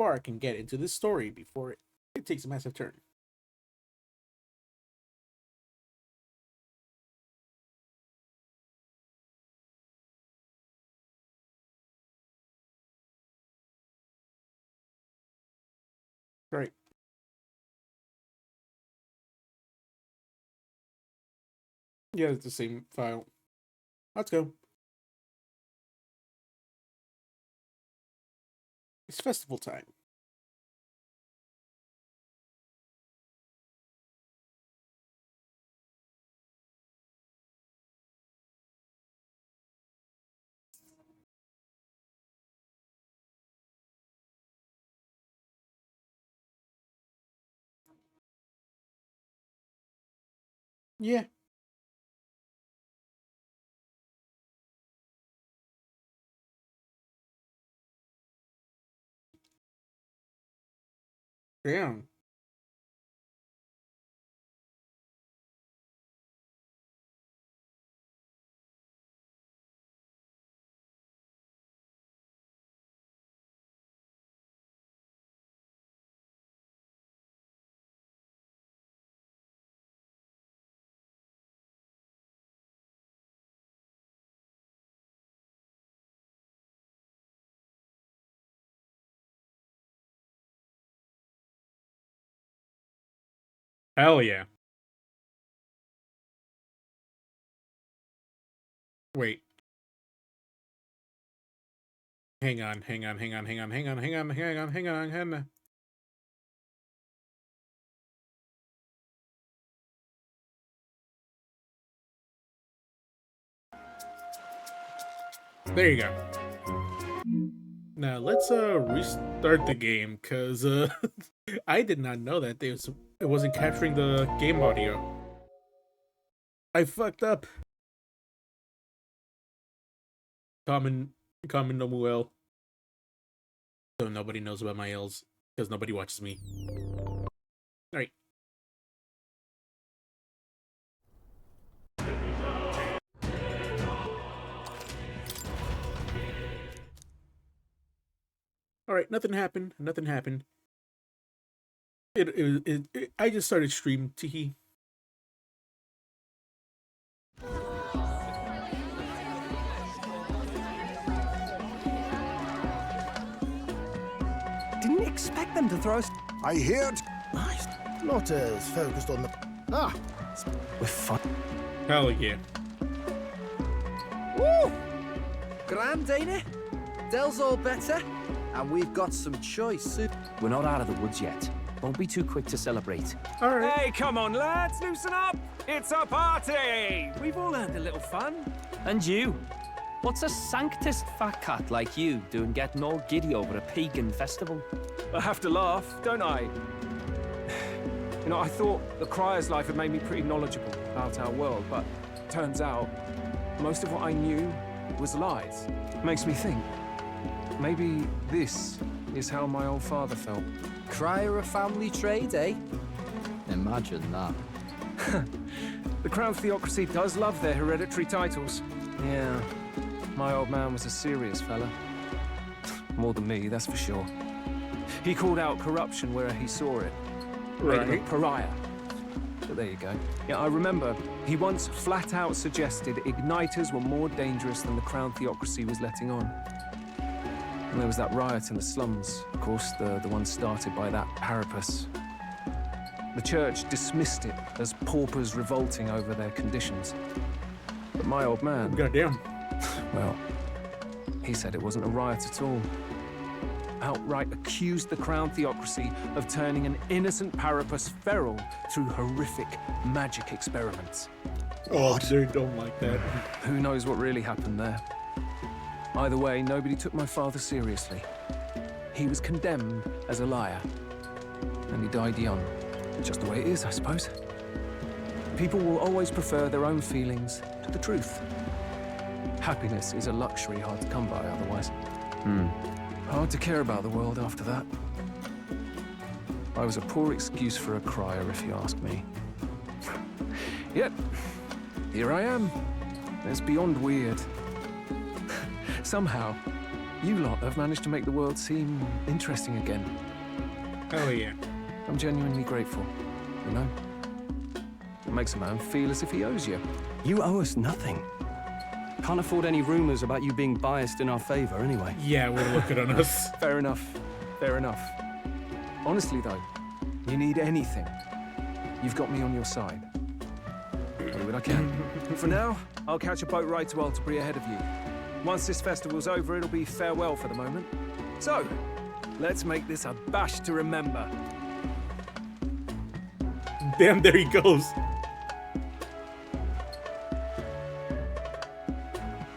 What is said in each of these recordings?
far I can get into this story before it takes a massive turn. Right. Yeah, it's the same file. Let's go. It's festival time. Yeah. Damn. Hell yeah. Wait. Hang on. There you go. Now let's restart the game, cause I did not know that it wasn't capturing the game audio. I fucked up. Common Nomuel. So nobody knows about my L's, because nobody watches me. Alright. Alright, nothing happened. I just started stream, teehee. Didn't expect them to throw us. I hear it. Nice. Not as focused on the... Ah! We're fun. Hell yeah. Woo! Grand, ain't it? Dell's all better, and we've got some choice. We're not out of the woods yet. Don't be too quick to celebrate. Alright. Hey, come on, lads, loosen up! It's a party! We've all earned a little fun. And you? What's a sanctist fat cat like you doing getting all giddy over a pagan festival? I have to laugh, don't I? You know, I thought the Crier's life had made me pretty knowledgeable about our world, but turns out most of what I knew was lies. Makes me think, maybe this is how my old father felt. Crier a family trade, eh? Imagine that. The Crown Theocracy does love their hereditary titles. Yeah, my old man was a serious fella. More than me, that's for sure. He called out corruption where he saw it. Made him a pariah. But there you go. Yeah, I remember he once flat out suggested igniters were more dangerous than the Crown Theocracy was letting on. And there was that riot in the slums, of course, the one started by that Parapus. The church dismissed it as paupers revolting over their conditions. But my old man... Goddamn. Well, he said it wasn't a riot at all. Outright accused the Crown Theocracy of turning an innocent Parapus feral through horrific magic experiments. Oh, they don't like that. Who knows what really happened there? Either way, nobody took my father seriously. He was condemned as a liar. And he died young. Just the way it is, I suppose. People will always prefer their own feelings to the truth. Happiness is a luxury hard to come by otherwise. Hard to care about the world after that. I was a poor excuse for a crier, if you ask me. Yet, here I am. It's beyond weird. Somehow, You lot have managed to make the world seem interesting again. Hell yeah. I'm genuinely grateful, you know? It makes a man feel as if he owes you. You owe us nothing. Can't afford any rumors about you being biased in our favor anyway. Yeah, we're looking on us. Fair enough. Fair enough. Honestly, though, you need anything, you've got me on your side. I'll do what I can. For now, I'll catch a boat ride to Altabri ahead of you. Once this festival's over, it'll be farewell for the moment. So, let's make this a bash to remember. Damn, there he goes.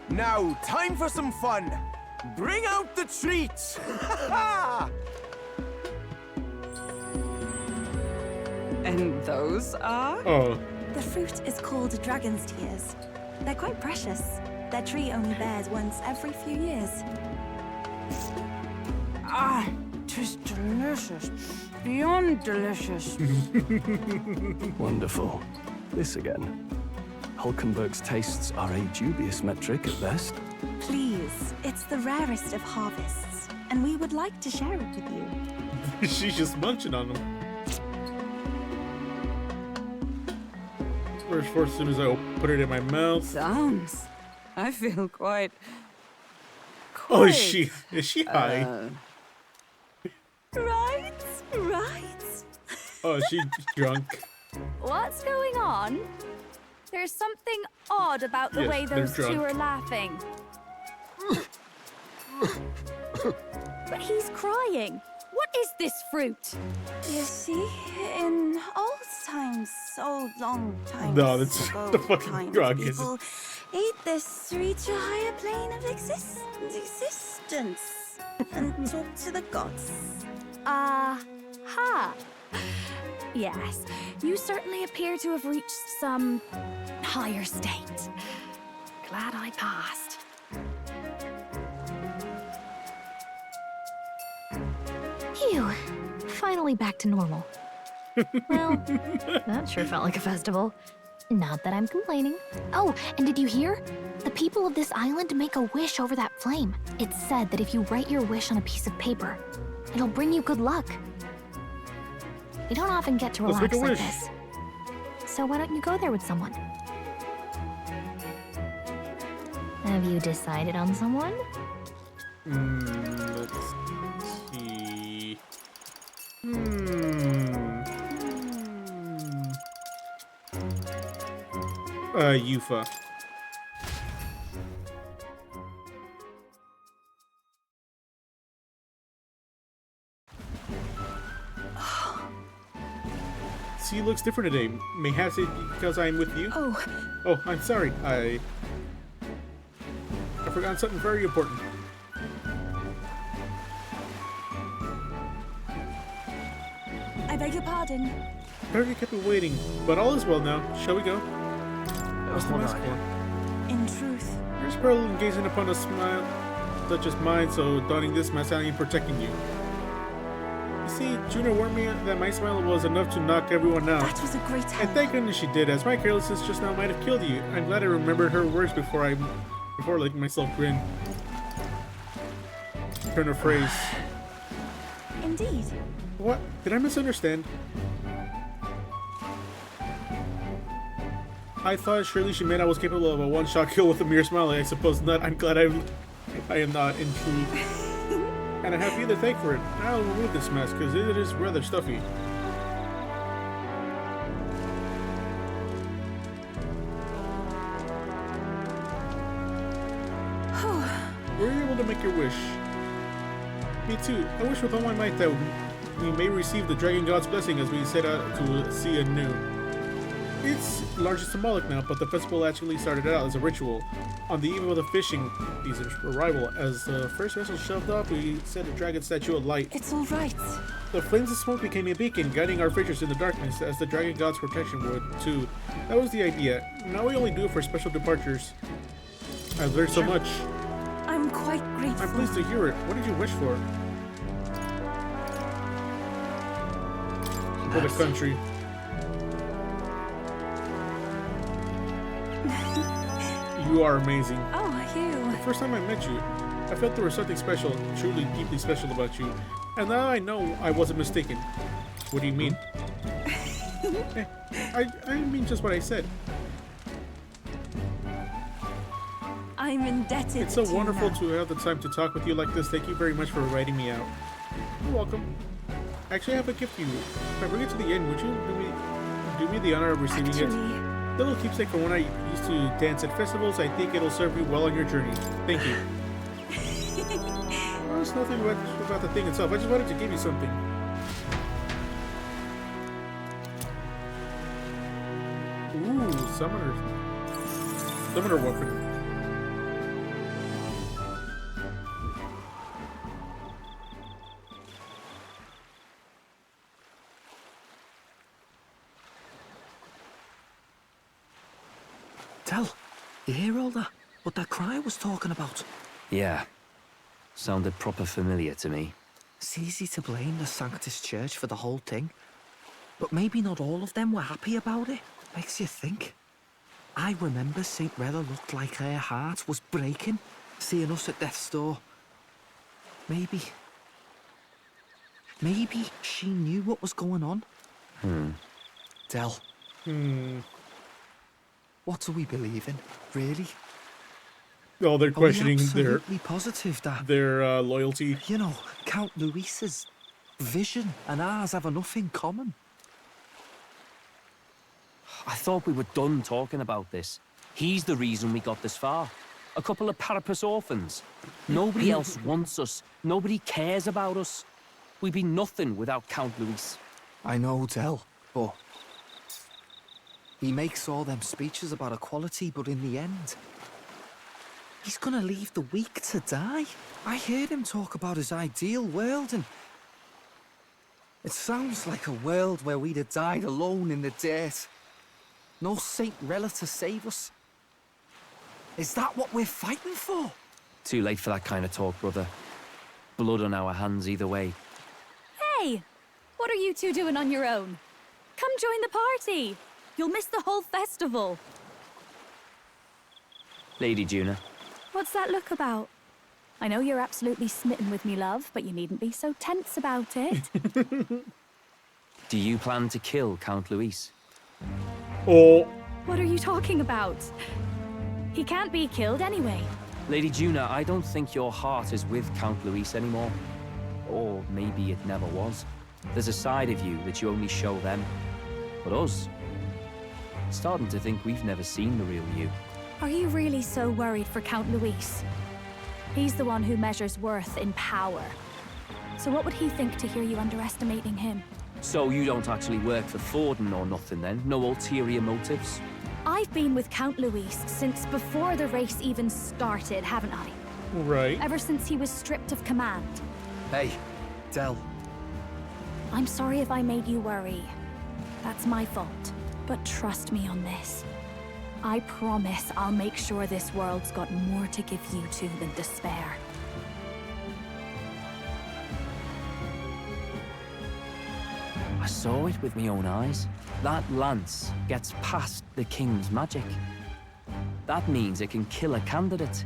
Now, time for some fun. Bring out the treats. And those are? Oh, The fruit is called dragon's tears. They're quite precious. Their tree only bears once every few years. Ah, 'tis delicious. Beyond delicious. Wonderful. This again. Hulkenberg's tastes are a dubious metric at best. Please, it's the rarest of harvests, and we would like to share it with you. she's just munching on them. First, as soon as I put it in my mouth. Sounds. I feel quite. Oh, is she high? Right, right. Oh, she's drunk. What's going on? There's something odd about the Yes, way they're those drunk. two are laughing. But he's crying. What is this fruit? You see, in old times, so long times No, that's ago, the fucking kind drug, isn't people ate this to reach a higher plane of existence and talk to the gods. Ha! Yes, you certainly appear to have reached some higher state. Glad I passed. Phew. Finally back to normal. Well, that sure felt like a festival. Not that I'm complaining. Oh, and did you hear? The people of this island make a wish over that flame. It's said that if you write your wish on a piece of paper, it'll bring you good luck. You don't often get to Let's relax make a like wish. this. So why don't you go there with someone? Have you decided on someone? Let's see. Yufa. She looks different today. Mayhaps it's because I'm with you? Oh, Oh, I'm sorry. I forgot something very important. I beg your pardon. Harry kept me waiting, but all is well now. Shall we go? What's the Hold mask on. for? In truth, Here's Pearl gazing upon a smile such as mine, so donning this mask I am protecting you. You see, Juno warned me that my smile was enough to knock everyone out. that was a great And help. thank goodness she did, as my carelessness just now might have killed you. I'm glad I remembered her words before letting myself grin. Turn of phrase. Indeed. What? Did I misunderstand? I thought surely she meant I was capable of a one-shot kill with a mere smile. I suppose not. I'm glad I am not, in truth. And I have you to thank for it. I'll remove this mask, because it is rather stuffy. Were you able to make your wish? Me too. I wish with all my might that we may receive the Dragon God's blessing as we set out to sea anew. It's largely symbolic now, but the festival actually started out as a ritual. On the eve of the fishing season's arrival, as the first vessel shoved off, we set a dragon statue alight. It's all right. The flames of smoke became a beacon, guiding our fishers in the darkness, as the Dragon God's protection would, too. That was the idea. Now we only do it for special departures. I've learned so much. I'm quite grateful. I'm pleased to hear it. What did you wish for? For the country. You are amazing. Oh, you. The first time I met you, I felt there was something special, truly deeply special about you. And now I know I wasn't mistaken. What do you mean? I mean just what I said. I'm indebted It's so to wonderful you now. to have the time to talk with you like this. Thank you very much for writing me out. You're welcome. Actually, I have a gift for you. If I bring it to the inn, would you do me the honor of receiving it? The little keepsake from when I used to dance at festivals. I think it'll serve you well on your journey. Thank you. Well, there's nothing about the thing itself. I just wanted to give you something. Ooh, summoner weapon. Tell, you hear all that? What that cry was talking about? Yeah. Sounded proper familiar to me. It's easy to blame the Sanctus Church for the whole thing. But maybe not all of them were happy about it. Makes you think. I remember St. Rella looked like her heart was breaking, seeing us at death's door. Maybe she knew what was going on. Del. What do we believe in, really? Oh, they're questioning absolutely positive that their loyalty. You know, Count Luis's vision and ours have enough in common. I thought we were done talking about this. He's the reason we got this far. A couple of parapus orphans. Nobody else wants us. Nobody cares about us. We'd be nothing without Count Luis. I know, Del, but he makes all them speeches about equality, but in the end, he's gonna leave the weak to die. I heard him talk about his ideal world, and it sounds like a world where we'd have died alone in the dirt. No Saint Rella to save us. Is that what we're fighting for? Too late for that kind of talk, brother. Blood on our hands either way. Hey! What are you two doing on your own? Come join the party! You'll miss the whole festival. Lady Juna. What's that look about? I know you're absolutely smitten with me, love, but you needn't be so tense about it. Do you plan to kill Count Luis? Oh. What are you talking about? He can't be killed anyway. Lady Juna, I don't think your heart is with Count Luis anymore. Or maybe it never was. There's a side of you that you only show them. But us, starting to think we've never seen the real you. Are you really so worried for Count Luis? He's the one who measures worth in power. So what would he think to hear you underestimating him? So you don't actually work for Thornton or nothing then? No ulterior motives? I've been with Count Luis since before the race even started, haven't I? Right. Ever since he was stripped of command. Hey, Del. I'm sorry if I made you worry. That's my fault. But trust me on this. I promise I'll make sure this world's got more to give you two than despair. I saw it with my own eyes. That lance gets past the king's magic. That means it can kill a candidate.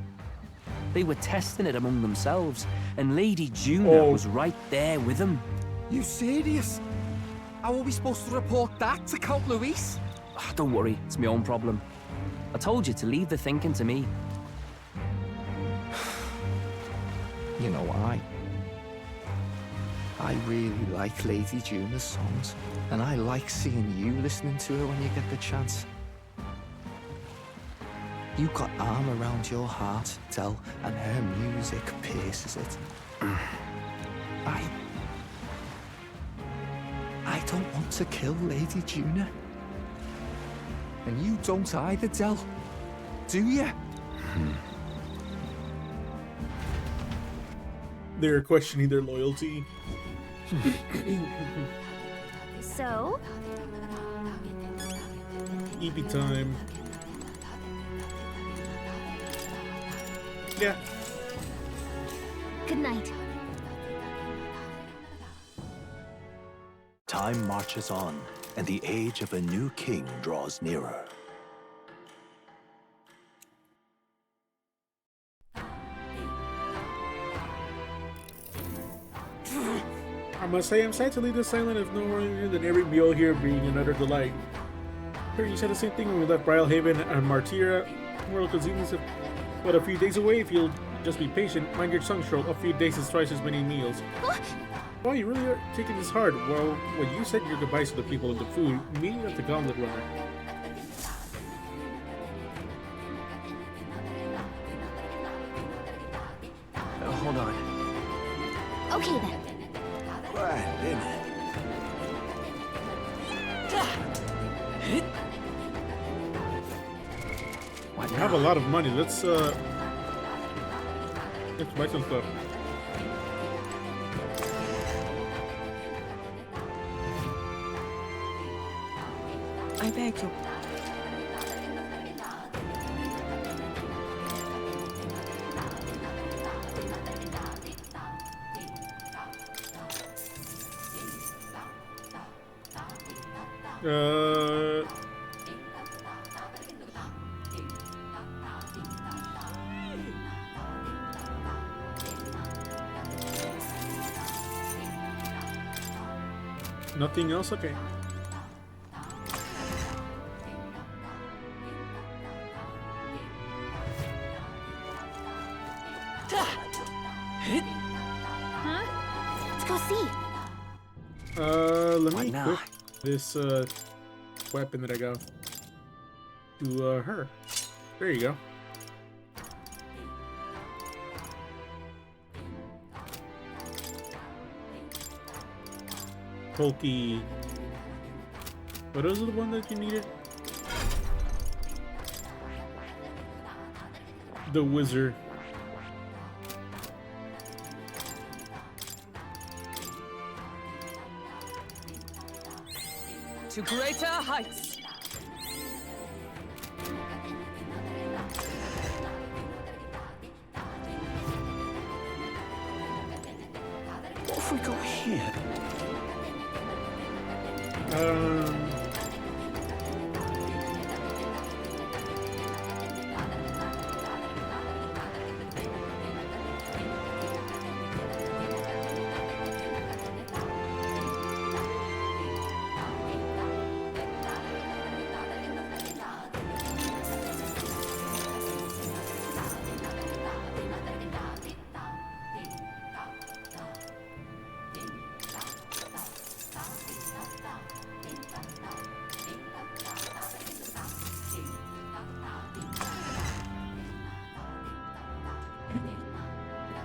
They were testing it among themselves, and Lady Juna was right there with them. You serious? How are we supposed to report that to Count Luis? Don't worry, it's my own problem. I told you to leave the thinking to me. You know, I really like Lady Juna's songs, and I like seeing you listening to her when you get the chance. You've got arm around your heart, Del, and her music pierces it. I don't want to kill Lady Juna. And you don't either, Del. Do you? They're questioning their loyalty. So? EP time. Yeah. Good night. Time marches on, and the age of a new king draws nearer. I must say I'm sad to leave this island of no more than every meal here being another delight. Here, you said the same thing when we left Brylehaven and Martyra. Mortal cuisine is but a few days away if you'll just be patient. Mind your tongue, Stroll. A few days is twice as many meals. Wow, you really are taking this hard. Well, when you said your goodbyes to the people of the food, me of the Gauntlet Runner. Hold on. Okay then. Right, then. We have a lot of money. Let's buy some stuff. I beg you. Nothing else? Okay. Let's go see. Let me now? equip this weapon that I got to her. There you go. Pokey. But those are the one that you needed. The wizard. To greater heights. What have we got here?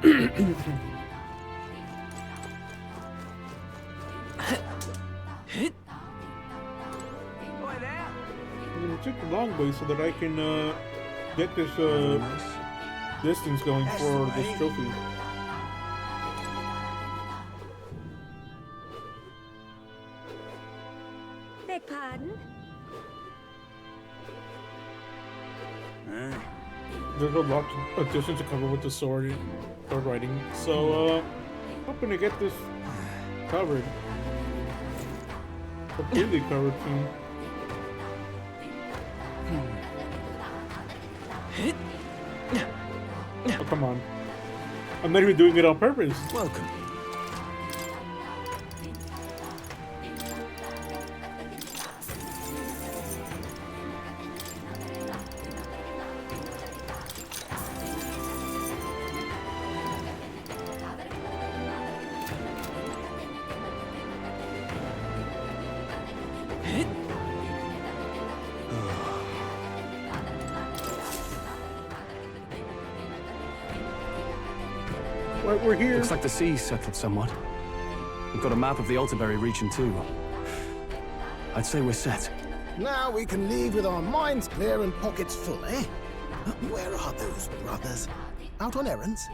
I'm gonna take the long way so that I can get this distance going for this trophy. Beg pardon? There's a lot of distance to cover with the sword riding, so hoping to get this covered. Completely covered soon. Oh, come on. I'm not even doing it on purpose. Welcome. Right, we're here. Looks like the sea's settled somewhat. We've got a map of the Altaberry region too. I'd say we're set. Now we can leave with our minds clear and pockets full, eh? Where are those brothers? Out on errands?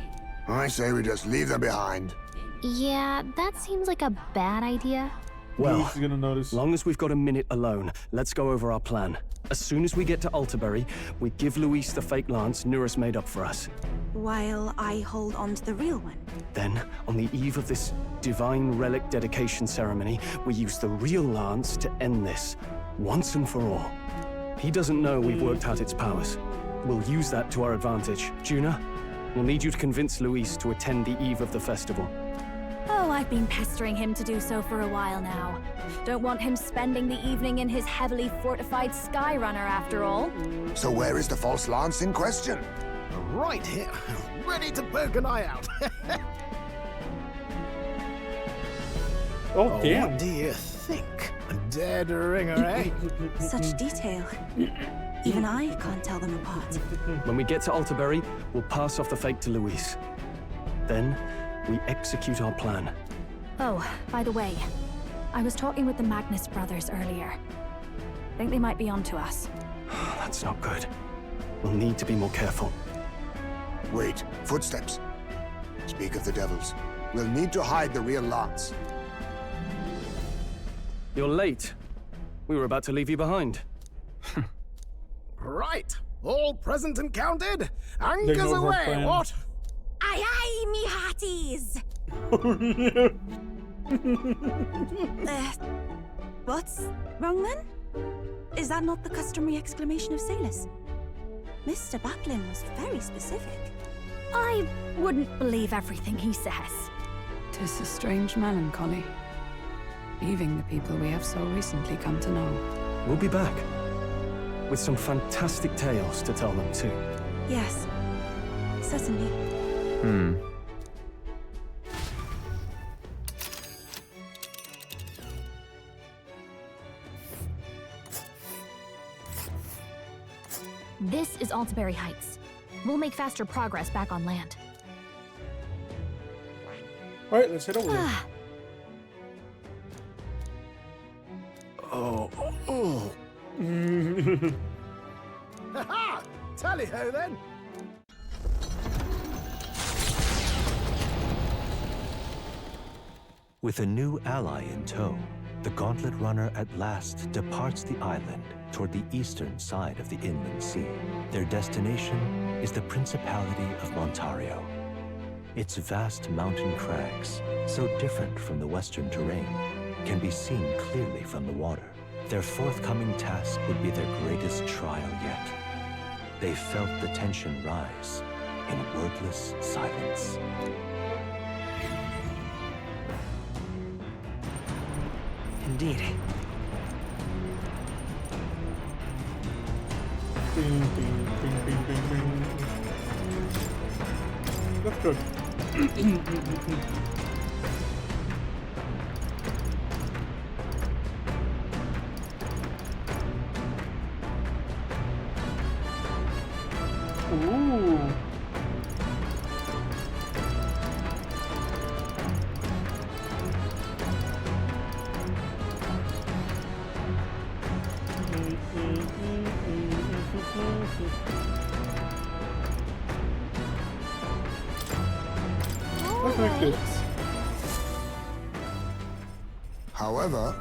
I say we just leave them behind. Yeah, that seems like a bad idea. Well, Luis is gonna notice. long as we've got a minute alone, let's go over our plan. As soon as we get to Altaberry, we give Luis the fake lance Nurus made up for us. While I hold on to the real one. Then, on the eve of this divine relic dedication ceremony, we use the real lance to end this, once and for all. He doesn't know we've worked out its powers. We'll use that to our advantage. Juna, we'll need you to convince Luis to attend the eve of the festival. Oh, I've been pestering him to do so for a while now. Don't want him spending the evening in his heavily fortified Skyrunner after all. So where is the false lance in question? Right here, ready to poke an eye out. Oh, damn. What do you think? A dead ringer, eh? Such detail. Even I can't tell them apart. When we get to Alterbury, we'll pass off the fake to Louise. Then, we execute our plan. Oh, by the way, I was talking with the Magnus brothers earlier. Think they might be onto us. That's not good. We'll need to be more careful. Wait, footsteps. Speak of the devils. We'll need to hide the real lance. You're late. We were about to leave you behind. Right, all present and counted. Anchors away, what? Aye, aye, me hearties! What's wrong then? Is that not the customary exclamation of sailors? Mr. Batlin was very specific. I wouldn't believe everything he says. 'Tis a strange melancholy, leaving the people we have so recently come to know. We'll be back. With some fantastic tales to tell them too. Yes, certainly. This is Alterbury Heights. We'll make faster progress back on land. Alright, let's head over there. Oh. Ha-ha! Tally-ho then! With a new ally in tow, the Gauntlet Runner at last departs the island toward the eastern side of the inland sea. Their destination is the Principality of Montario. Its vast mountain crags, so different from the western terrain, can be seen clearly from the water. Their forthcoming task would be their greatest trial yet. They felt the tension rise in wordless silence. Indeed. Bing, bing, bing, bing, bing, bing. That's good. Ooh. Let's make this. However...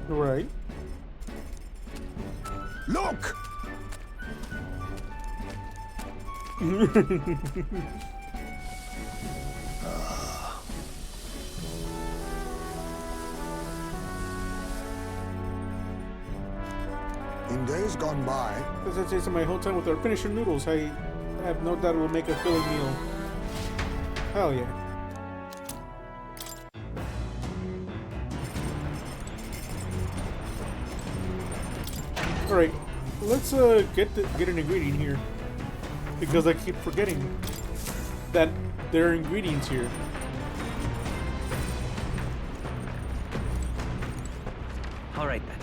Right. Look! In days gone by... As I say, my whole time with our finisher noodles, I have no doubt it will make a filling meal. Hell yeah. Alright, let's get an ingredient here. Because I keep forgetting that there are ingredients here. Alright then.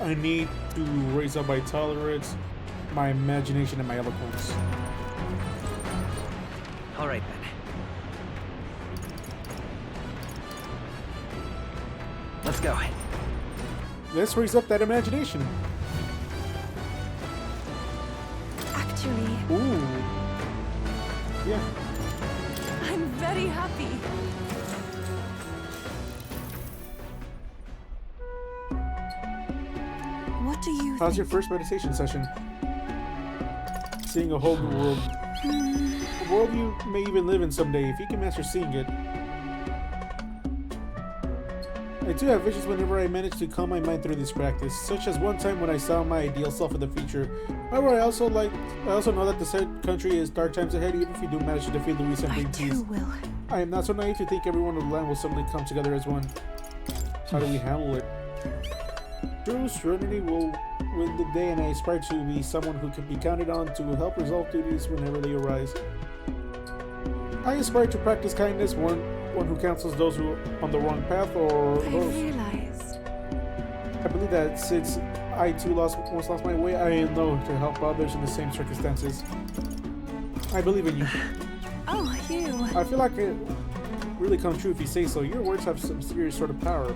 I need to raise up my tolerance, my imagination, and my eloquence. Alright then. Let's go. Let's raise up that imagination. Actually, Ooh. Yeah. I'm very happy. What do you How's think? your first meditation session? Seeing a whole new world. A world you may even live in someday if you can master seeing it. I do have visions whenever I manage to calm my mind through this practice, such as one time when I saw my ideal self in the future. However, I also know that the said country is dark times ahead, even if you do manage to defeat Louis and bring peace. I am not so naive to think everyone in the land will suddenly come together as one. How do we handle it? True serenity will win the day, and I aspire to be someone who can be counted on to help resolve duties whenever they arise. I aspire to practice kindness, one who counsels those who are on the wrong path, or I realized. I believe that since I too once lost my way, I know to help others in the same circumstances. I believe in you. Oh, you. I feel like it really comes true if you say so. Your words have some serious sort of power.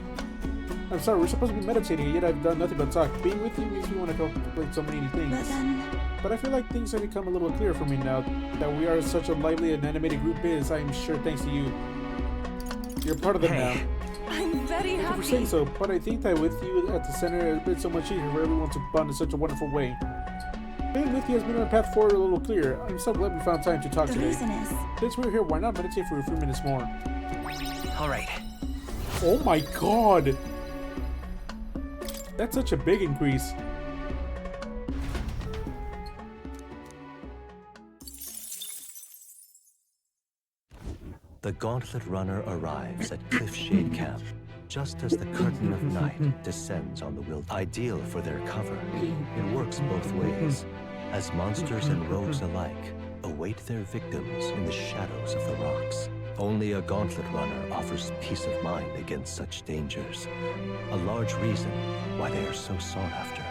I'm sorry, we're supposed to be meditating, yet I've done nothing but talk. Being with you makes me want to contemplate so many things. But I feel like things have become a little clearer for me now that we are such a lively and animated group is, I'm sure thanks to you. You're part of them now. I'm very Thank you happy. for saying so, but I think that with you at the center it has been so much easier for everyone to bond in such a wonderful way. Being with you has made my path forward a little clearer. I'm so glad we found time to talk today. reason is... Since we're here, why not meditate for a few minutes more? Alright. Oh my god! That's such a big increase. The Gauntlet Runner arrives at Cliffshade Camp, just as the curtain of night descends on the wild. Ideal for their cover, it works both ways, as monsters and rogues alike await their victims in the shadows of the rocks. Only a Gauntlet Runner offers peace of mind against such dangers, a large reason why they are so sought after.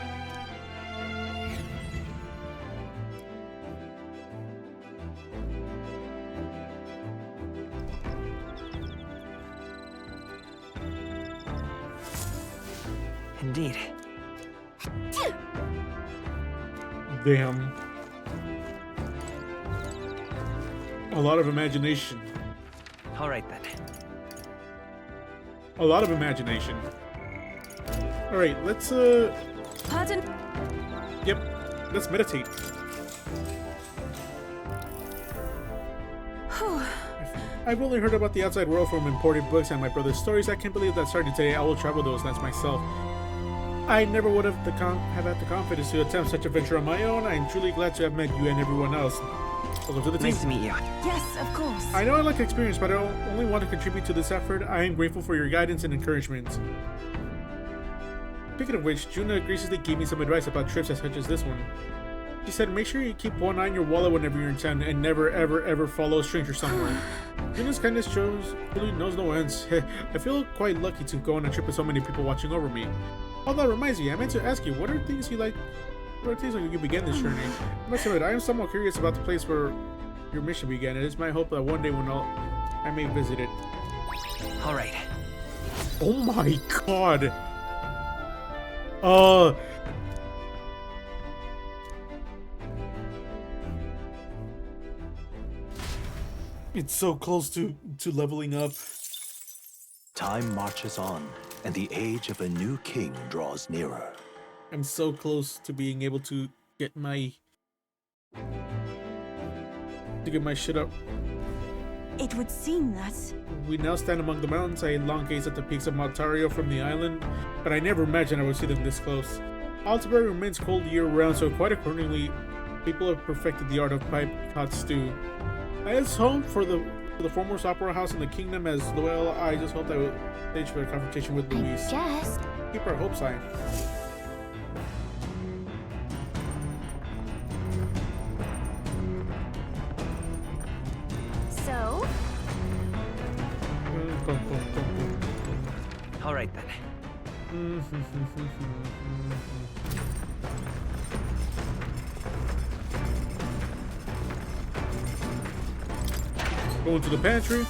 Indeed. Damn. A lot of imagination. Alright then. A lot of imagination. Alright, let's Pardon? Yep, let's meditate. I've only heard about the outside world from imported books and my brother's stories. I can't believe that starting today I will travel those lands myself. I never would have had the confidence to attempt such a venture on my own. I'm truly glad to have met you and everyone else. Welcome to the team. Nice to meet you. Yes, of course. I know I lack experience, but I only want to contribute to this effort. I am grateful for your guidance and encouragement. Speaking of which, Juna graciously gave me some advice about trips such as this one. She said, make sure you keep one eye on your wallet whenever you're in town and never ever ever follow a stranger somewhere. Juna's kindness really knows no ends. I feel quite lucky to go on a trip with so many people watching over me. Oh, that reminds me, I meant to ask you, what are things you like? What are things when you began this journey? I must admit, I am somewhat curious about the place where your mission began. It is my hope that one day when I may visit it. Alright. Oh my god! It's so close to leveling up. Time marches on, and the age of a new king draws nearer. I'm so close to being able to get my shit up. It would seem that... We now stand among the mountains. I long gaze at the peaks of Montario from the island, but I never imagined I would see them this close. Altabury remains cold year-round, so quite accordingly, people have perfected the art of pipe-hot stew. As home for the foremost opera house in the kingdom as well, I just hope that we'll stage for a confrontation with Louise. Yes. Keep our hopes high. So? Alright then. Going to the pantry.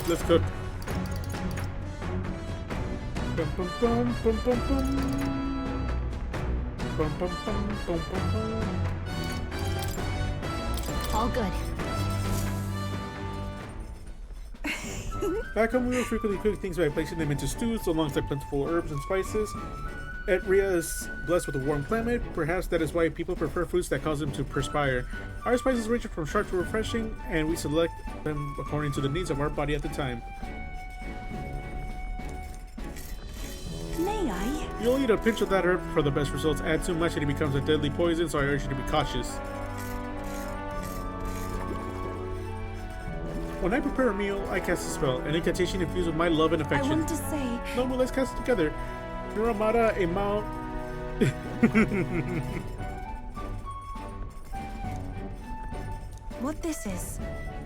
Let's cook. Bum, bum, bum, bum, bum, bum. Bum, bum, bum, bum, bum, bum. All good. Back home, we will frequently cook things by placing them into stews alongside plentiful herbs and spices. Etria is blessed with a warm climate. Perhaps that is why people prefer foods that cause them to perspire. Our spices range from sharp to refreshing, and we select them according to the needs of our body at the time. May I? You'll need a pinch of that herb for the best results. Add too much and it becomes a deadly poison, so I urge you to be cautious. When I prepare a meal, I cast a spell, an incantation infused with my love and affection. I want to say... No, but let's cast it together. Nuramara Emao. What this is?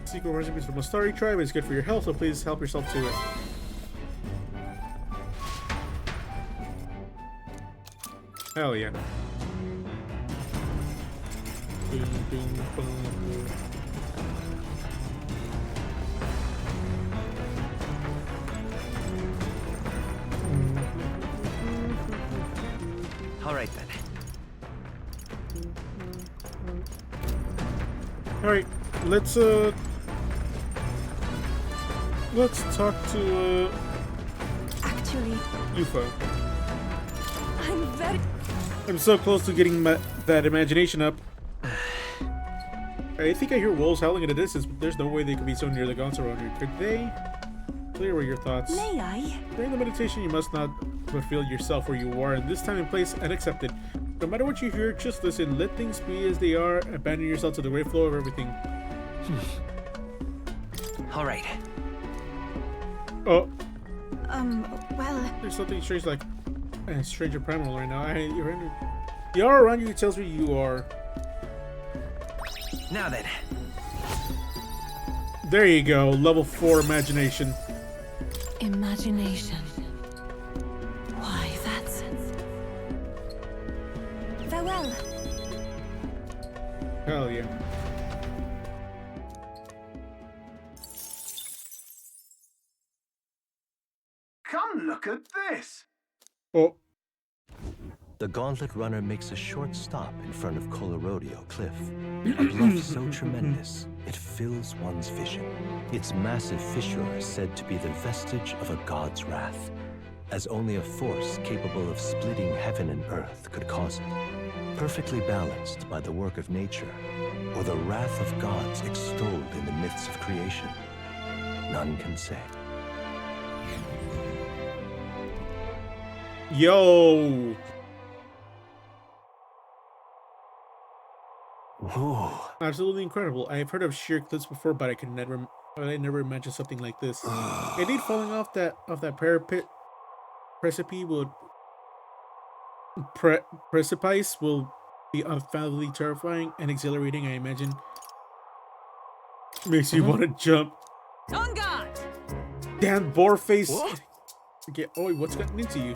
Secret recipes from a starry tribe. It's good for your health, so please help yourself to it. Hell yeah. Bing, bing, boom. All right then. All right, let's talk to Actually, UFO. I'm so close to getting that imagination up. I think I hear wolves howling in the distance, but there's no way they could be so near the gods around here. Could they? Clear were your thoughts. May I? During the meditation, you must not feel yourself where you are, and this time and place unaccepted. No matter what you hear, just listen. Let things be as they are. Abandon yourself to the great flow of everything. All right. Oh. Well... There's something strange like a stranger primal right now. The aura around you tells me you are. Now then. There you go. Level 4 imagination. Imagination. Why, that's... Farewell. Hell yeah. Come look at this! Oh. The Gauntlet Runner makes a short stop in front of Colorodeo Cliff, a bluff so tremendous it fills one's vision. Its massive fissure is said to be the vestige of a god's wrath, as only a force capable of splitting heaven and earth could cause it. Perfectly balanced by the work of nature, or the wrath of gods extolled in the myths of creation, none can say. Yo! Whoa. Absolutely incredible. I have heard of sheer cliffs before, but I never imagined something like this. Indeed, falling off that precipice will be unfathomably terrifying and exhilarating, I imagine. Makes you want to jump. On guard! Damn boar face! Oh, what's gotten into you?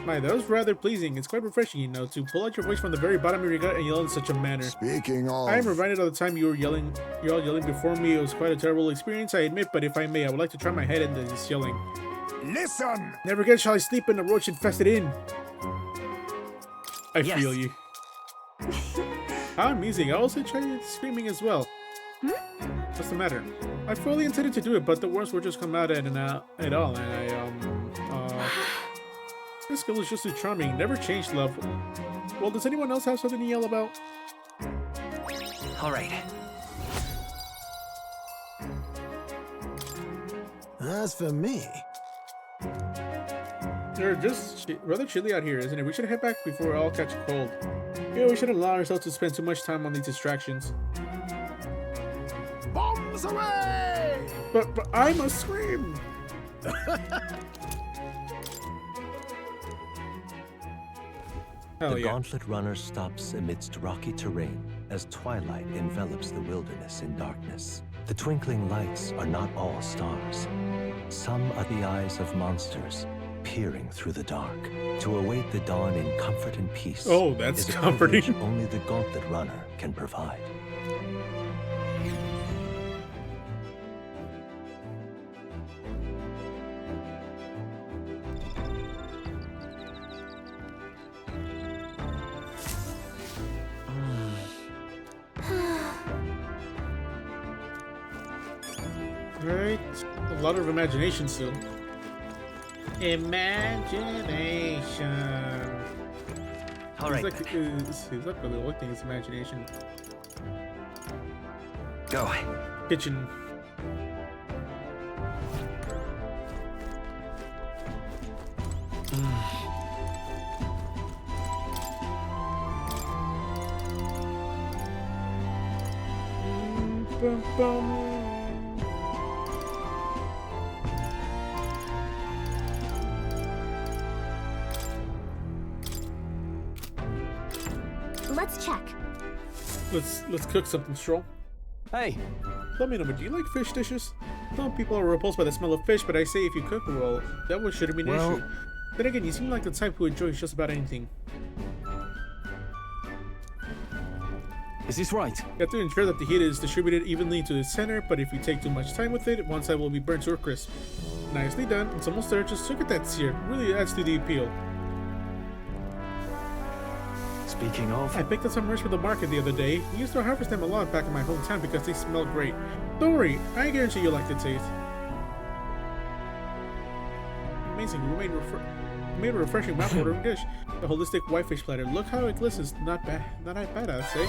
My, that was rather pleasing. It's quite refreshing, you know, to pull out your voice from the very bottom of your gut and yell in such a manner. Speaking of... I am reminded of the time you were all yelling before me. It was quite a terrible experience, I admit, but if I may, I would like to try my head into this yelling. Listen! Never again shall I sleep in a roach-infested inn. I feel you. How amusing. I also tried screaming as well. What's the matter? I fully intended to do it, but the words would just come out at all, and this girl is just too charming. Never changed, love. Well, does anyone else have something to yell about? All right. As for me... They're just rather chilly out here, isn't it? We should head back before we all catch a cold. Yeah, we shouldn't allow ourselves to spend too much time on these distractions. Bombs away! But I must scream! The Gauntlet Runner stops amidst rocky terrain as twilight envelops the wilderness in darkness. The twinkling lights are not all stars. Some are the eyes of monsters, peering through the dark. To await the dawn in comfort and peace. Oh, that's is a comforting. privilege only the Gauntlet Runner can provide. Right, a lot of imagination still. Imagination. All right. He's not really looking his imagination. Go. Kitchen. Bum, bum. Let's check. Let's cook something strong. Hey. Let me know, but do you like fish dishes? Some people are repulsed by the smell of fish, but I say if you cook well, that one shouldn't be an issue. Then again, you seem like the type who enjoys just about anything. Is this right? You have to ensure that the heat is distributed evenly to the center, but if you take too much time with it, one side will be burnt to a crisp. Nicely done. It's almost there. Just look at that sear. Really adds to the appeal. Speaking of... I picked up some rice from the market the other day. We used to harvest them a lot back in my hometown because they smell great. Don't worry, I guarantee you'll like the taste. Amazing, we made a refreshing mouth-watering dish. The holistic whitefish platter. Look how it glistens. Not bad, I'd say.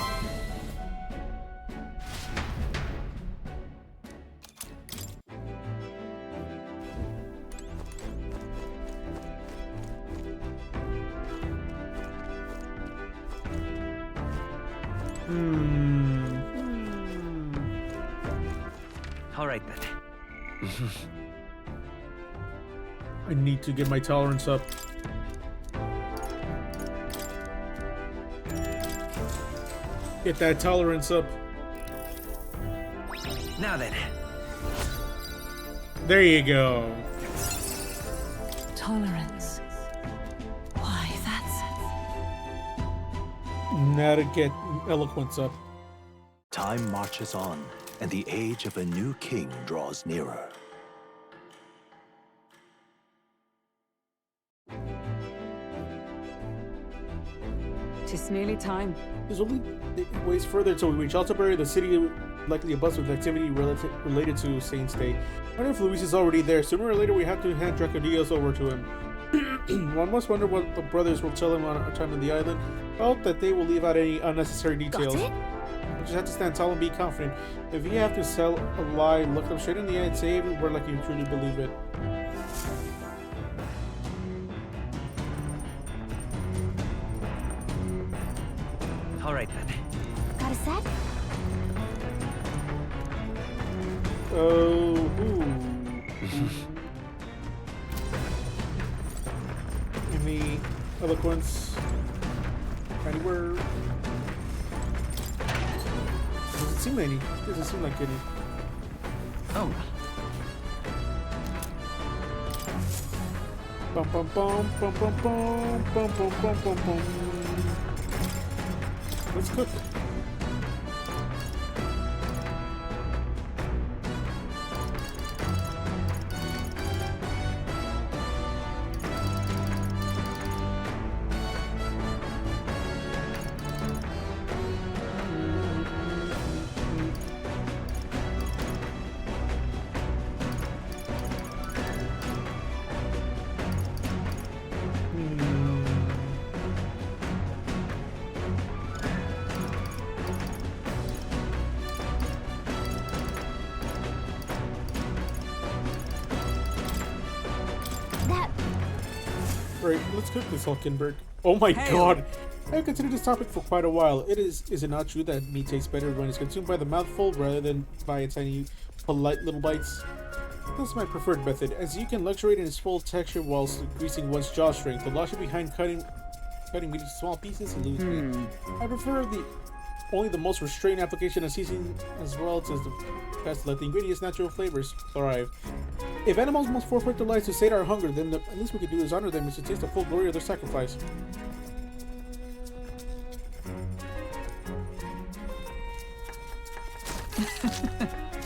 All right then. I need to get my tolerance up. Get that tolerance up. Now then. There you go. Tolerance. Why, that's... Now to get eloquence up. Time marches on, and the age of a new king draws nearer. Tis nearly time. There's only ways further until we reach Altabury, the city likely abuzz with activity related to Saint's Day. I wonder if Luis is already there. Sooner or later we have to hand Dracodios over to him. One must wonder what the brothers will tell him on our time on the island. I hope that they will leave out any unnecessary details. Got it? You just have to stand tall and be confident. If you have to sell a lie, look them straight in the eye and say every word like you truly believe it. All right then. Got a set? Oh, any eloquence? Anywhere? Doesn't seem any. Doesn't seem like any. Oh. Bum bum bum bum bum bum bum bum bum bum bum. Let's cook. Right, let's cook this Hulkenberg. Oh my god! I've considered this topic for quite a while. Is it not true that meat tastes better when it's consumed by the mouthful rather than by its tiny, polite little bites? That's my preferred method, as you can luxuriate in its full texture whilst increasing one's jaw strength. The logic behind cutting meat into small pieces eludes me. I prefer only the most restrained application of seasoning, as well as the best to let the ingredients' natural flavors thrive. If animals must forfeit their lives to sate our hunger, then the least we could do is honor them and to taste the full glory of their sacrifice.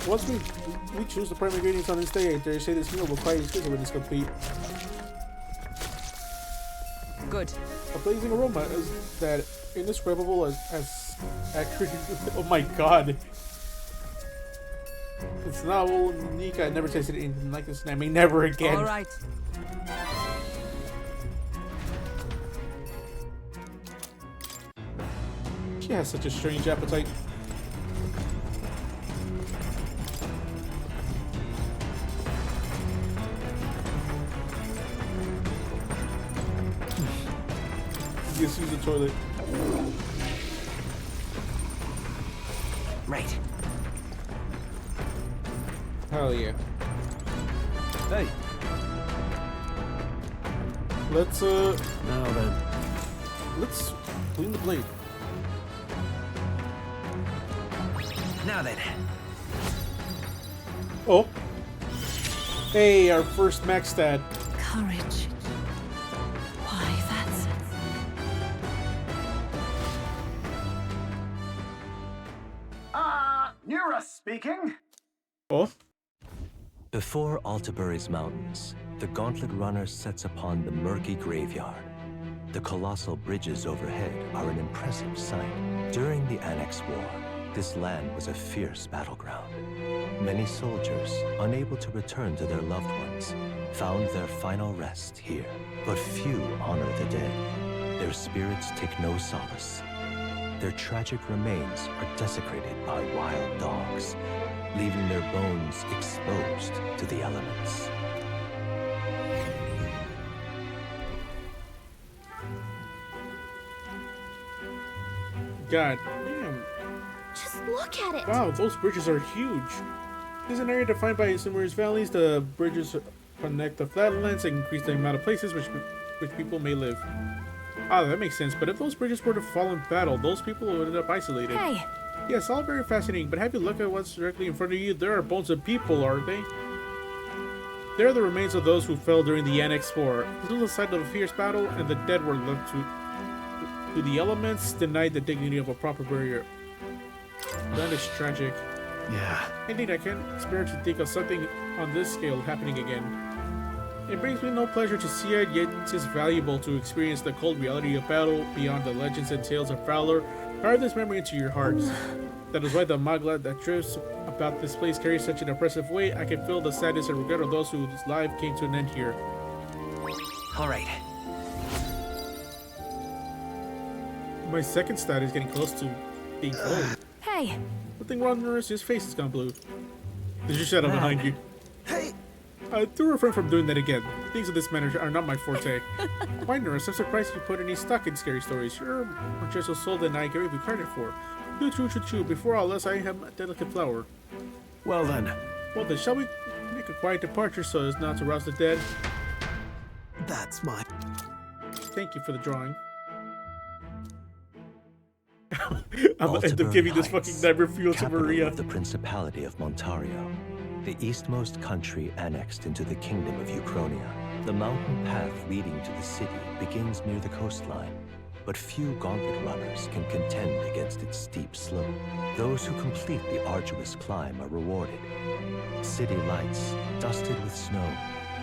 Once we choose the prime ingredients on this day, I dare say this meal will quite exquisite when it's complete. Good. A blazing aroma is that indescribable as accurate. Oh my god! It's novel, unique. I never tasted anything like this, and I may never again. All right. She has such a strange appetite. Just use the toilet. Right. Hell yeah. Hey. Let's Now then. let's clean the blade. Now then. Oh. Hey, our first max stat. Courage. Why, that's... Nura speaking. Oh. Before Altabury's mountains, the Gauntlet Runner sets upon the murky graveyard. The colossal bridges overhead are an impressive sight. During the Annex War, this land was a fierce battleground. Many soldiers, unable to return to their loved ones, found their final rest here. But few honor the dead. Their spirits take no solace. Their tragic remains are desecrated by wild dogs, leaving their bones exposed to the elements. God damn. Just look at it. Wow, those bridges are huge. This is an area defined by numerous valleys. The bridges connect the flatlands and increase the amount of places which people may live. Ah, that makes sense. But if those bridges were to fall in battle, those people would end up isolated. Hey. Yes, all very fascinating, but have you look at what's directly in front of you? There are bones of people, aren't they? They are the remains of those who fell during the Annex War. This was the site of a fierce battle, and the dead were left to the elements, denied the dignity of a proper burial. That is tragic. Yeah. Indeed, I can't spare to think of something on this scale happening again. It brings me no pleasure to see it, yet it is valuable to experience the cold reality of battle beyond the legends and tales of valor. Carve this memory into your hearts. That is why the magla that drifts about this place carries such an oppressive weight. I can feel the sadness and regret of those whose life came to an end here. All right. My second stat is getting close to being full. Hey. Nothing wrong, Nurse. His face has gone blue. There's your shadow behind you. Hey! Do refrain from doing that again. Things of this manner are not my forte. Why, Nurse? I'm surprised you put any stock in scary stories. You're more just a soul than I can be credit for. Choo. Before all else, I am a delicate flower. Well then. Well then, shall we make a quiet departure so as not to rouse the dead? That's my... Thank you for the drawing. I'm gonna end up giving this fucking nightmare fuel to Maria. Of the Principality of Montario, the eastmost country annexed into the Kingdom of Uchronia. The mountain path leading to the city begins near the coastline, but few gauntlet runners can contend against its steep slope. Those who complete the arduous climb are rewarded. City lights, dusted with snow,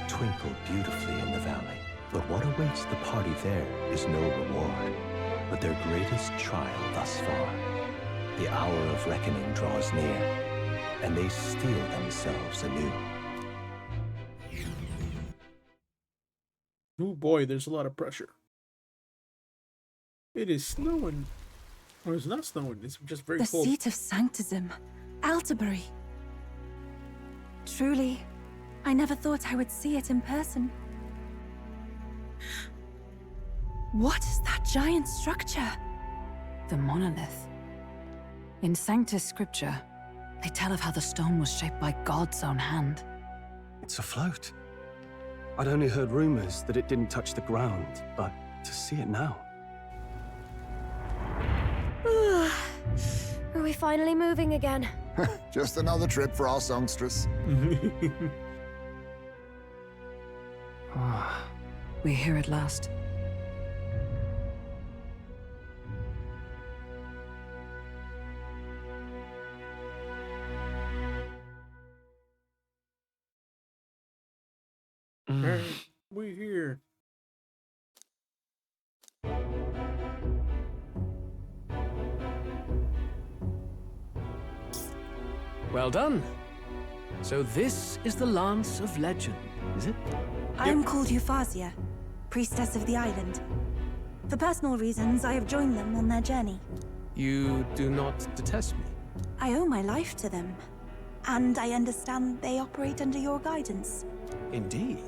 twinkle beautifully in the valley. But what awaits the party there is no reward, but their greatest trial thus far. The hour of reckoning draws near, and they steel themselves anew. Oh boy, there's a lot of pressure. It is snowing. Or it's not snowing, it's just very cold. The seat of sanctism, Altabury. Truly, I never thought I would see it in person. What is that giant structure? The monolith. In Sanctus Scripture, they tell of how the stone was shaped by God's own hand. It's afloat. I'd only heard rumors that it didn't touch the ground, but to see it now. Are we finally moving again? Just another trip for our songstress. We're here at last. Alright, we're here. Well done. So this is the Lance of Legend, is it? I'm called Euphrasia, priestess of the island. For personal reasons, I have joined them on their journey. You do not detest me? I owe my life to them. And I understand they operate under your guidance. Indeed.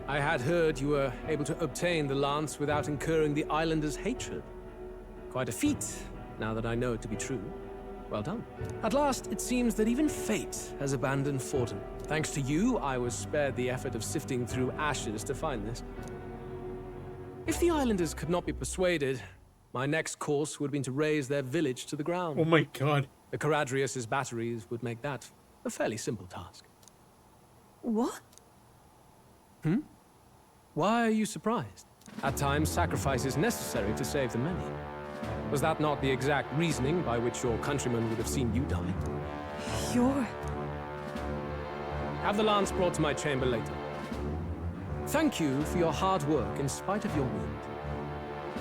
I had heard you were able to obtain the lance without incurring the islanders' hatred. Quite a feat, now that I know it to be true. Well done. At last, it seems that even fate has abandoned Forden. Thanks to you, I was spared the effort of sifting through ashes to find this. If the islanders could not be persuaded, my next course would have been to raze their village to the ground. Oh my god. The Caradrius' batteries would make that a fairly simple task. What? Why are you surprised? At times, sacrifice is necessary to save the many. Was that not the exact reasoning by which your countrymen would have seen you die? You're... Have the lance brought to my chamber later. Thank you for your hard work in spite of your wound.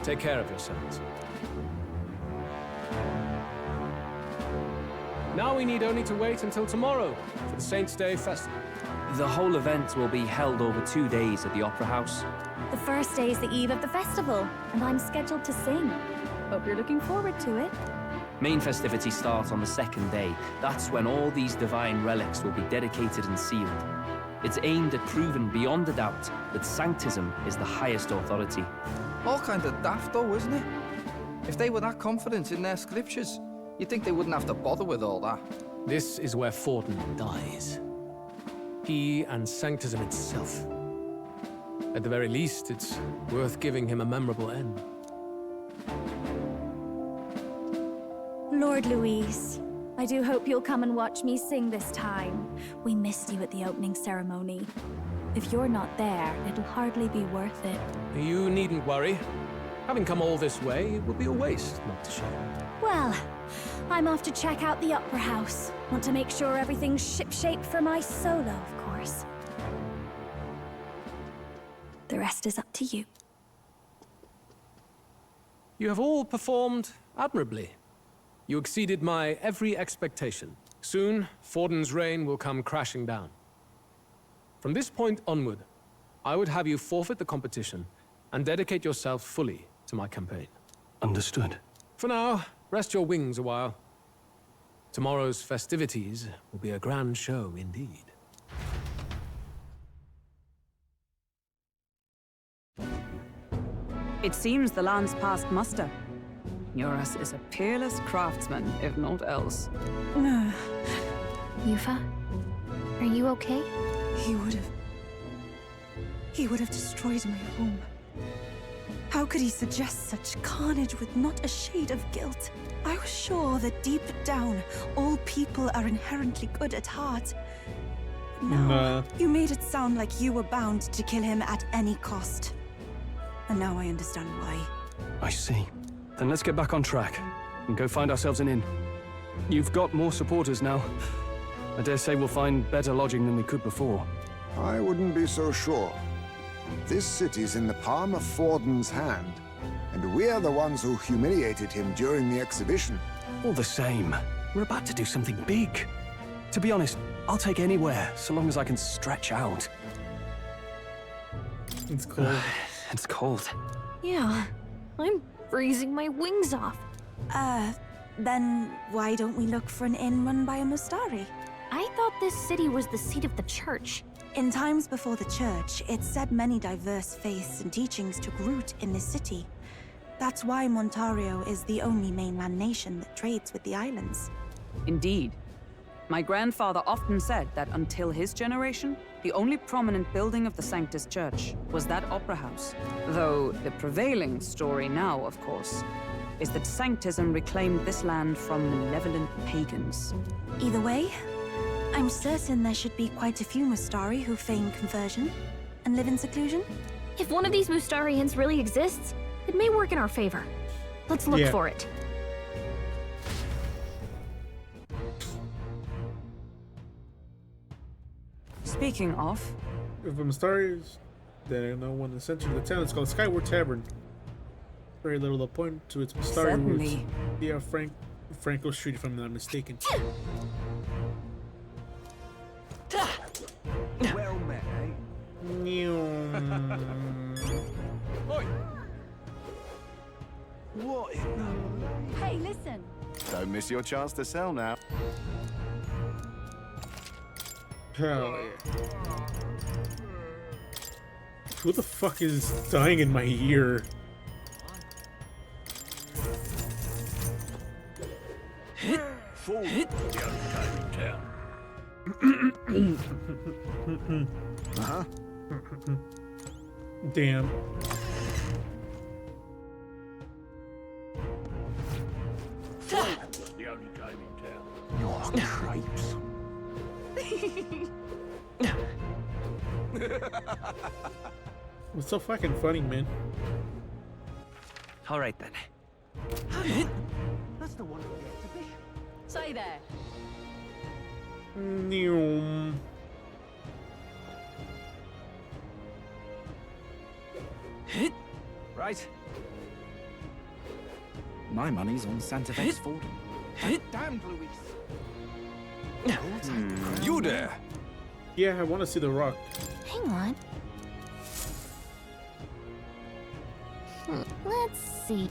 Take care of yourselves. Now we need only to wait until tomorrow for the Saints' Day Festival. The whole event will be held over 2 days at the Opera House. The first day is the eve of the festival, and I'm scheduled to sing. Hope you're looking forward to it. Main festivities start on the second day. That's when all these divine relics will be dedicated and sealed. It's aimed at proving beyond a doubt that Sanctism is the highest authority. All kind of daft though, isn't it? If they were that confident in their scriptures, you'd think they wouldn't have to bother with all that. This is where Forden dies. He and Sanctism itself. At the very least, it's worth giving him a memorable end. Lord Louise, I do hope you'll come and watch me sing this time. We missed you at the opening ceremony. If you're not there, it'll hardly be worth it. You needn't worry. Having come all this way, it would be a waste not to show. Well, I'm off to check out the Opera House. Want to make sure everything's shipshape for my solo, of course. The rest is up to you. You have all performed admirably. You exceeded my every expectation. Soon, Forden's reign will come crashing down. From this point onward, I would have you forfeit the competition and dedicate yourself fully to my campaign. Understood. For now, rest your wings a while. Tomorrow's festivities will be a grand show indeed. It seems the lance passed muster. Eurus is a peerless craftsman, if not else. Yufa, are you okay? He would have destroyed my home. How could he suggest such carnage with not a shade of guilt? I was sure that deep down, all people are inherently good at heart. No, you made it sound like you were bound to kill him at any cost. And now I understand why. I see. Then let's get back on track and go find ourselves an inn. You've got more supporters now. I dare say we'll find better lodging than we could before. I wouldn't be so sure. This city's in the palm of Forden's hand, and we're the ones who humiliated him during the exhibition. All the same, we're about to do something big. To be honest, I'll take anywhere, so long as I can stretch out. It's cold. It's cold. Yeah, I'm freezing my wings off. Then why don't we look for an inn run by a Mustari? I thought this city was the seat of the church. In times before the church, it said many diverse faiths and teachings took root in this city. That's why Montario is the only mainland nation that trades with the islands. Indeed. My grandfather often said that until his generation, the only prominent building of the Sanctus Church was that opera house. Though the prevailing story now, of course, is that Sanctism reclaimed this land from malevolent pagans. Either way, I'm certain there should be quite a few Mustari who feign conversion and live in seclusion. If one of these Mustarians really exists, it may work in our favor. Let's look for it. Speaking of... If a Mustari is, then I know one in the center of the town. It's called Skyward Tavern. Very little to point to its Mustari roots. Yeah, Franco Street, if I'm not mistaken. Well met, eh? Oi. What in the... Hey, listen. Don't miss your chance to sell now. Hell yeah. Who the fuck is dying in my ear? Uh-huh. Damn. Oh, cripes. What's so fucking funny, man? All right then. That's the one from the exhibition. Say there. Neum. Right. My money's on Santa Fe's Ford. Damned, Luis. You there! Yeah, I want to see the rock. Hang on. Let's see.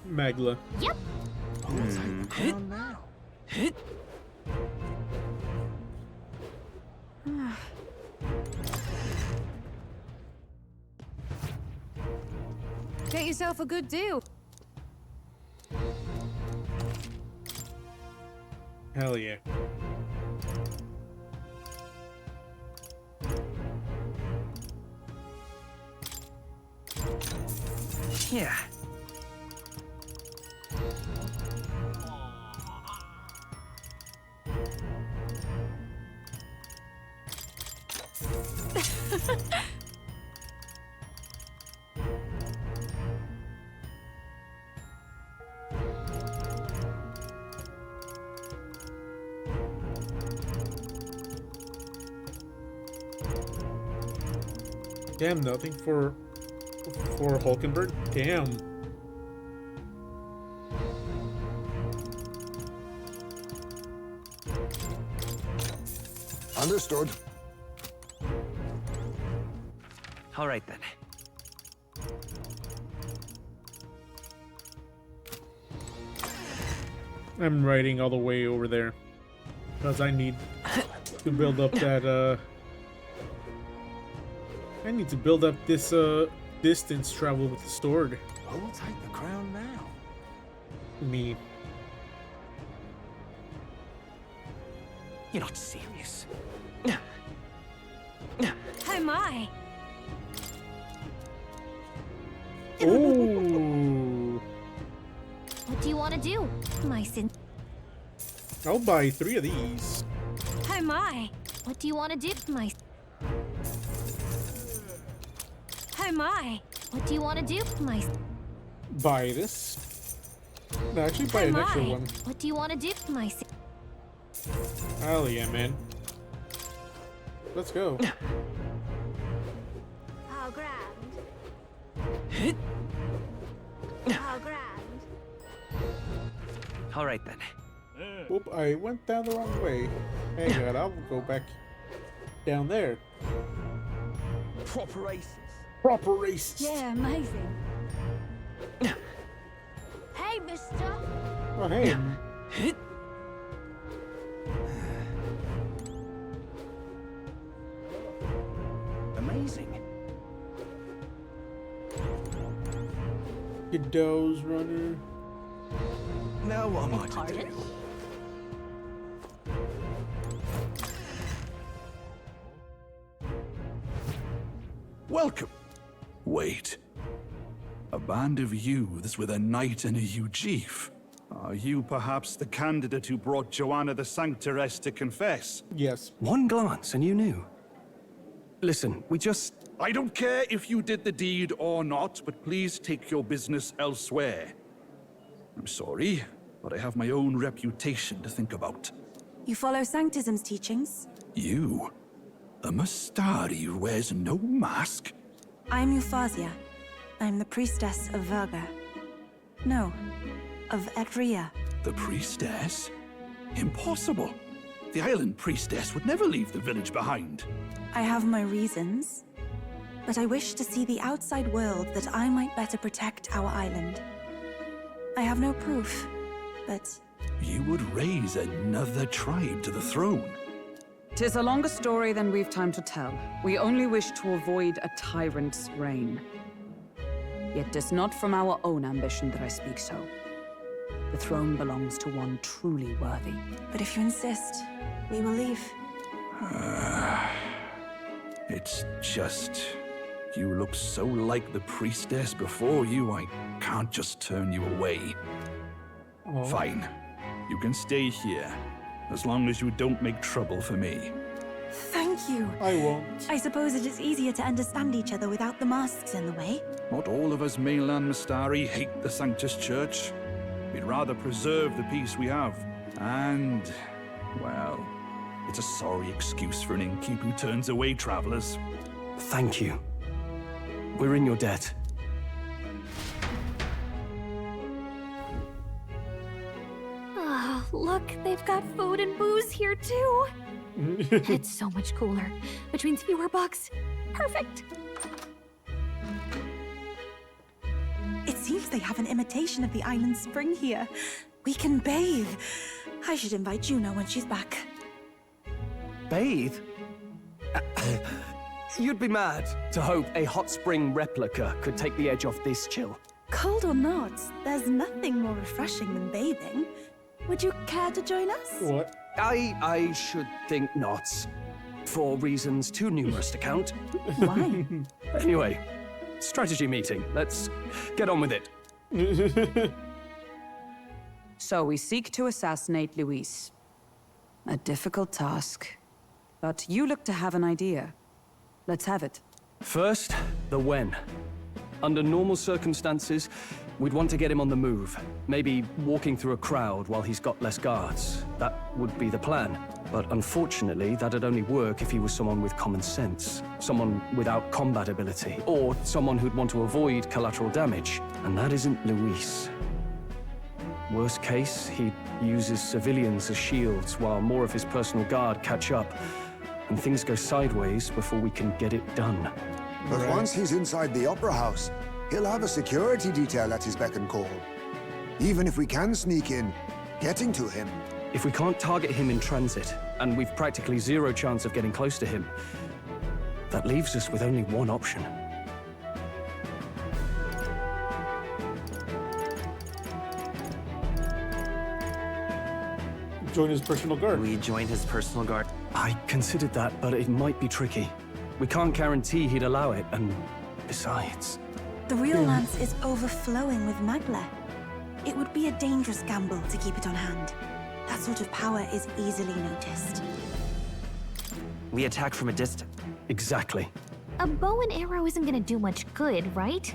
Magla. Yep. Crown now. Get yourself a good deal. Hell yeah. Yeah. Damn, nothing for Hulkenberg. Damn. Understood. All right then. I'm riding all the way over there because I need to build up that I need to build up this distance travel with the sword. Who'll take the crown now? Me. You're not serious. Oh my. Oh. What do you want to do, my sin? I'll buy 3 of these. Oh my. What do you want to do, my? Oh my. What do you want to do, my? Buy this. No, actually buy an extra one. What do you want to do, my? Hell yeah, man. Let's go. How grand. How grand. All right then. Whoop, I went down the wrong way. Hang on, I'll go back down there. Proper races. Proper race. Yeah, amazing. Hey, mister. Oh, hey. Amazing. Godot's runner. Now what am I to Pardon? do? Welcome. Wait. A band of youths with a knight and a huge chief. Are you perhaps the candidate who brought Joanna the Sanctoress to confess? Yes. One glance and you knew. Listen, we just... I don't care if you did the deed or not, but please take your business elsewhere. I'm sorry, but I have my own reputation to think about. You follow Sanctism's teachings? You? A Mustari who wears no mask? I'm Euphausia. I'm the priestess of Verga. No, of Edria. The priestess? Impossible. The island priestess would never leave the village behind. I have my reasons. but I wish to see the outside world that I might better protect our island. I have no proof, but... You would raise another tribe to the throne? 'Tis a longer story than we've time to tell. We only wish to avoid a tyrant's reign. Yet 'tis not from our own ambition that I speak so. The throne belongs to one truly worthy. But if you insist, we will leave. It's just... You look so like the priestess before you, I can't just turn you away. Oh. Fine. You can stay here, as long as you don't make trouble for me. Thank you. I won't. I suppose it is easier to understand each other without the masks in the way. Not all of us mainland Mystari hate the Sanctus Church. We'd rather preserve the peace we have. And, well, it's a sorry excuse for an innkeep who turns away travelers. Thank you. We're in your debt. Oh, look, they've got food and booze here too. It's so much cooler, which means fewer bugs. Perfect. It seems they have an imitation of the island spring here. We can bathe. I should invite Juno when she's back. Bathe? You'd be mad to hope a hot spring replica could take the edge off this chill. Cold or not, there's nothing more refreshing than bathing. Would you care to join us? What? I should think not. For reasons too numerous to count. Why? Anyway, strategy meeting. Let's get on with it. So we seek to assassinate Luis. A difficult task. But you look to have an idea. Let's have it. First, the when. Under normal circumstances, we'd want to get him on the move. Maybe walking through a crowd while he's got less guards. That would be the plan. But unfortunately, that'd only work if he was someone with common sense. Someone without combat ability. Or someone who'd want to avoid collateral damage. And that isn't Luis. Worst case, he uses civilians as shields while more of his personal guard catch up. And things go sideways before we can get it done. But once he's inside the Opera House, he'll have a security detail at his beck and call. Even if we can sneak in, getting to him... If we can't target him in transit, and we've practically zero chance of getting close to him, that leaves us with only one option. Join his personal guard. We join his personal guard. I considered that, but it might be tricky. We can't guarantee he'd allow it, and besides... The real lance is overflowing with Magla. It would be a dangerous gamble to keep it on hand. That sort of power is easily noticed. We attack from a distance. Exactly. A bow and arrow isn't gonna do much good, right?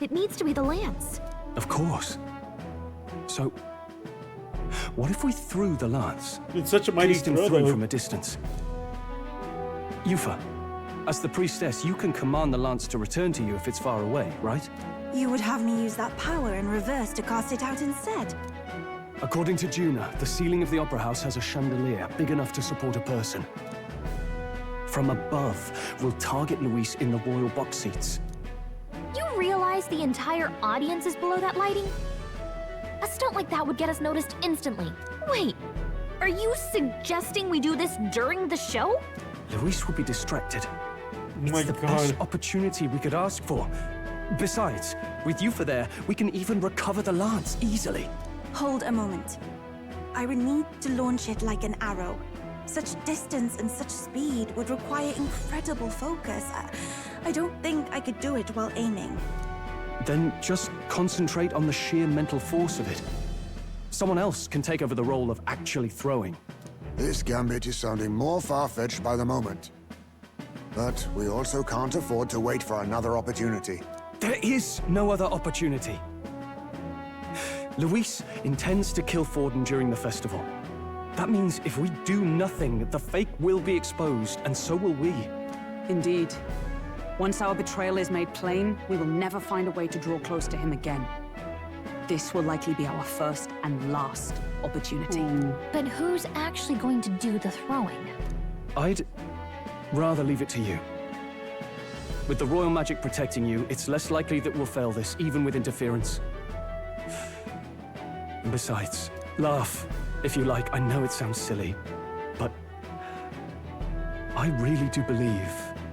It needs to be the lance. Of course. So, what if we threw the lance? It's such a mighty throw throw, though. from a distance. Yufa, as the priestess, you can command the lance to return to you if it's far away, right? You would have me use that power in reverse to cast it out instead. According to Juna, the ceiling of the Opera House has a chandelier big enough to support a person. From above, we'll target Luis in the royal box seats. You realize the entire audience is below that lighting? A stunt like that would get us noticed instantly. Wait, are you suggesting we do this during the show? Luis would be distracted. My It's the best opportunity we could ask for. Besides, with Yufa there, we can even recover the lance easily. Hold a moment. I would need to launch it like an arrow. Such distance and such speed would require incredible focus. I don't think I could do it while aiming. Then just concentrate on the sheer mental force of it. Someone else can take over the role of actually throwing. This gambit is sounding more far-fetched by the moment. But we also can't afford to wait for another opportunity. There is no other opportunity. Luis intends to kill Forden during the festival. That means if we do nothing, the fake will be exposed, and so will we. Indeed. Once our betrayal is made plain, we will never find a way to draw close to him again. This will likely be our first and last opportunity. But who's actually going to do the throwing? I'd rather leave it to you. With the royal magic protecting you, it's less likely that we'll fail this, even with interference. And besides, laugh, if you like. I know it sounds silly, but I really do believe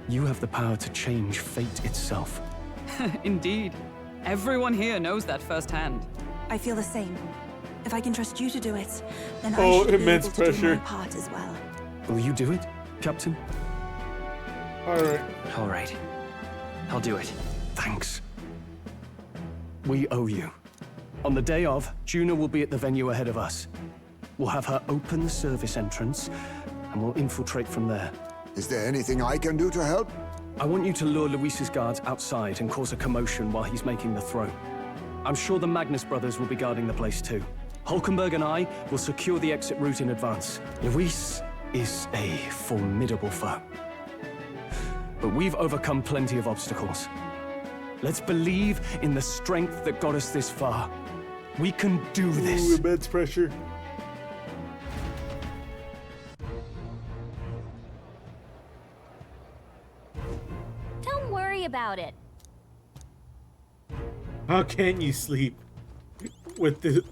you have the power to change fate itself. Indeed. Everyone here knows that firsthand. I feel the same. If I can trust you to do it, then Oh, I should immense be able to do pressure. my part as well. Will you do it, Captain? All right. I'll do it. Thanks. We owe you. On the day of, Juna will be at the venue ahead of us. We'll have her open the service entrance, and we'll infiltrate from there. Is there anything I can do to help? I want you to lure Luis's guards outside and cause a commotion while he's making the throw. I'm sure the Magnus brothers will be guarding the place too. Hulkenberg and I will secure the exit route in advance. Luis is a formidable foe. But we've overcome plenty of obstacles. Let's believe in the strength that got us this far. We can do this. Ooh, immense pressure. Don't worry about it. How can you sleep with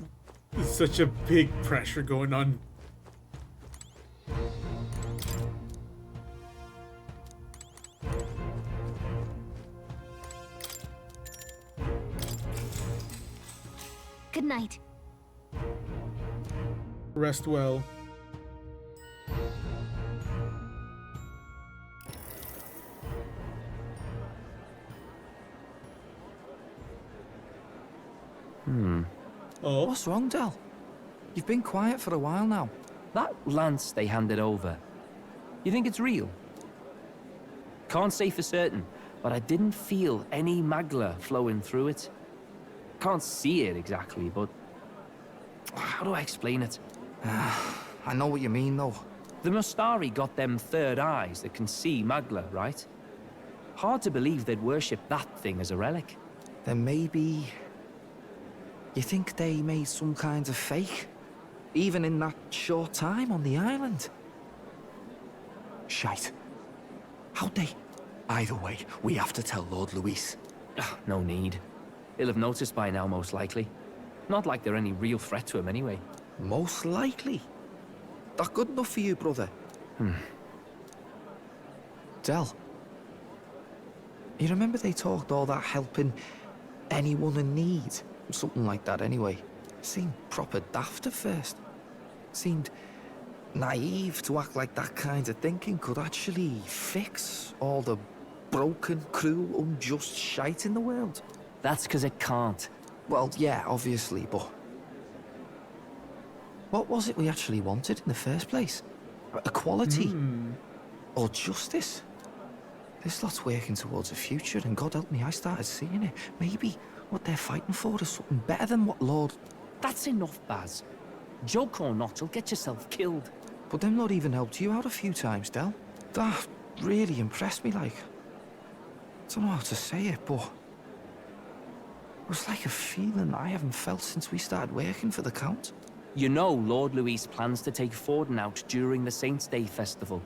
such a big pressure going on? Good night. Rest well. Oh? What's wrong, Del? You've been quiet for a while now. That lance they handed over, you think it's real? Can't say for certain, but I didn't feel any magla flowing through it. Can't see it exactly, but how do I explain it? I know what you mean, though. The Mustari got them third eyes that can see magla, right? Hard to believe they'd worship that thing as a relic. Then maybe... You think they made some kind of fake? Even in that short time on the island? Shite. How'd they? Either way, we have to tell Lord Luis. No need. He'll have noticed by now, most likely. Not like they're any real threat to him anyway. Most likely? That good enough for you, brother? Del, you remember they talked all that helping anyone in need? Something like that anyway. Seemed proper daft at first. Seemed naive to act like that kind of thinking could actually fix all the broken, cruel, unjust shite in the world. That's because it can't. Well, yeah, obviously, but... What was it we actually wanted in the first place? Equality? Or justice? This lot's working towards a future, and God help me, I started seeing it. Maybe what they're fighting for is something better than what Lord... That's enough, Baz. Joke or not, you'll get yourself killed. But them not even helped you out a few times, Del. That really impressed me, like... I don't know how to say it, but... It was like a feeling I haven't felt since we started working for the Count. You know Lord Luis plans to take Forden out during the Saints' Day festival.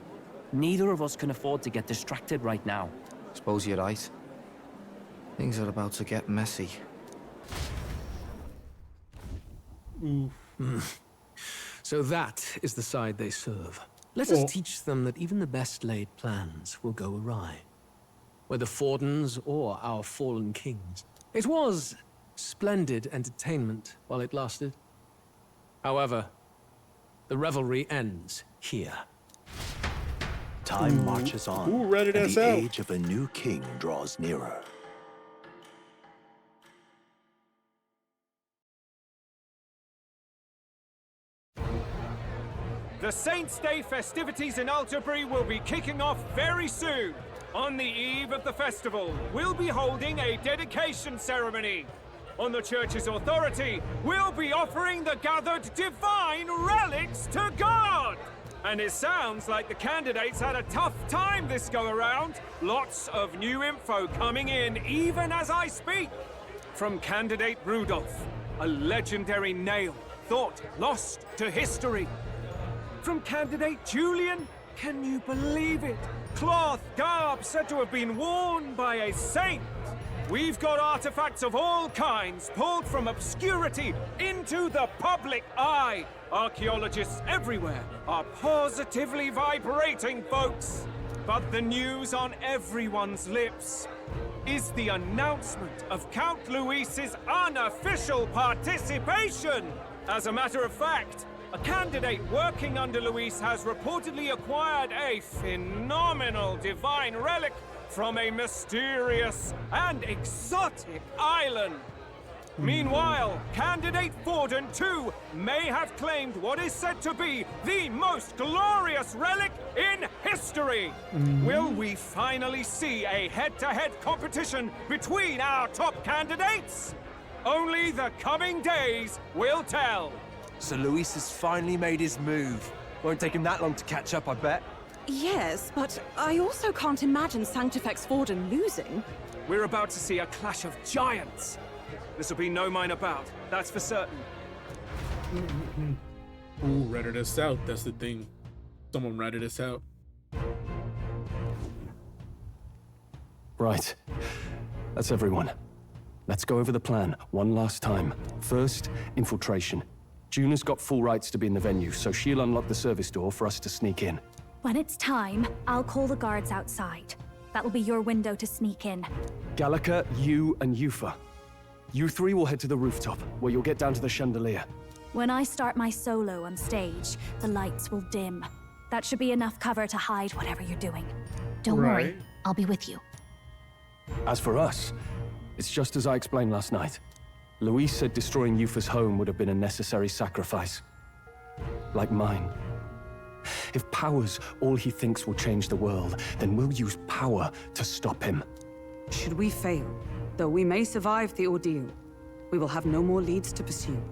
Neither of us can afford to get distracted right now. Suppose you're right. Things are about to get messy. So that is the side they serve. Let us teach them that even the best laid plans will go awry. Whether Fordens or our fallen kings. It was splendid entertainment while it lasted. However, the revelry ends here. Time marches on, Who ratted and us the out? age of a new king draws nearer. The Saints' Day festivities in Alterbury will be kicking off very soon. On the eve of the festival, we'll be holding a dedication ceremony. On the church's authority, we'll be offering the gathered divine relics to God! And it sounds like the candidates had a tough time this go-around. Lots of new info coming in even as I speak. From candidate Rudolph, a legendary nail, thought lost to history. From candidate Julian, can you believe it? cloth, garb said to have been worn by a saint. We've got artifacts of all kinds pulled from obscurity into the public eye. Archaeologists everywhere are positively vibrating, folks. But the news on everyone's lips is the announcement of Count Luis's unofficial participation. As a matter of fact, a candidate working under Luis has reportedly acquired a phenomenal divine relic from a mysterious and exotic island. Meanwhile, candidate Forden, too, may have claimed what is said to be the most glorious relic in history. Will we finally see a head-to-head competition between our top candidates? Only the coming days will tell. So Luis has finally made his move. Won't take him that long to catch up, I bet. Yes, but I also can't imagine Sanctifex Forden losing. We're about to see a clash of giants. This will be no minor bout, that's for certain. Who ratted us out? That's the thing. Someone ratted us out. Right. That's everyone. Let's go over the plan one last time. First, infiltration. Juna's got full rights to be in the venue, so she'll unlock the service door for us to sneak in. When it's time, I'll call the guards outside. That'll be your window to sneak in. Gallica, you, and Yufa. You three will head to the rooftop, where you'll get down to the chandelier. When I start my solo on stage, the lights will dim. That should be enough cover to hide whatever you're doing. Don't worry, I'll be with you. As for us, it's just as I explained last night. Luis said destroying Yufa's home would have been a necessary sacrifice. Like mine. If power's all he thinks will change the world, then we'll use power to stop him. Should we fail, though we may survive the ordeal, we will have no more leads to pursue.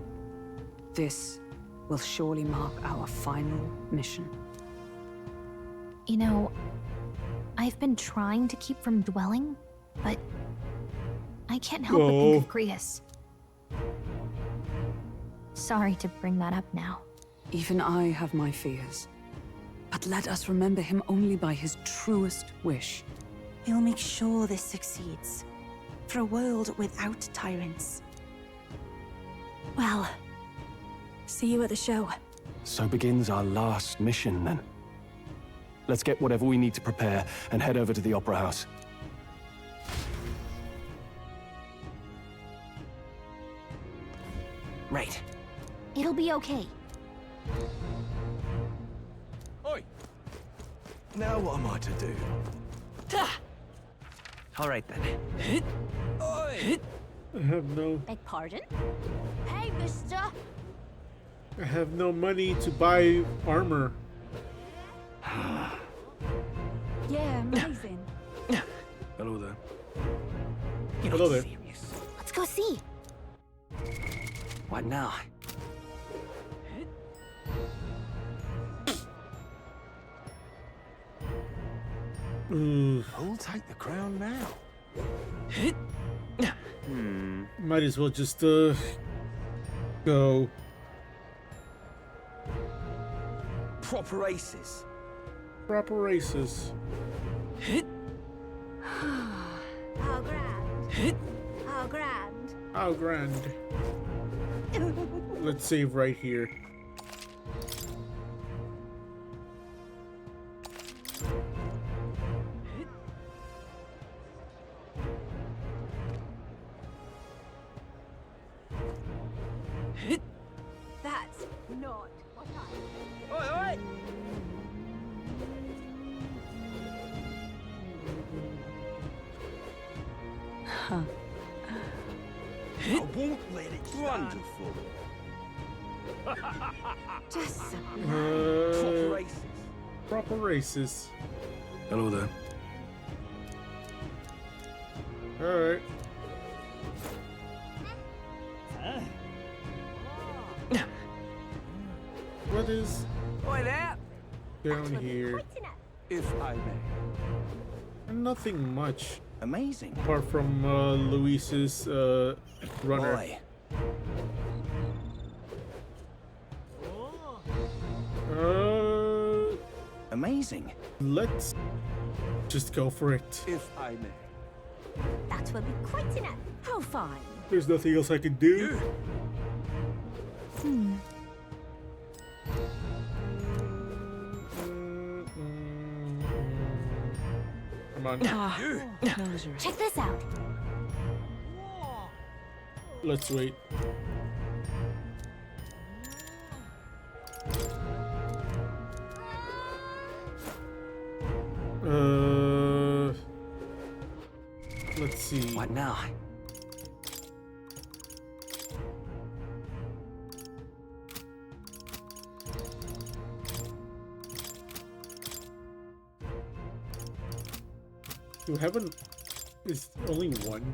This will surely mark our final mission. You know, I've been trying to keep from dwelling, but I can't help but think of Grius. Sorry to bring that up now. Even I have my fears. But let us remember him only by his truest wish. We'll make sure this succeeds. For a world without tyrants. Well, see you at the show. So begins our last mission, then. Let's get whatever we need to prepare and head over to the Opera House. Right. It'll be okay. Oi! Now what am I to do? All right then. I have no... Beg pardon? Hey, mister! I have no money to buy armor. Yeah, amazing. Hello there. Hello there. Let's go see. What now? Who'll take the crown now? Might as well just go. Proper aces. Proper races. How grand. How grand. How grand. Let's save right here. That's not what I... Oi, oi! I won't let it stand. Wonderful. Just Proper aces. Proper races. Hello there. Alright. What is Oi there! down here? If I may. Nothing much. Amazing. Apart from Luis's runner. Boy. Amazing. Let's just go for it. If I may. That will be quite enough. How fine. There's nothing else I can do. Hmm. Come on. Check this out. Let's wait. Let's see. What now? You haven't. Is only one.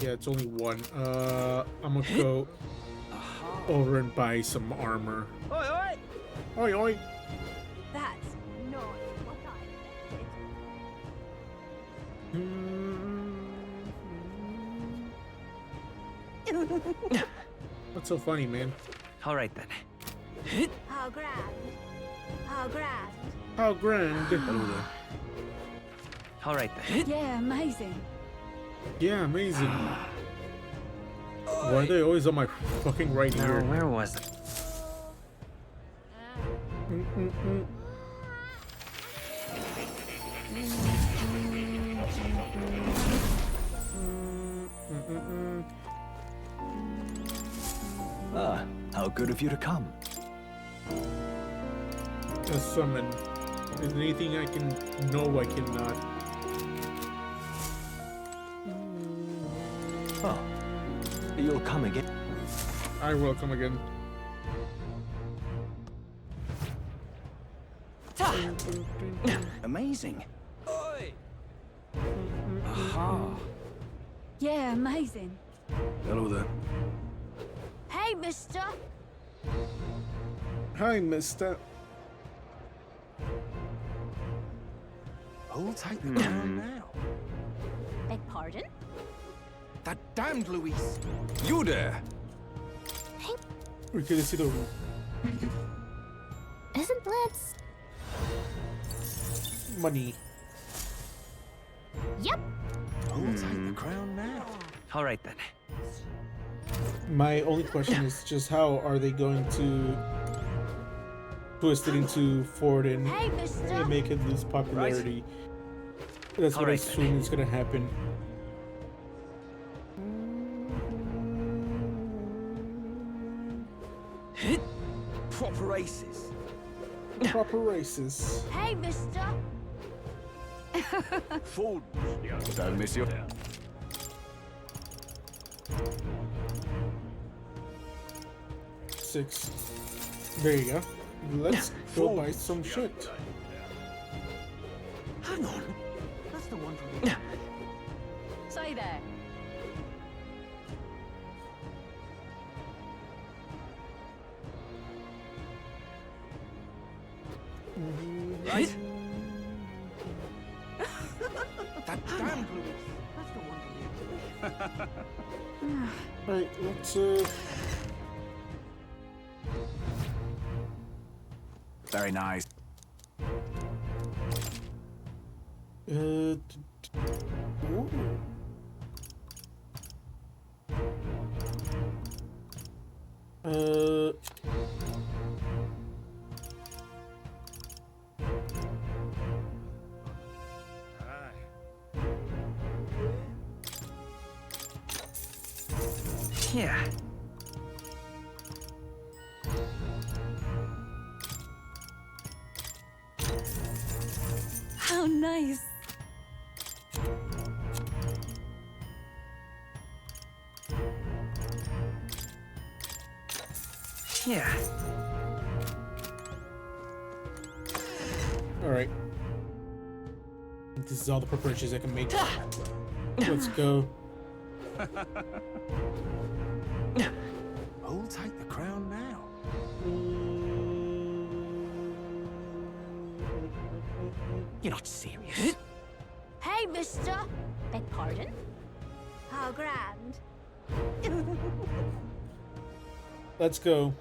Yeah, it's only one. I'm gonna go over and buy some armor. Oi, oi! Oi, oi! That's not what I expected. What's so funny, man? All right then. How grand. How grand. How grand. All right then. Yeah, amazing. Yeah, amazing. Why are they always on my fucking right ear? Where was it? Ah, how good of you to come. A summon. Is there anything I can? No, I cannot. Oh, you'll come again. I will come again. Amazing. Aha. Yeah, amazing. Hello there. Hey, mister. Hi, mister. Hold tight the crown now. Beg pardon? That damned Luis. You there! We're gonna see the. Isn't Blitz? Money. Yep. Hold tight the crown now. All right then. My only question is just how are they going to twist it into Forden Hey, mister. and make it lose popularity? That's what I Alright, assume is gonna happen. Proper races. Proper races. Hey, mister. Food. Don't miss your. Six. There you go. Let's go buy some shit. Hang on. That's the one from Say there. Right. That damned Luis. That's the one from Alright, let's Very nice. ooh. Yeah. How nice. Yeah. Alright. This is all the preparations I can make. Let's go. Hold tight the crown now. You're not serious. Hey, mister. Beg pardon? How grand. Let's go.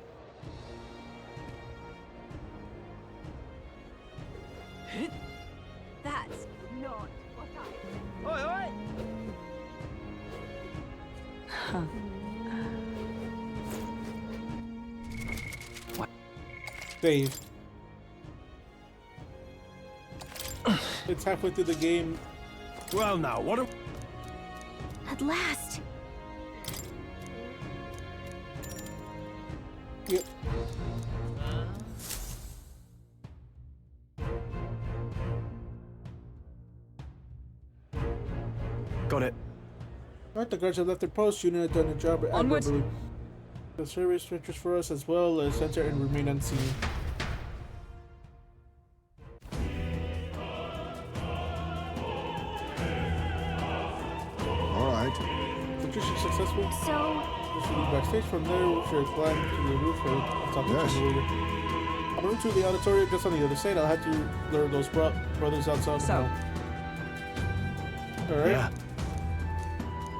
That's not what I... Oi, oi! Dave. It's halfway through the game. Well, now, what am... At last. Yep. Got it. Alright, the guards have left their post. Unit have done a job Onward. admirably. The service stretches for us as well as enter and remain unseen. Alright. Patricia successful. So, Proceeding backstage from there, we'll share a climb to the roof and talk to Yes. the leader. I'm moving to the auditorium just on the other side. I'll have to lure those brothers outside. So. Alright, Yeah.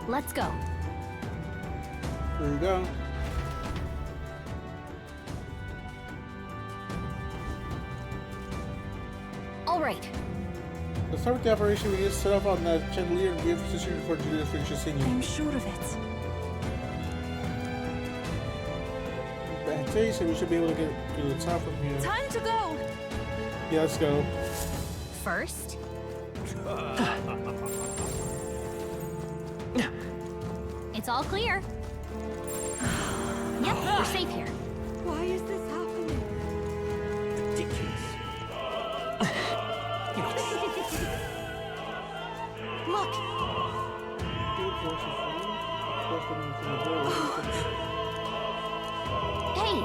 let's go. here we go. All right. Let's start with the operation. We just set up on that chandelier and give position before Julia finishes singing. I'm sure of it. Bad taste, and we should be able to get to the top from here. Time to go! Yeah, let's go. First. It's all clear. Yep, we're safe here. Why is this happening? Ridiculous. Look, hey,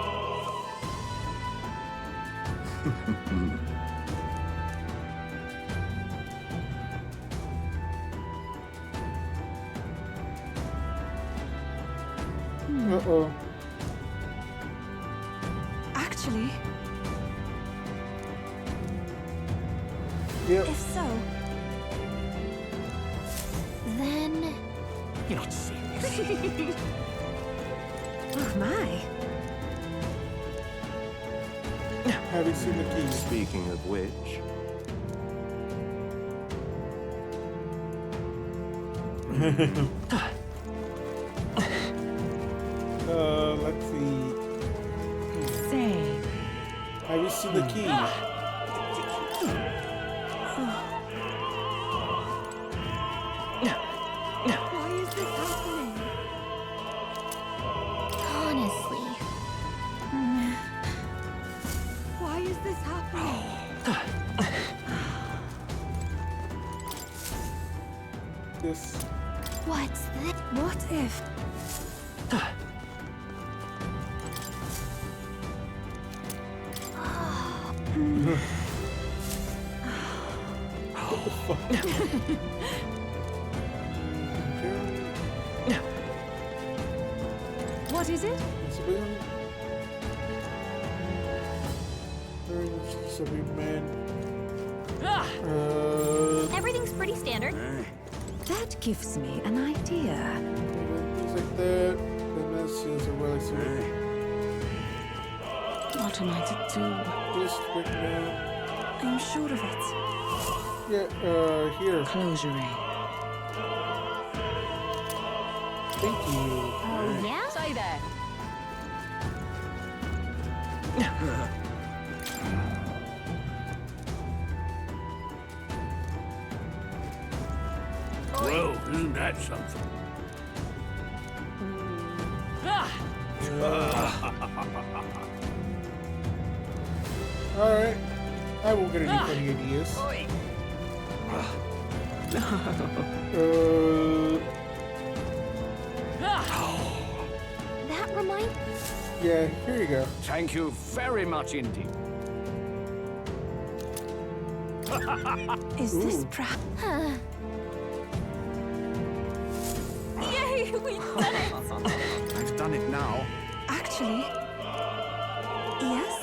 Uh-oh. Actually, Yep. if so, then... You're not serious. oh my. Have you seen the keys? Speaking of which, Let's see. Say. Have you seen the keys? Why is this happening? Honestly. Why is this happening? This. What's this? What if? What the fuck? What is it? Everything's pretty standard. That gives me an idea. Things like that. Then this is a relic. What am I to do? Just quick now. I'm sure of it. Yeah, here. Closure. Thank you. Oh, yeah? Stay there. Well, isn't that something? Alright. I won't get any funny ideas. That reminds... Yeah, here you go. Thank you very much indeed. Is this Yay, we've done it! I've done it now. Actually, yes.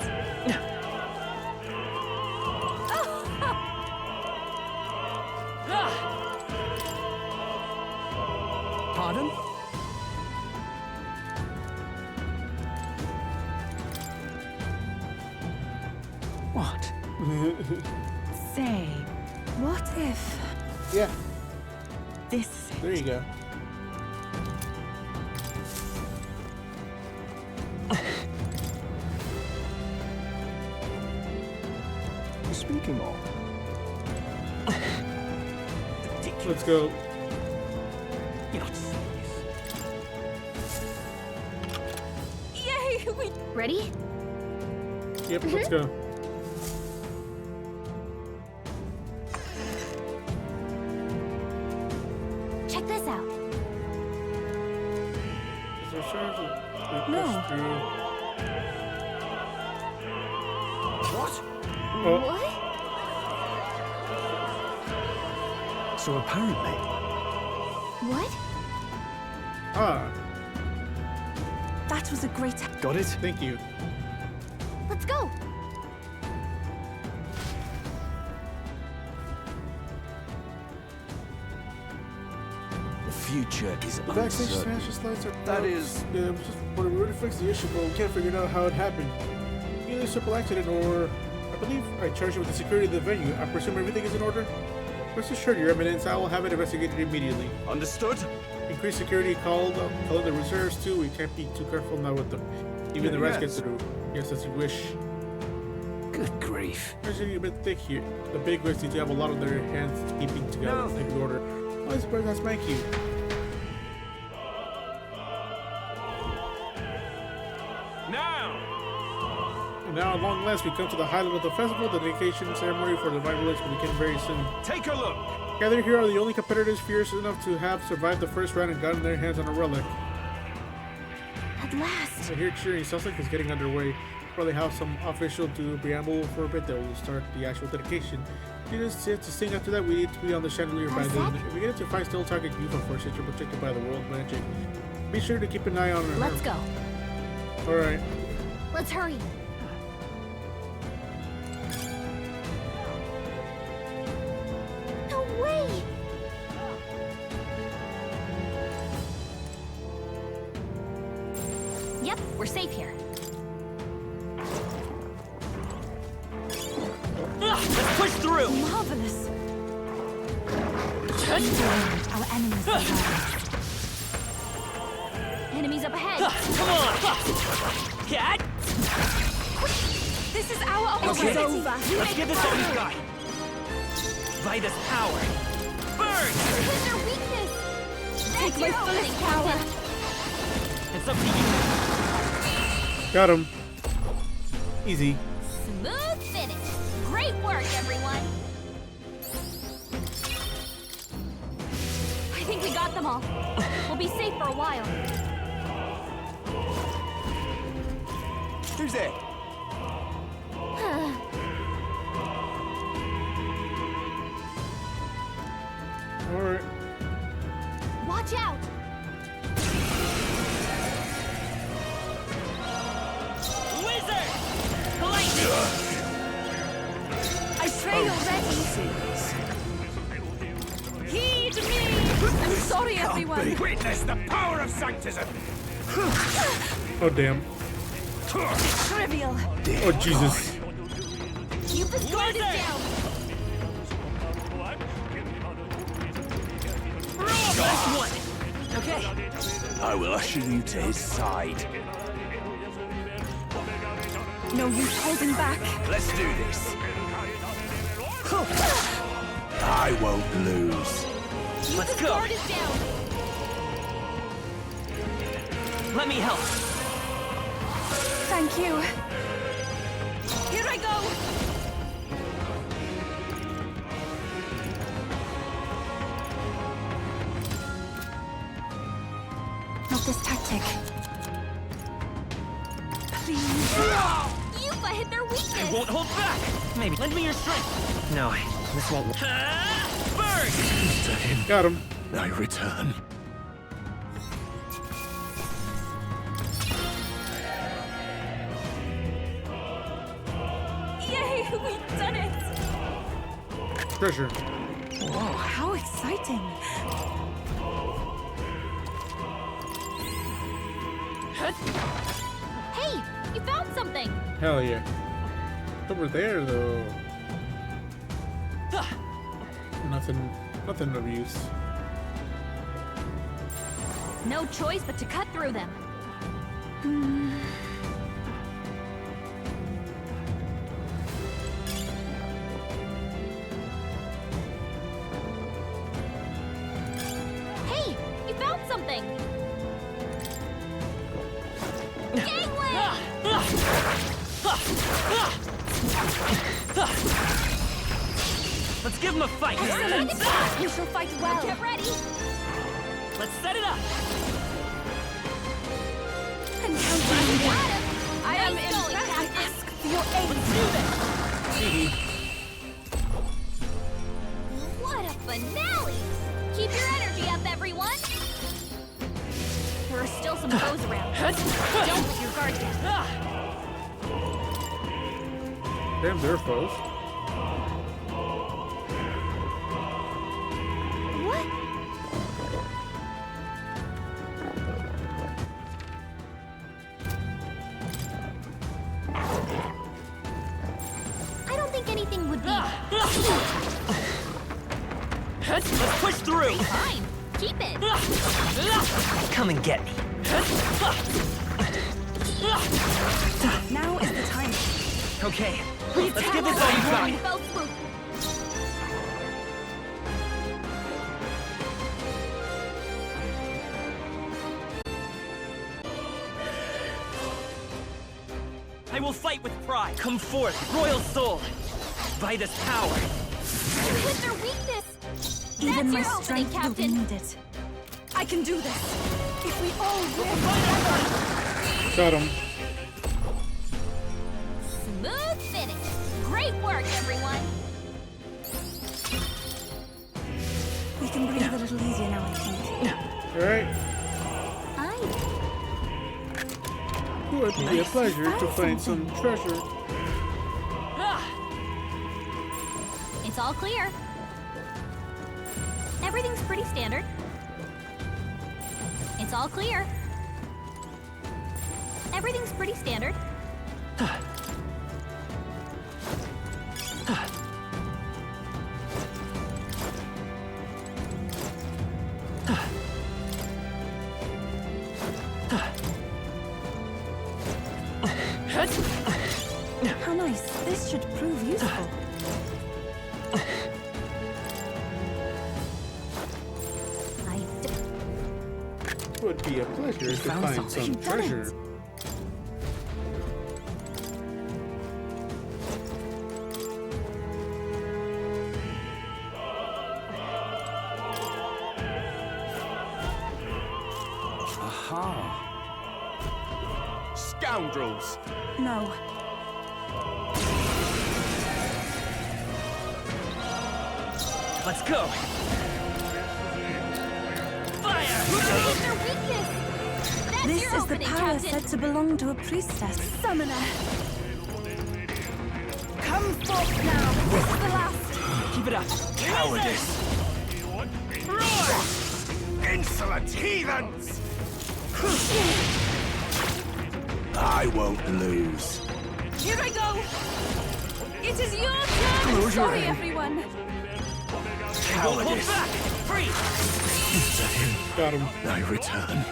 Pardon? What? Say, what if... Yeah. This is it? There you go. Speaking of... Let's go. You're not serious. Yay! We... Ready? Yep, let's go. Check this out. Is there shards that we No. push through? What? Oh. What? So apparently... What? Ah, That was a great... Got it? thank you. Let's go. The future is The vaccination uncertain. fascist lights are... That is- Yeah, we just want to really fix the issue, but we can't figure out how it happened. Either a simple accident or... I believe I charged you with the security of the venue. I presume everything is in order? Rest assured, Your Eminence, I will have it investigated immediately. Understood? Increased security called in the reserves too. We can't be too careful now with them. Even the rest get through. Yes, as you wish. Good grief. Actually, a bit thick here. The big wigs need to have a lot of their hands keeping together in good order. Oh, I suppose that's my cue. And now, at long last, we come to the highlight of the festival. The dedication ceremony for the divine relics will begin very soon. Take a look. Gathered here are the only competitors fierce enough to have survived the first round and gotten their hands on a relic. At last. I hear cheering. Sounds like it's getting underway. Probably have some official to preamble for a bit that will start the actual dedication. You just have to sing after that. We need to be on the chandelier by then. If we get into fight, still target you for since you're protected by the world magic. Be sure to keep an eye on her. Let's go. Alright. Let's hurry. No way! Yep, we're safe here. Let's push through! Marvelous. Our enemies are enemies up ahead. Come on! Cat! This is our Okay, opportunity. let's get this on this guy. Vitus power. Burn! Where's their weakness? Take my fullest power. It's up to you. Got him. Easy. Smooth finish. Great work, everyone. I think we got them all. We'll be safe for a while. Who's there? Alright. Watch out! Wizard! Lightning! I pray already. Heed me! I'm sorry, everyone. Witness the power of Sanctism. Oh, damn. Trivial. Oh, Jesus. Keep the guard down! Last one! Okay. I will usher you to his side. No use holding back. Let's do this. I won't lose. Keep Let's the go. guard is down! Let me help. Thank you. Here I go. Not this tactic. Please. You've hit their weakness! I won't hold back. Maybe lend me your strength. No, this won't work. Burn! To him Got him. I return. Yay, we've done it. Treasure. Whoa, how exciting. Hey, you found something! Hell yeah. Over there, though. Nothing of use. No choice but to cut through them. Hey, you found something. Gangway! Let's give him a fight. Excellent. We shall fight well. Get ready. Let's set it up. I am impressed. I ask for your aid. Let's do this. What a finale! Keep your energy up, everyone. There are still some foes around. Don't let your guard down. Damn, they're foes. What? I don't think anything would be. Let's push through. Fine. Keep it. Come and get me. Now is the time. Okay, let's give this all you got. Fell swoop. I will fight with pride. Come forth, royal soul. By this power. Hit their weakness. Even my That's your opening, strength will be Captain. needed. I can do this. If we all work together. Shot him. Smooth finish. Great work, everyone. We can breathe a little easier now, I think. Alright. It would be a pleasure to find some treasure. It's all clear. Everything's pretty standard. It's all clear. Everything's pretty standard. How nice. This should prove useful. It would be a pleasure to find some treasure. Aha! Scoundrels! No. Let's go. Fire! Their weakness. That's This your is the opening, power Captain. said to belong to a priestess. Summoner. Come forth now. This is the last. Keep it up. Cowardice! Roar! Insolent heathens! I won't lose. Here I go. It is your turn. Close your Sorry, eye. everyone. Cowardice! Back! Freeze! To him, Got him. I return.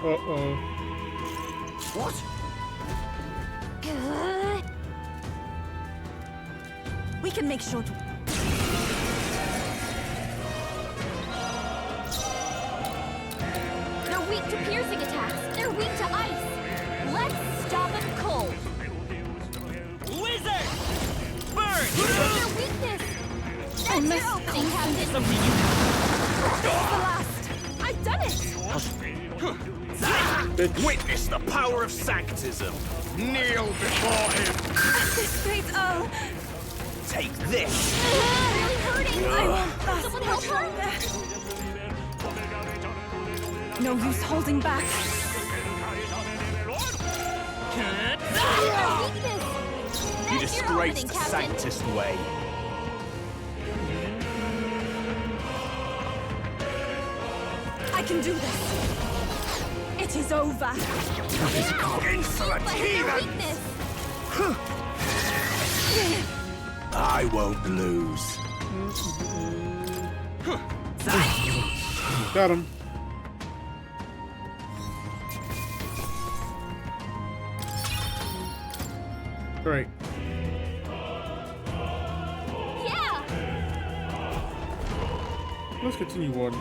Uh-oh. What? We can make sure to. They're weak to piercing attacks. They're weak to ice. Let's stop them cold. Wizard! Burn! Their weakness. That's your opening, Captain. Something you This is the last. I've done it. Witness the power of sanctism. Kneel before him. This great Earl. Take this. Really hurting. I won't last Someone help much her. longer. No use holding back. You disgrace the Sanctist way. I can do this. It is over. Insolent heathen! I won't lose. Got him. Great. Yeah. Let's continue on.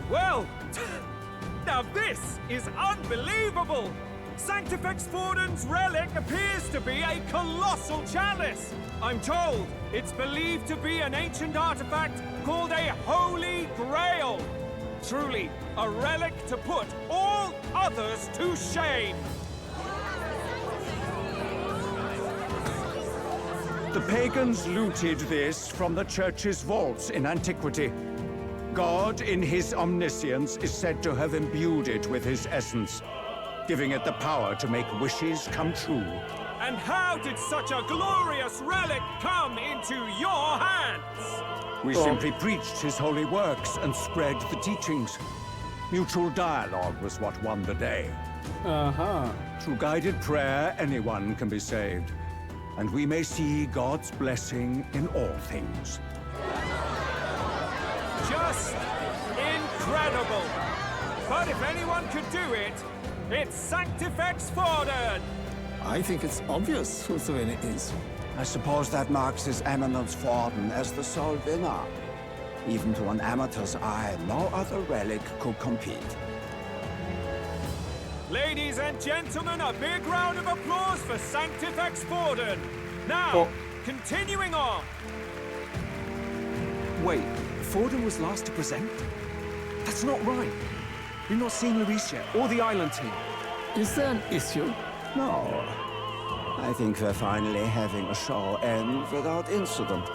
Well, now this is unbelievable! Sanctifex Forden's relic appears to be a colossal chalice. I'm told it's believed to be an ancient artifact called a Holy Grail. Truly, a relic to put all others to shame. The pagans looted this from the church's vaults in antiquity. God, in his omniscience, is said to have imbued it with his essence, giving it the power to make wishes come true. And how did such a glorious relic come into your hands? We simply preached his holy works and spread the teachings. Mutual dialogue was what won the day. Through guided prayer, anyone can be saved. And we may see God's blessing in all things. Just incredible! But if anyone could do it, it's Sanctifex Forden! I think it's obvious who the winner is. I suppose that marks His Eminence Forden as the sole winner. Even to an amateur's eye, no other relic could compete. Ladies and gentlemen, a big round of applause for Sanctifex Forden! Now, continuing on! Wait, Forden was last to present? That's not right. We've not seen Luis yet, or the island team. Is there an issue? No. I think we're finally having a show end without incident.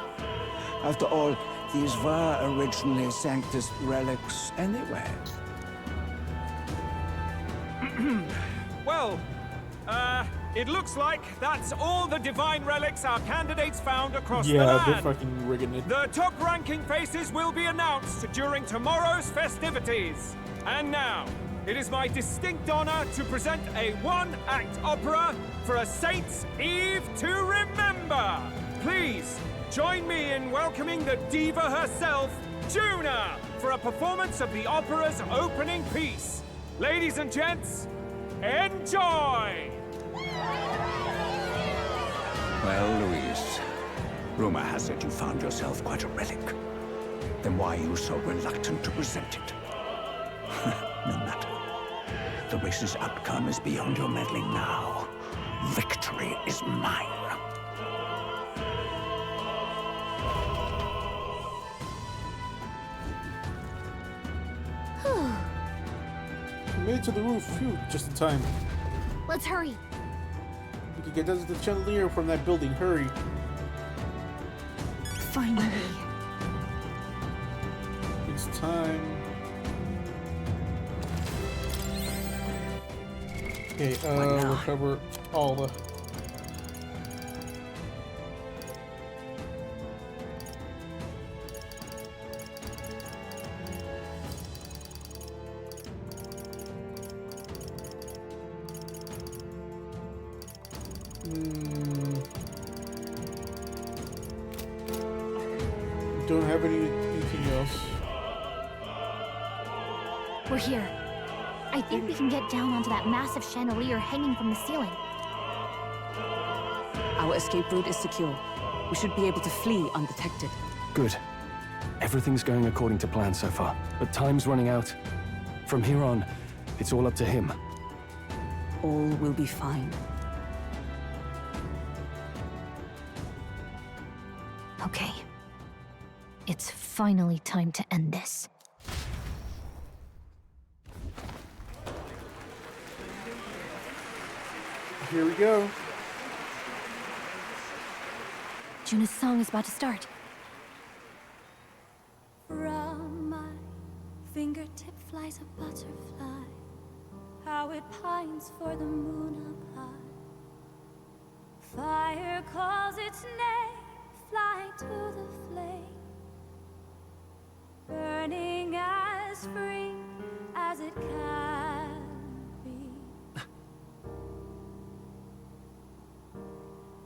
After all, these were originally Sanctus relics anyway. Well, it looks like that's all the divine relics our candidates found across the land. Yeah, they're fucking rigging it. The top-ranking faces will be announced during tomorrow's festivities. And now, it is my distinct honor to present a one-act opera for a Saint's Eve to remember. Please, join me in welcoming the diva herself, Juna, for a performance of the opera's opening piece. Ladies and gents, enjoy! Well, Luis, rumor has it you found yourself quite a relic. Then why are you so reluctant to present it? No matter. The race's outcome is beyond your meddling now. Victory is mine. We made it to the roof. Phew, just in time. Let's hurry. We can get down to the chandelier from that building. Hurry. Finally. It's time. Okay, recover all the... Don't have anything else. We're here. I think we can get down onto that massive chandelier hanging from the ceiling. Our escape route is secure. We should be able to flee undetected. Good. Everything's going according to plan so far, but time's running out. From here on, it's all up to him. All will be fine. Okay. It's finally time to end this. Here we go. Juna's song is about to start. From my fingertip flies a butterfly, how it pines for the moon up high. Fire calls its name, fly to the flame, burning as free as it can be.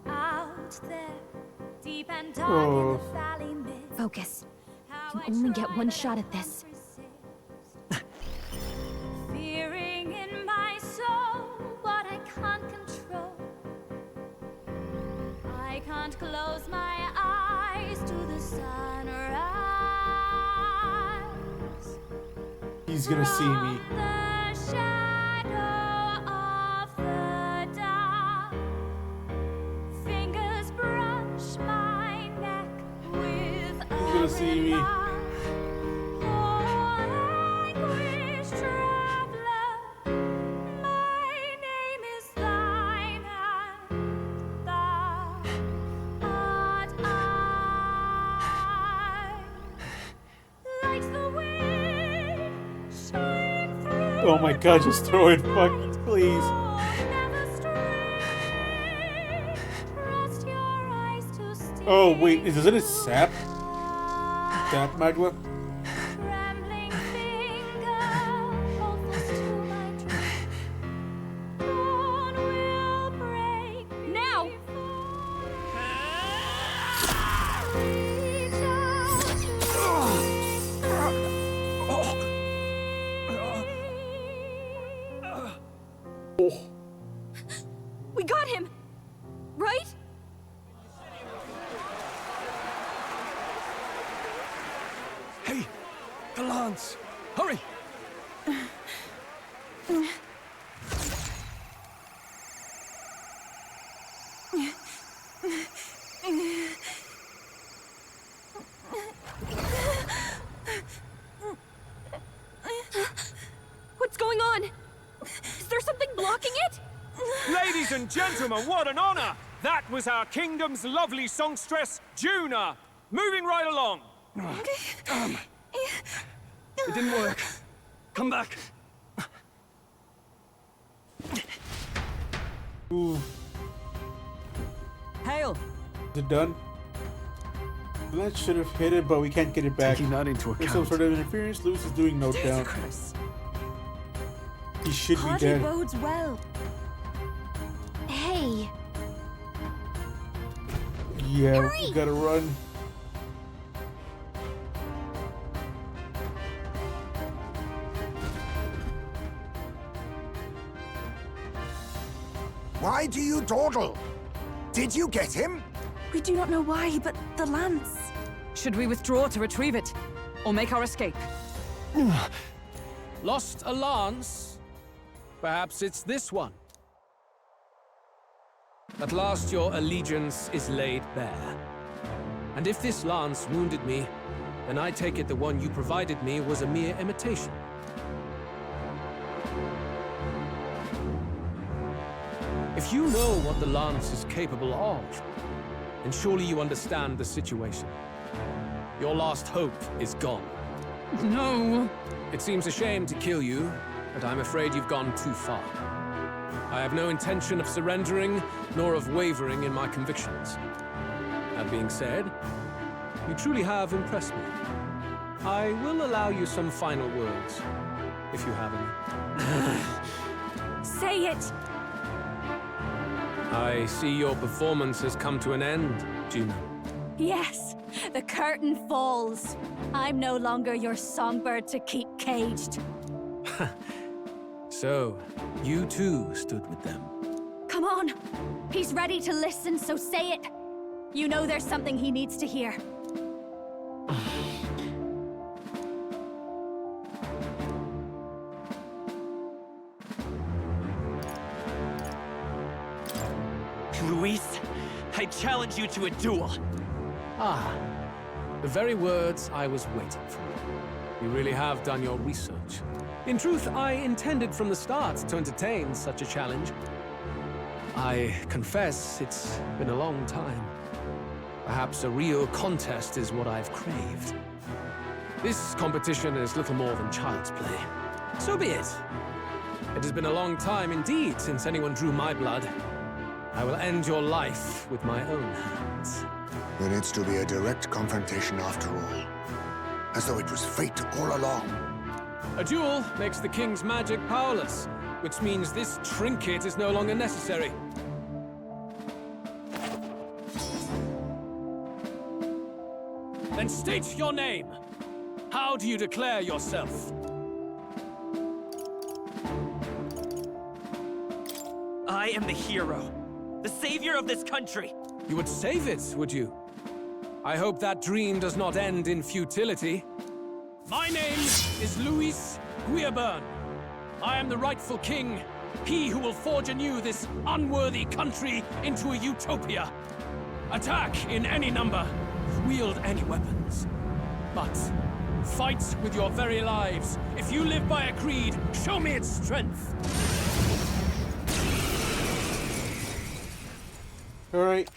Out there, deep and dark in the valley mid. Focus. You only get one shot at this. Fearing in my soul what I can't control. I can't close my eyes to the sunrise. He's gonna see me. The shadow of the dark. Fingers brush my neck with He's gonna see me. Oh my god, just throw it fucking please. Oh wait, is it a sap? Sap magma? Now! We got him! Right? Hey! The lance! Hurry! What's going on? Is there something blocking it? Ladies and gentlemen, what an honor! That was our kingdom's lovely songstress, Juna. Moving right along. It didn't work. Come back. Ooh. Hail. Is it done? That should have hit it, but we can't get it back. Taking that into There's some account. sort of interference. Lewis is doing no doubt. He should be Hardly dead. bodes well. Hey. Yeah, we gotta run. Why do you dawdle? Did you get him? We do not know why, but the lance. Should we withdraw to retrieve it? Or make our escape? Lost a lance? Perhaps it's this one. At last your allegiance is laid bare. And if this lance wounded me, then I take it the one you provided me was a mere imitation. If you know what the lance is capable of, then surely you understand the situation. Your last hope is gone. No! It seems a shame to kill you, but I'm afraid you've gone too far. I have no intention of surrendering, nor of wavering in my convictions. That being said, you truly have impressed me. I will allow you some final words, if you have any. Say it! I see your performance has come to an end, Juna. Yes, the curtain falls. I'm no longer your songbird to keep caged. So, you too stood with them. Come on! He's ready to listen, so say it! You know there's something he needs to hear. Luis, I challenge you to a duel. Ah, the very words I was waiting for. You really have done your research. In truth, I intended from the start to entertain such a challenge. I confess it's been a long time. Perhaps a real contest is what I've craved. This competition is little more than child's play. So be it. It has been a long time indeed since anyone drew my blood. I will end your life with my own hands. There needs to be a direct confrontation after all. As though it was fate all along. A duel makes the king's magic powerless, which means this trinket is no longer necessary. Then state your name. How do you declare yourself? I am the hero. The savior of this country. You would save it, would you? I hope that dream does not end in futility. My name is Luis Guillaburn. I am the rightful king, he who will forge anew this unworthy country into a utopia. Attack in any number, wield any weapons. But fight with your very lives. If you live by a creed, show me its strength. Alright,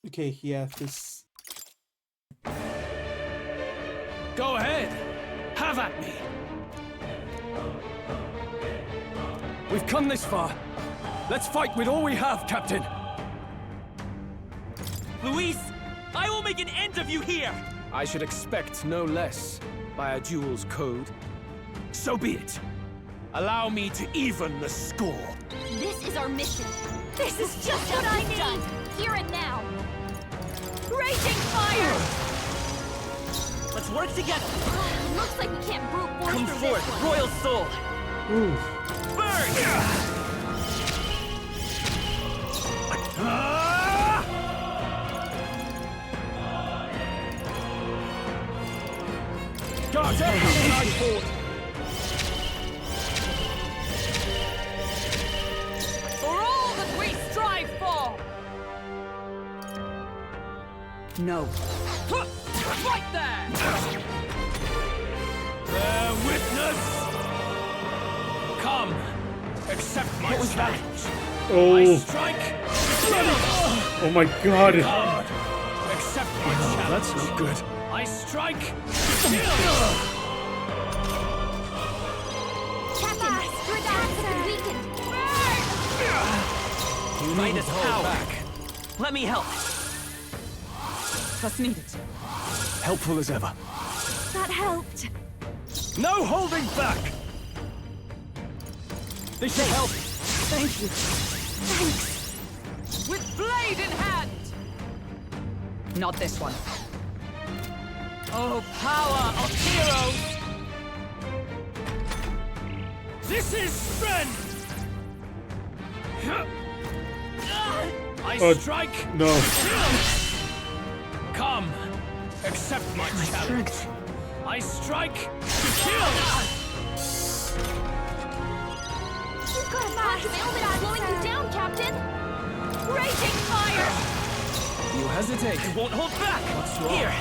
okay, yeah, this... Go ahead! Have at me! We've come this far. Let's fight with all we have, Captain! Luis, I will make an end of you here! I should expect no less by a duel's code. So be it. Allow me to even the score. This is our mission. This is just what I need! Here and now! Raging fire! Let's work together! Looks like we can't brute force Come through forth, this one. royal soul! Burn! Guards up! Side forward! For all that we strive for! No. Right there! Bear witness! Come, accept my challenge. Oh. I strike. Oh my god. God, accept my challenge. That's not good. I strike. Captain, your attacks have been weakened. You Fight need is to hold power. back. Let me help. Trust needed. Helpful as ever. That helped. No holding back. This should help. Thank you. Thanks. With blade in hand! Not this one. Oh, power of heroes! This is strength. I strike. No. Come, accept my challenge. I strike. Kill. You've got a magic spell that's slowing you down, Captain. Raging fire! You hesitate. I won't hold back. What's wrong? Here.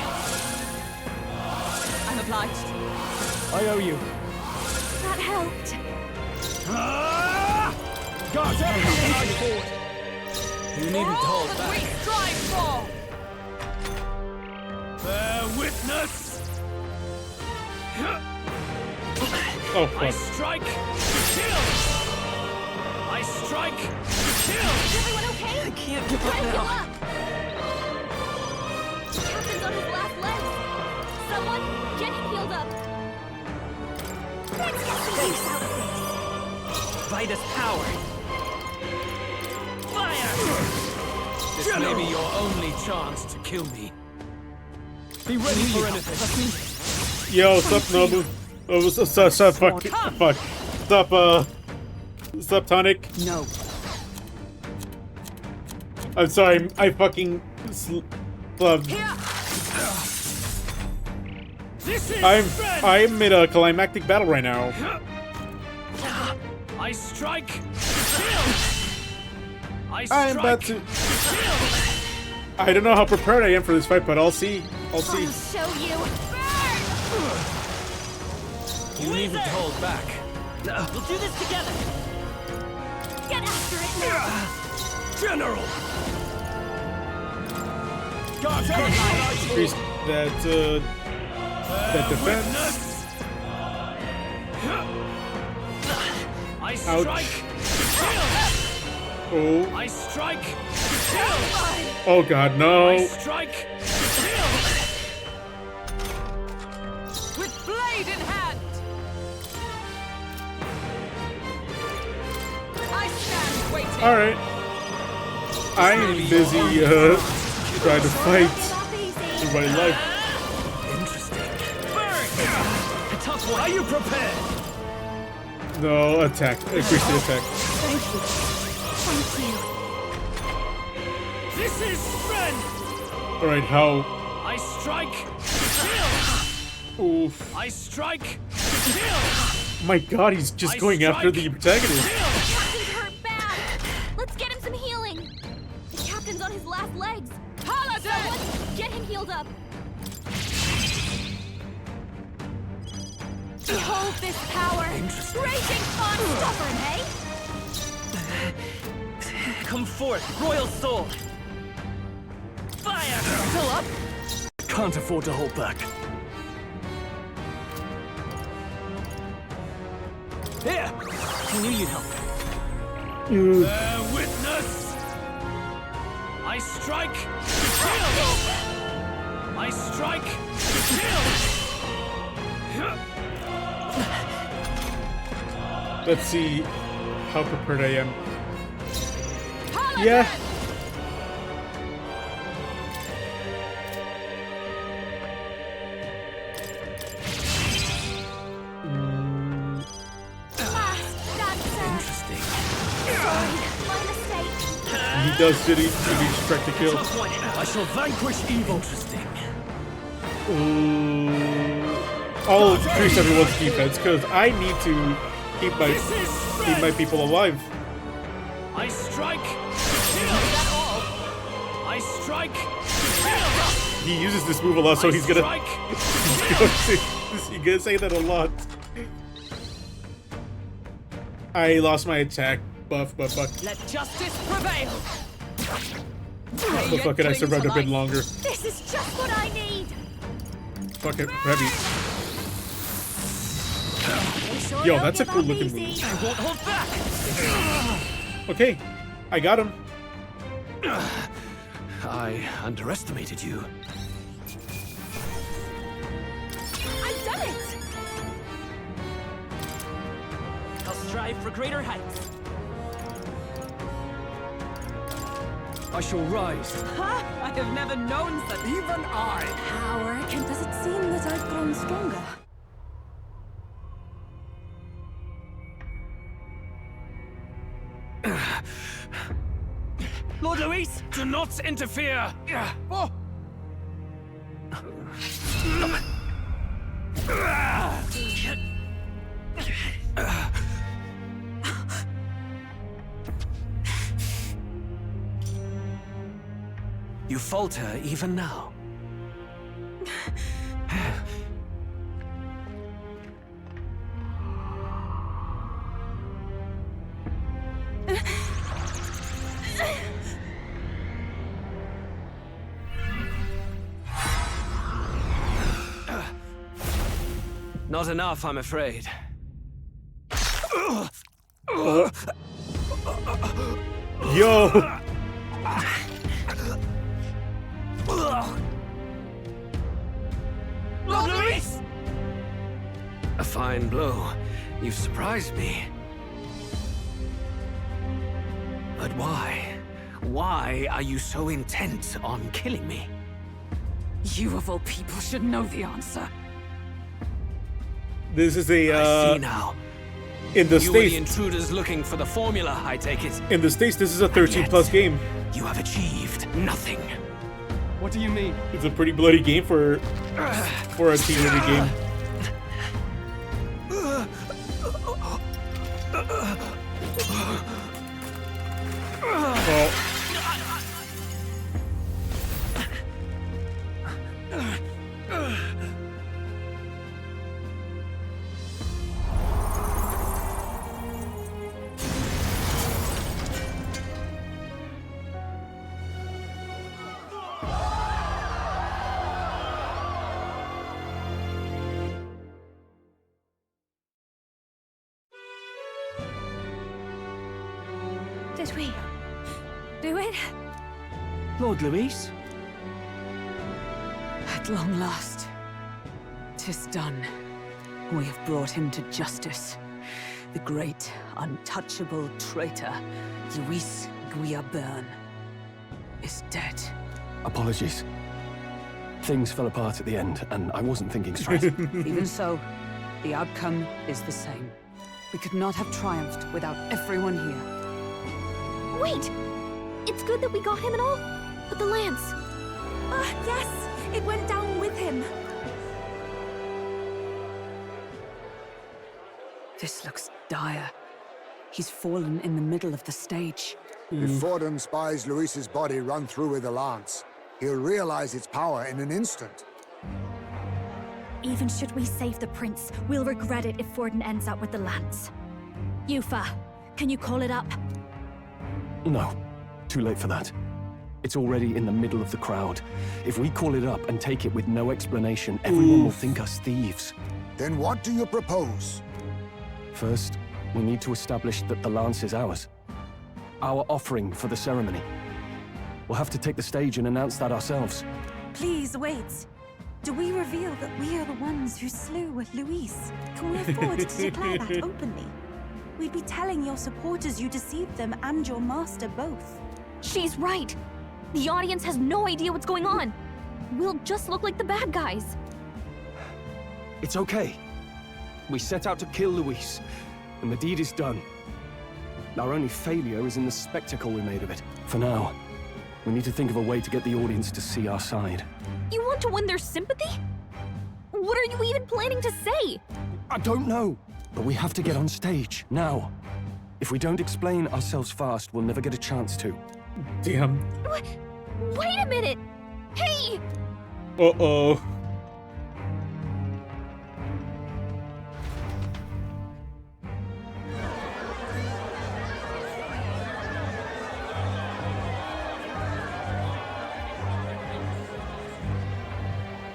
I'm obliged. I owe you. That helped. Guards up! Side forward. You For needn't all hold that back. we strive for! Bear witness. Oh, I fuck. strike. Kill. I strike. Kill. Is everyone okay? I can't give up Break him now. up! Captain's on his last legs. Someone, get him healed up. Let's get some use out of this. Fight is power. Fire! This may be your only chance to kill me. Be ready for anything. Yo, stop, Nobu. Oh, stop, fuck. Stop, Tonic. No. I'm sorry, I fucking clubbed. This is I'm in a climactic battle right now. I strike. Shield. I I'm about to. I don't know how prepared I am for this fight, but I'll see. I'll see. I'll show you. You need to hold back. We'll do this together. Get after it now. General. Increase that defense. I Ouch. strike. Oh. I strike. Oh God, no. I strike. With blade in hand. I stand waiting. All right. I'm busy trying to fight in my life. Interesting. A tough one. Are you prepared? No, attack. Increase the attack. Thank you. Thank you. This is strength. All right, how? I strike. Oof. I strike. My God, he's just going after the protagonist. Captain's hurt bad. Let's get him some healing. The captain's on his last legs. Someone, get him healed up. Behold this power. Raging on stubborn, eh? Come forth, royal soul. Fire! Still up? Can't afford to hold back. Here! I knew you'd help. Bear witness! I strike! Shield! I strike! Shield! Let's see how prepared I am. Yeah. Interesting. Sorry, my mistake. He does city strike to kill. I shall vanquish evil. Interesting. I'll increase everyone's defense because I need to keep my people alive. I strike! Shield! I strike! Shield! He uses this move a lot, so he's gonna say that a lot. I lost my attack buff, but fuck. Let justice prevail. But fuck it, I survived a bit longer. This is just what I need. Fuck it, heavy. Yo, that's a cool looking move. I won't hold back. Okay, I got him. I underestimated you. I've done it. I'll strive for greater heights. I shall rise. Ha! I have never known such. Even I! How urgent does it seem that I've grown stronger? Lord Luis, do not interfere! Oh. You falter even now. Not enough, I'm afraid. Yo! Lord Luis! A fine blow. You've surprised me. But why? Why are you so intent on killing me? You of all people should know the answer. This is a I see now. In the You were the States, intruders looking for the formula, I take it. in the States, this is a 13+ game. You have achieved nothing. What do you mean? It's a pretty bloody game for a T-rated game. Did we do it? Lord Luis? At long last, 'tis done. We have brought him to justice. The great, untouchable traitor, Luis Guillaburn, is dead. Apologies. Things fell apart at the end, and I wasn't thinking straight. Even so, the outcome is the same. We could not have triumphed without everyone here. Wait! It's good that we got him and all, but the lance... Ah, yes! It went down with him. This looks dire. He's fallen in the middle of the stage. If Forden spies Luis's body run through with a lance, he'll realize its power in an instant. Even should we save the prince, we'll regret it if Forden ends up with the lance. Yufa, can you call it up? No, too late for that. It's already in the middle of the crowd. If we call it up and take it with no explanation, everyone will think us thieves. Then what do you propose? First, we need to establish that the lance is ours. Our offering for the ceremony. We'll have to take the stage and announce that ourselves. Please wait. Do we reveal that we are the ones who slew Luis? Can we afford to declare that openly? We'd be telling your supporters you deceived them and your master both. She's right! The audience has no idea what's going on! We'll just look like the bad guys. It's okay. We set out to kill Luis, and the deed is done. Our only failure is in the spectacle we made of it. For now, we need to think of a way to get the audience to see our side. You want to win their sympathy? What are you even planning to say? I don't know, but we have to get on stage, now. If we don't explain ourselves fast, we'll never get a chance to. Damn. Wait a minute! Hey! Uh-oh.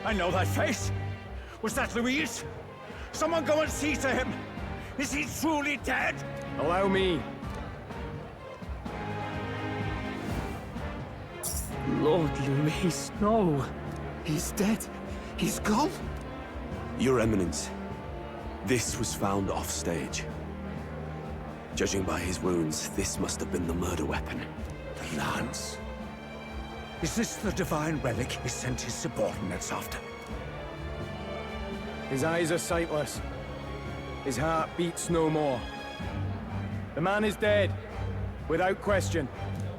I know that face. Was that Luis? Someone go and see to him. Is he truly dead? Allow me. Lord Luis, no. He's dead. He's gone. Your Eminence, this was found off-stage. Judging by his wounds, this must have been the murder weapon. The lance. Is this the divine relic he sent his subordinates after? His eyes are sightless. His heart beats no more. The man is dead, without question.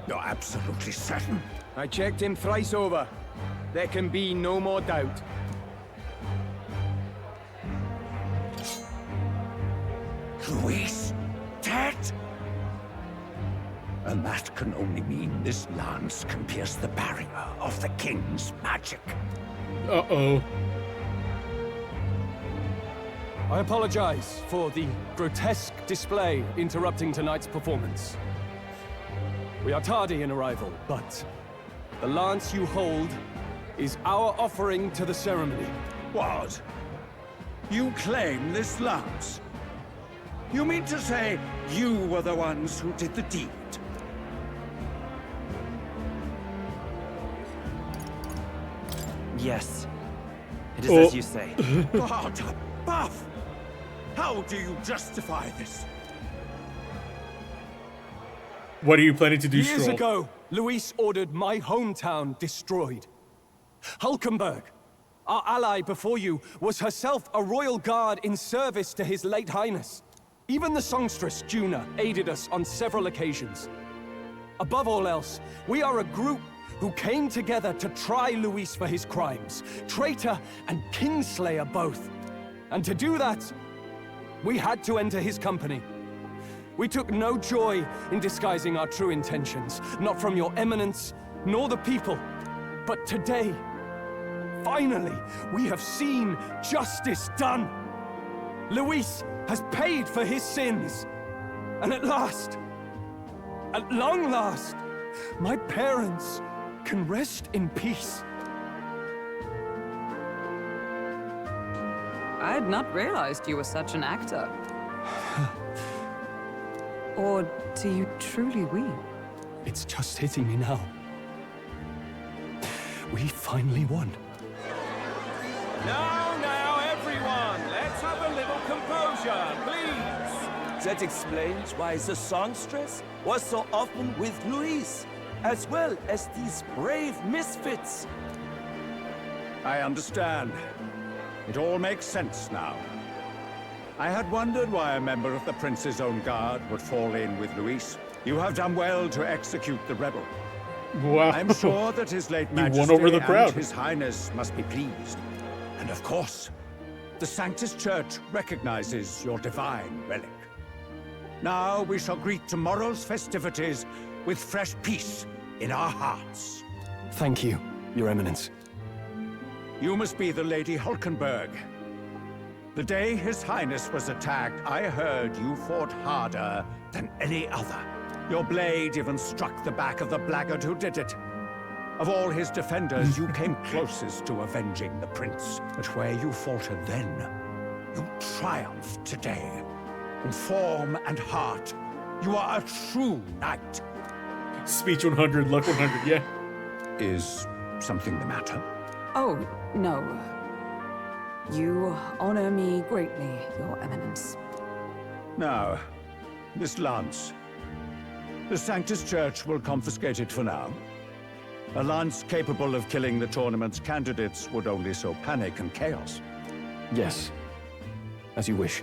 You're absolutely certain? I checked him thrice over. There can be no more doubt. Luis, dead? And that can only mean this lance can pierce the barrier of the king's magic. Uh-oh. I apologize for the grotesque display interrupting tonight's performance. We are tardy in arrival, but the lance you hold is our offering to the ceremony. What? You claim this lance? You mean to say you were the ones who did the deed? Yes. It is as you say. God above! How do you justify this? What are you planning to do, Years Stroll? ago, Luis ordered my hometown destroyed. Hulkenberg, our ally before you, was herself a royal guard in service to his late highness. Even the songstress, Juna, aided us on several occasions. Above all else, we are a group who came together to try Luis for his crimes, traitor and kingslayer both. And to do that, we had to enter his company. We took no joy in disguising our true intentions, not from your eminence, nor the people. But today, finally, we have seen justice done. Luis has paid for his sins. And at last, at long last, my parents can rest in peace. I had not realized you were such an actor. Or do you truly weep? It's just hitting me now. We finally won. Now, everyone, let's have a little composure, please. That explains why the songstress was so often with Luis, as well as these brave misfits. I understand. It all makes sense now. I had wondered why a member of the Prince's own guard would fall in with Luis. You have done well to execute the rebel. Wow. I'm sure that His late He Majesty won over the crowd. and His Highness must be pleased. And of course, the Sanctus Church recognizes your divine relic. Now we shall greet tomorrow's festivities with fresh peace in our hearts. Thank you, Your Eminence. You must be the Lady Hulkenberg. The day His Highness was attacked, I heard you fought harder than any other. Your blade even struck the back of the blackguard who did it. Of all his defenders, you came closest to avenging the prince. But where you faltered then, you triumphed today. In form and heart, you are a true knight. Speech 100, luck 100, yeah. Is something the matter? Oh, no. You honor me greatly, Your Eminence. Now, this lance. The Sanctus Church will confiscate it for now. A lance capable of killing the tournament's candidates would only sow panic and chaos. Yes. As you wish.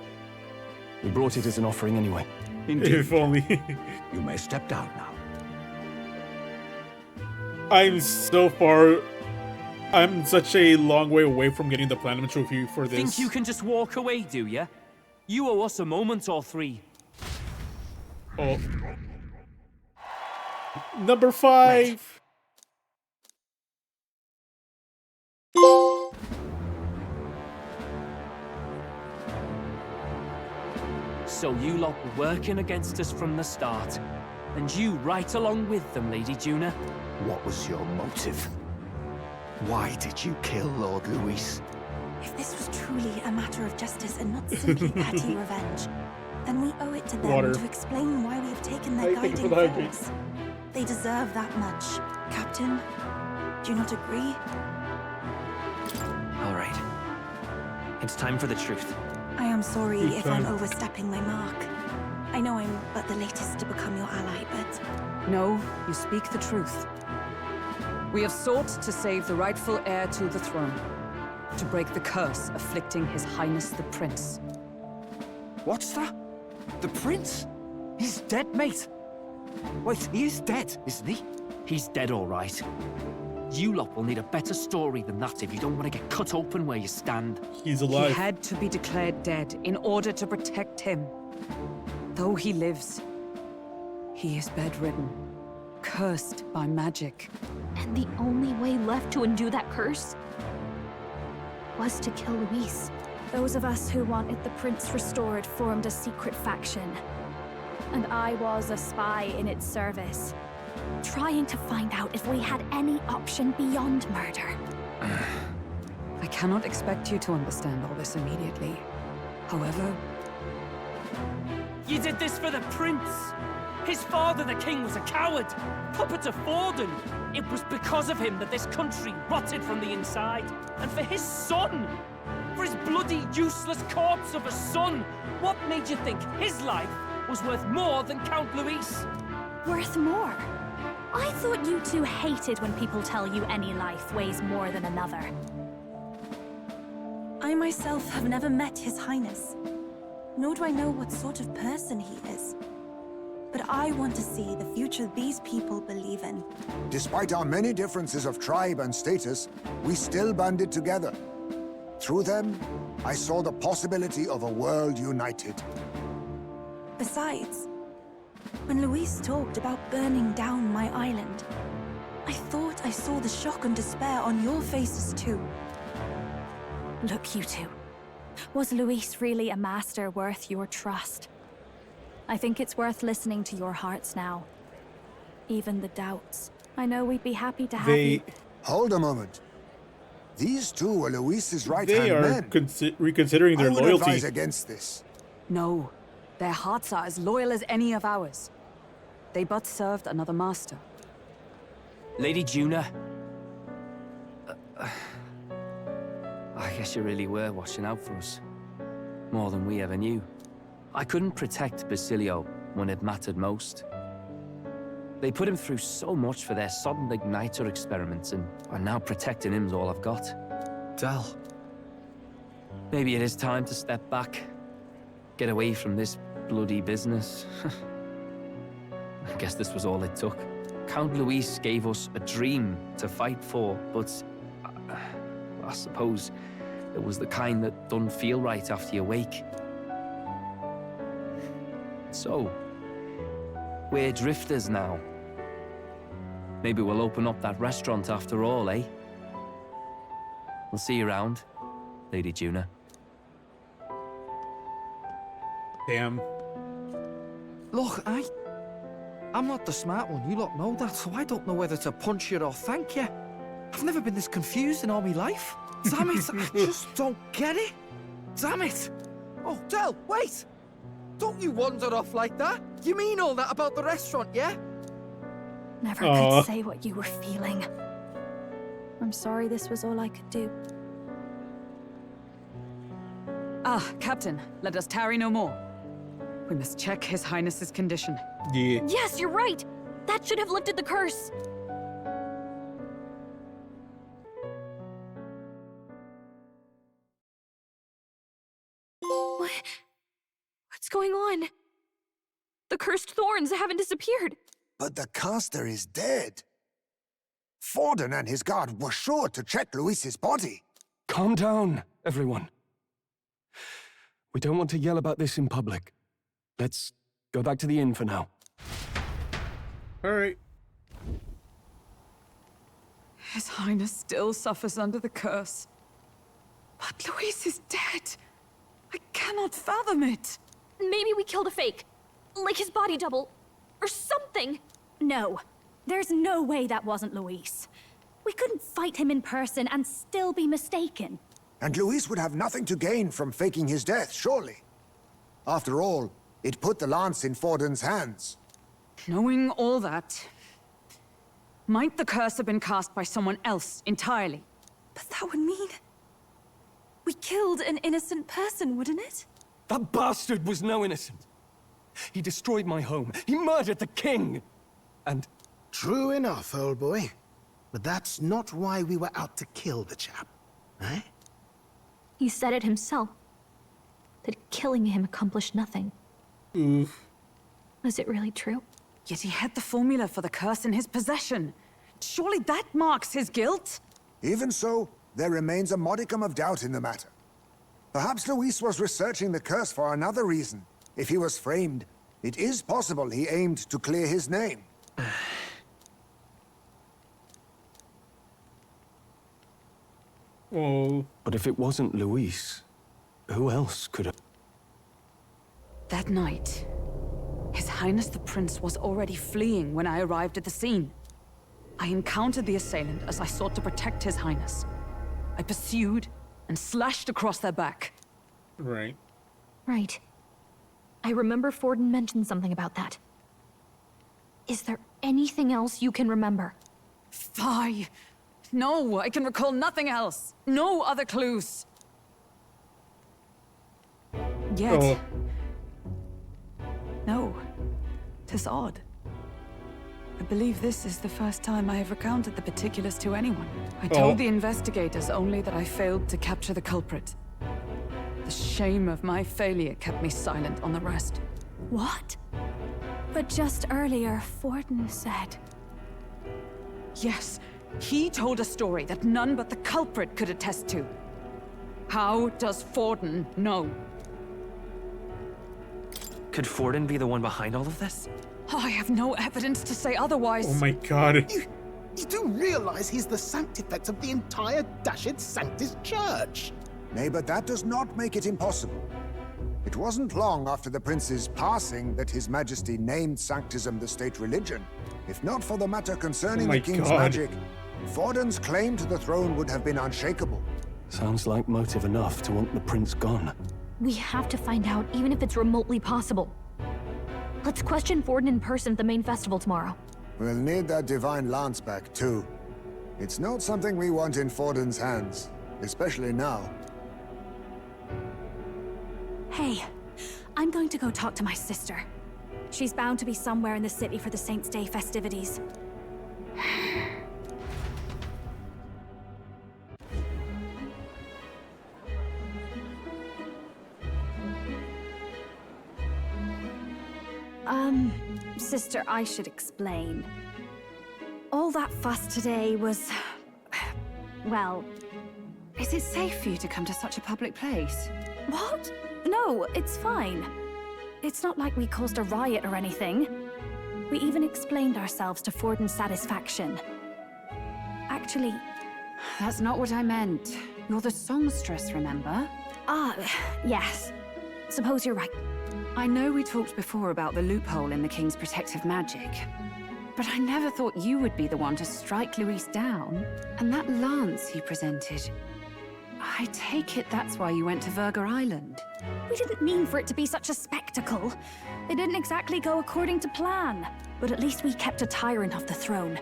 We brought it as an offering anyway. Indeed. If only. You may step down now. I'm such a long way away from getting the Platinum Trophy for this. Think you can just walk away, do ya? You owe us a moment or three. Oh. Number 5. So you lot were working against us from the start. And you right along with them, Lady Juna. What was your motive? Why did you kill Lord Luis? If this was truly a matter of justice and not simply petty revenge, then we owe it to them Water. to explain why we have taken their Thank you guiding for the hydrate. force. They deserve that much. Captain, do you not agree? All right. It's time for the truth. I am sorry Good if I'm time. overstepping my mark. I know I'm but the latest to become your ally, but... No, you speak the truth. We have sought to save the rightful heir to the throne, to break the curse afflicting His Highness the Prince. What's that? The prince? He's dead, mate. Wait, he is dead, isn't he? He's dead, all right. You lot will need a better story than that if you don't want to get cut open where you stand. He's alive. He had to be declared dead in order to protect him. Though he lives, he is bedridden, cursed by magic. And the only way left to undo that curse was to kill Luis. Those of us who wanted the prince restored formed a secret faction. And I was a spy in its service, trying to find out if we had any option beyond murder. I cannot expect you to understand all this immediately. However, You did this for the prince. His father, the king, was a coward, puppet of Forden. It was because of him that this country rotted from the inside. And for his son, for his bloody, useless corpse of a son, what made you think his life was worth more than Count Luis? Worth more? I thought you two hated when people tell you any life weighs more than another. I myself have never met His Highness, nor do I know what sort of person he is. But I want to see the future these people believe in. Despite our many differences of tribe and status, we still banded together. Through them, I saw the possibility of a world united. Besides, when Luis talked about burning down my island, I thought I saw the shock and despair on your faces too. Look, you two. Was Luis really a master worth your trust? I think it's worth listening to your hearts now. Even the doubts. I know we'd be happy to have you. Hold a moment. These two were Luis's They right-hand are men. reconsidering their I would loyalty. advise against this. no. Their hearts are as loyal as any of ours. They but served another master. Lady Juna. I guess you really were watching out for us. More than we ever knew. I couldn't protect Basilio when it mattered most. They put him through so much for their sodden igniter experiments, and now protecting him's all I've got. Del. Maybe it is time to step back. Get away from this bloody business. I guess this was all it took. Count Luis gave us a dream to fight for, but I suppose it was the kind that doesn't feel right after you wake. So, we're drifters now. Maybe we'll open up that restaurant after all, eh? We'll see you around, Lady Juna. Damn. Look, I'm not the smart one, you lot know that, so I don't know whether to punch you or thank you. I've never been this confused in all my life. Damn it, I just don't get it. Damn it. Oh, Del, wait! Don't you wander off like that. You mean all that about the restaurant, yeah? Never could say what you were feeling. I'm sorry this was all I could do. Ah, Captain, let us tarry no more. We must check His Highness's condition. Yeah. Yes, you're right. That should have lifted the curse. What's going on? The cursed thorns haven't disappeared. But the caster is dead. Forden and his guard were sure to check Luis's body. Calm down, everyone. We don't want to yell about this in public. Let's go back to the inn for now. All right. His Highness still suffers under the curse. But Luis is dead. I cannot fathom it. Maybe we killed a fake. Like his body double. Or something. No. There's no way that wasn't Luis. We couldn't fight him in person and still be mistaken. And Luis would have nothing to gain from faking his death, surely. After all, it put the lance in Forden's hands. Knowing all that, might the curse have been cast by someone else entirely? But that would mean... we killed an innocent person, wouldn't it? That bastard was no innocent. He destroyed my home. He murdered the king. And... True enough, old boy. But that's not why we were out to kill the chap, eh? He said it himself. That killing him accomplished nothing. Was it really true? Yet he had the formula for the curse in his possession. Surely that marks his guilt? Even so, there remains a modicum of doubt in the matter. Perhaps Luis was researching the curse for another reason. If he was framed, it is possible he aimed to clear his name. Oh. But if it wasn't Luis, who else could have... That night, His Highness the Prince was already fleeing when I arrived at the scene. I encountered the assailant as I sought to protect His Highness. I pursued and slashed across their back. Right. Right. I remember Forden mentioned something about that. Is there anything else you can remember? Fie! No, I can recall nothing else. No other clues. Yet... No. 'Tis odd. I believe this is the first time I have recounted the particulars to anyone. I told the investigators only that I failed to capture the culprit. The shame of my failure kept me silent on the rest. What? But just earlier, Forden said... Yes, he told a story that none but the culprit could attest to. How does Forden know? Could Forden be the one behind all of this? I have no evidence to say otherwise. Oh my god. You do realize he's the sanctifex of the entire Dashed Sanctus Church? Nay, but that does not make it impossible. It wasn't long after the prince's passing that His Majesty named Sanctism the state religion. If not for the matter concerning the king's magic, Forden's claim to the throne would have been unshakable. Sounds like motive enough to want the prince gone. We have to find out, even if it's remotely possible. Let's question Forden in person at the main festival tomorrow. We'll need that divine lance back, too. It's not something we want in Forden's hands, especially now. Hey, I'm going to go talk to my sister. She's bound to be somewhere in the city for the Saints' Day festivities. Sister, I should explain. All that fuss today was... well... Is it safe for you to come to such a public place? What? No, it's fine. It's not like we caused a riot or anything. We even explained ourselves to Forden's satisfaction. Actually... That's not what I meant. You're the songstress, remember? Ah, yes. Suppose you're right. I know we talked before about the loophole in the King's protective magic, but I never thought you would be the one to strike Luis down. And that lance he presented... I take it that's why you went to Verga Island. We didn't mean for it to be such a spectacle. It didn't exactly go according to plan, but at least we kept a tyrant off the throne.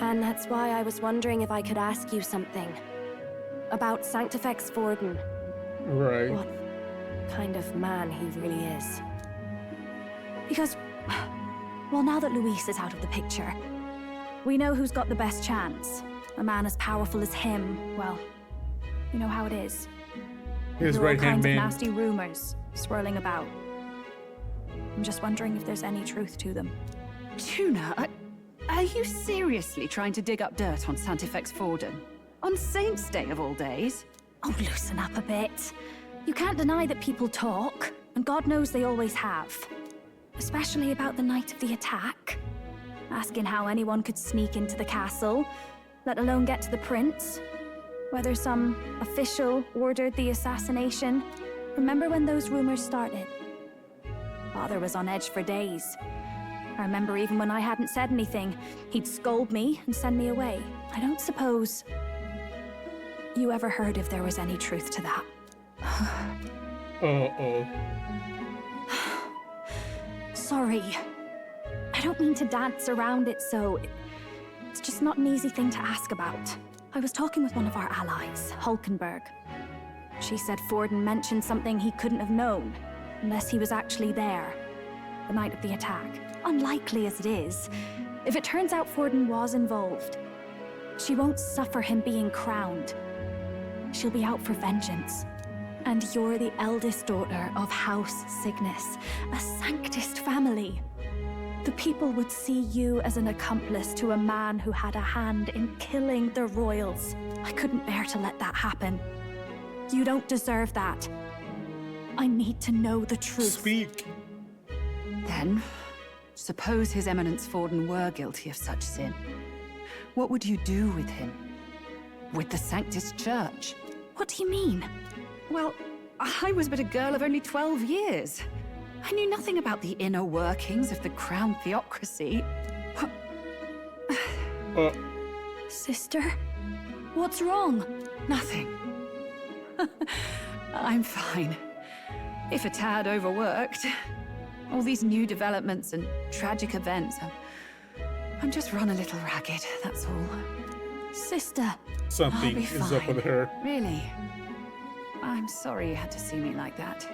And that's why I was wondering if I could ask you something. About Sanctifex Forden. Right. What kind of man he really is. Because, well, now that Luis is out of the picture, we know who's got the best chance. A man as powerful as him, well, you know how it is. His There are all right-hand kinds of man. nasty rumors swirling about. I'm just wondering if there's any truth to them. Tuna, are you seriously trying to dig up dirt on Sanctifex Forden? On Saints' Day of all days? Oh, loosen up a bit. You can't deny that people talk, and God knows they always have. Especially about the night of the attack. Asking how anyone could sneak into the castle, let alone get to the prince. Whether some official ordered the assassination. Remember when those rumors started? Father was on edge for days. I remember even when I hadn't said anything, he'd scold me and send me away. I don't suppose you ever heard if there was any truth to that. Uh-oh. Sorry. I don't mean to dance around it, so... It's just not an easy thing to ask about. I was talking with one of our allies, Hulkenberg. She said Forden mentioned something he couldn't have known, unless he was actually there, the night of the attack. Unlikely as it is, if it turns out Forden was involved, she won't suffer him being crowned. She'll be out for vengeance. And you're the eldest daughter of House Cygnus, a Sanctist family. The people would see you as an accomplice to a man who had a hand in killing the royals. I couldn't bear to let that happen. You don't deserve that. I need to know the truth. Speak. Then, suppose His Eminence Forden were guilty of such sin. What would you do with him? With the Sanctist Church? What do you mean? Well, I was but a girl of only 12 years. I knew nothing about the inner workings of the crown theocracy. Sister? What's wrong? Nothing. I'm fine. If a tad overworked. All these new developments and tragic events. I'm just run a little ragged, that's all. Sister. Something is up with her. Really? I'm sorry you had to see me like that.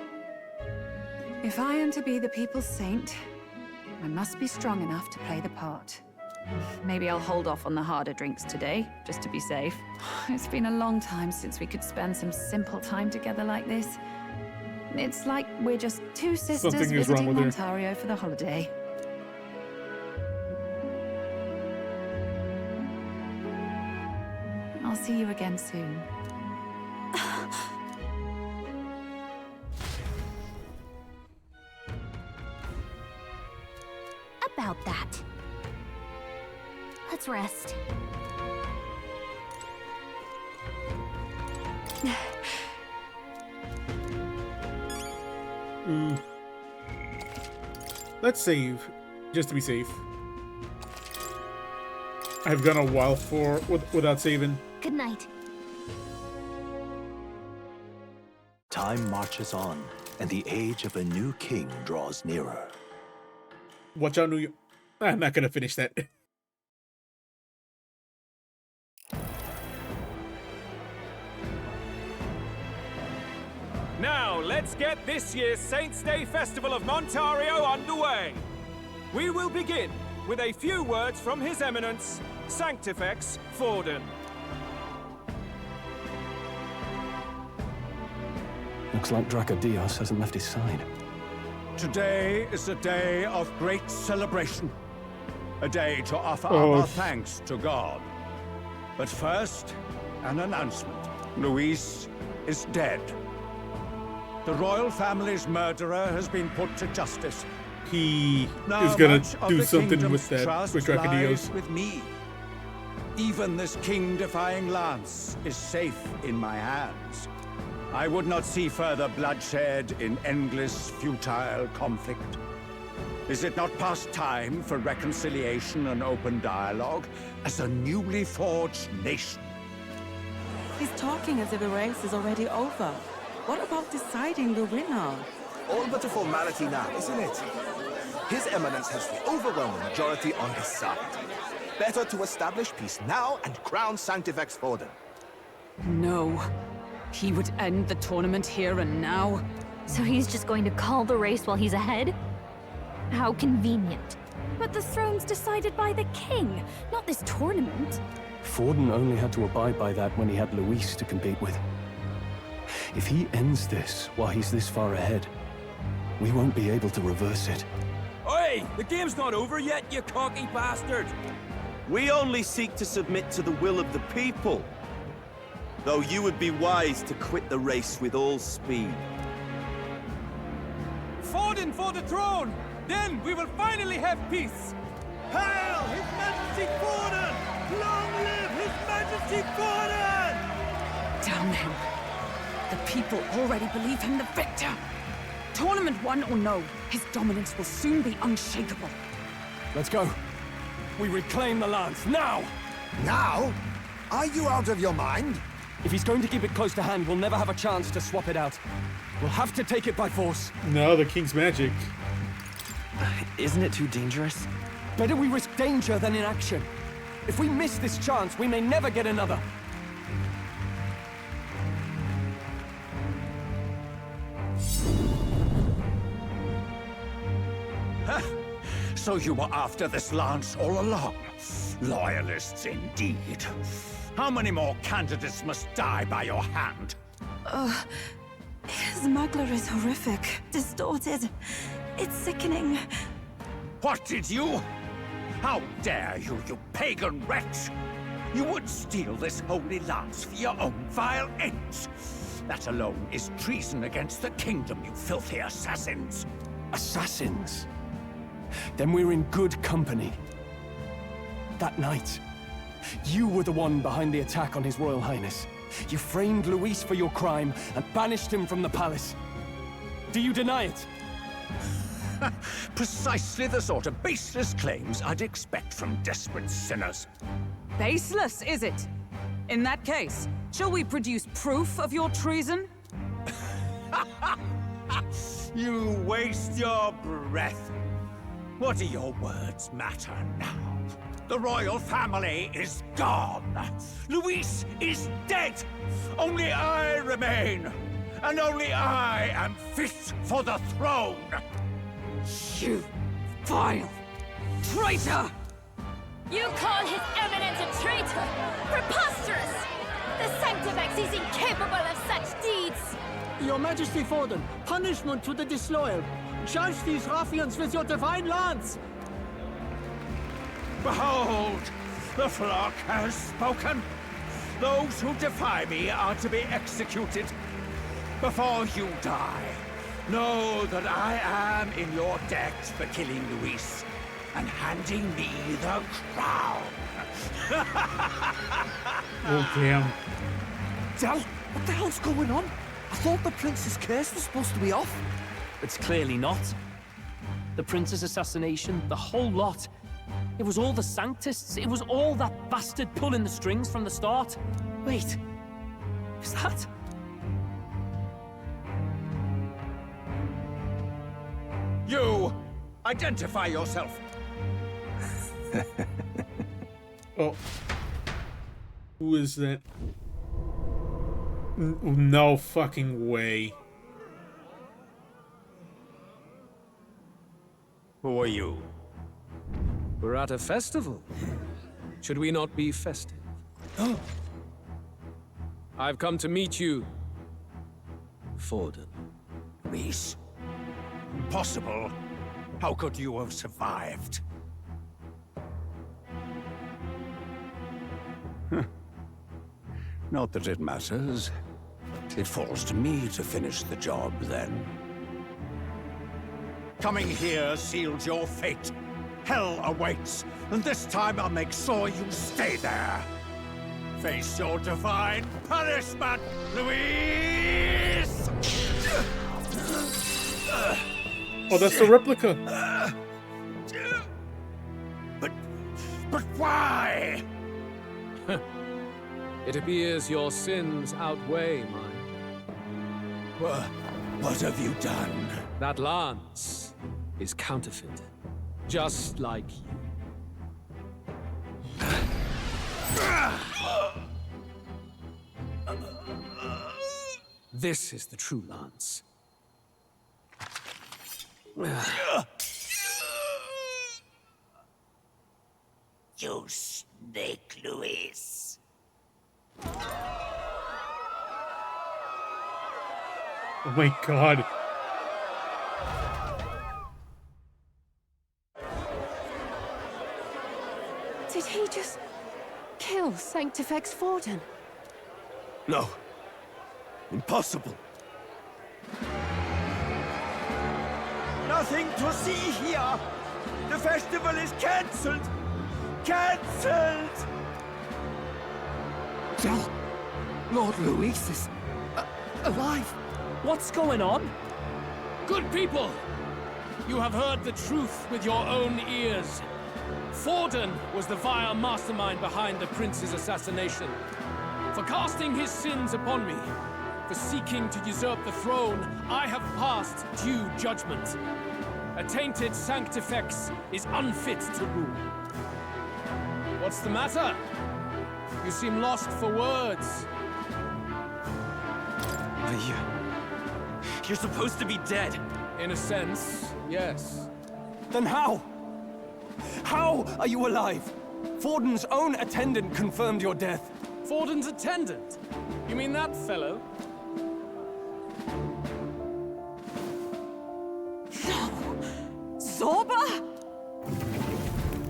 If I am to be the people's saint, I must be strong enough to play the part. Maybe I'll hold off on the harder drinks today, just to be safe. It's been a long time since we could spend some simple time together like this. It's like we're just two sisters Something is wrong visiting with her. Ontario for the holiday. I'll see you again soon. About that. Let's rest. Let's save, just to be safe. I've gone a while without saving. Good night. Time marches on, and the age of a new king draws nearer. Watch out, New York. I'm not gonna finish that. Now, let's get this year's Saints' Day Festival of Montario underway. We will begin with a few words from His Eminence, Sanctifex Forden. Looks like Dracodios hasn't left his side. Today is a day of great celebration. A day to offer Oh. our thanks to God. But first, an announcement. Luis is dead. The royal family's murderer has been put to justice. He Now is gonna much of do the something kingdom's with that, trust with lies Dracodios. with me. Even this king-defying lance is safe in my hands. I would not see further bloodshed in endless, futile conflict. Is it not past time for reconciliation and open dialogue as a newly forged nation? He's talking as if the race is already over. What about deciding the winner? All but a formality now, isn't it? His Eminence has the overwhelming majority on his side. Better to establish peace now and crown Sanctifex Forden. No. He would end the tournament here and now. So he's just going to call the race while he's ahead? How convenient. But the throne's decided by the king, not this tournament. Forden only had to abide by that when he had Luis to compete with. If he ends this while he's this far ahead, we won't be able to reverse it. Oi! The game's not over yet, you cocky bastard! We only seek to submit to the will of the people. Though you would be wise to quit the race with all speed. Forden for the throne! Then we will finally have peace! Hail His Majesty Forden! Long live His Majesty Forden! Damn him. The people already believe him the victor. Tournament won or no, his dominance will soon be unshakable. Let's go. We reclaim the lance, now! Now? Are you out of your mind? If he's going to keep it close to hand, we'll never have a chance to swap it out. We'll have to take it by force. No, the king's magic. Isn't it too dangerous? Better we risk danger than inaction. If we miss this chance, we may never get another. So you were after this lance all along? Loyalists indeed. How many more candidates must die by your hand? His smuggler is horrific, distorted. It's sickening. What did you? How dare you, you pagan wretch! You would steal this holy lance for your own vile ends. That alone is treason against the kingdom, you filthy assassins. Assassins? Then we're in good company. That night, you were the one behind the attack on His Royal Highness. You framed Luis for your crime and banished him from the palace. Do you deny it? Precisely the sort of baseless claims I'd expect from desperate sinners. Baseless, is it? In that case, shall we produce proof of your treason? You waste your breath. What do your words matter now? The royal family is gone. Luis is dead. Only I remain. And only I am fit for the throne. You vile traitor! You call His Eminence a traitor? Preposterous! The Sanctifex is incapable of such deeds! Your Majesty Forden, punishment to the disloyal. Judge these ruffians with your divine lance! Behold, the flock has spoken. Those who defy me are to be executed. Before you die, know that I am in your debt for killing Luis and handing me the crown. Oh, damn. Del, what the hell's going on? I thought the prince's curse was supposed to be off. It's clearly not. The prince's assassination, the whole lot. It was all the Sanctists. It was all that bastard pulling the strings from the start. Wait, is that... Identify yourself. Oh. Who is that? No fucking way. Who are you? We're at a festival. Should we not be festive? I've come to meet you, Forden. Reese? Impossible. How could you have survived? Not that it matters. It falls to me to finish the job, then. Coming here sealed your fate. Hell awaits, and this time I'll make sure you stay there. Face your divine punishment, Louise! Oh, that's the replica. But why? It appears your sins outweigh mine. What have you done? That lance is counterfeit, just like you. This is the true lance. You snake, Louise. Oh my god. Did he just kill Sanctifex Forden? No. Impossible. Nothing to see here. The festival is cancelled. Cancelled! Lord Louis is alive. What's going on? Good people! You have heard the truth with your own ears. Forden was the vile mastermind behind the prince's assassination. For casting his sins upon me, for seeking to usurp the throne, I have passed due judgment. A tainted Sanctifex is unfit to rule. What's the matter? You seem lost for words. You're supposed to be dead. In a sense, yes. Then how? How are you alive? Forden's own attendant confirmed your death. Forden's attendant? You mean that fellow? No! Zorba?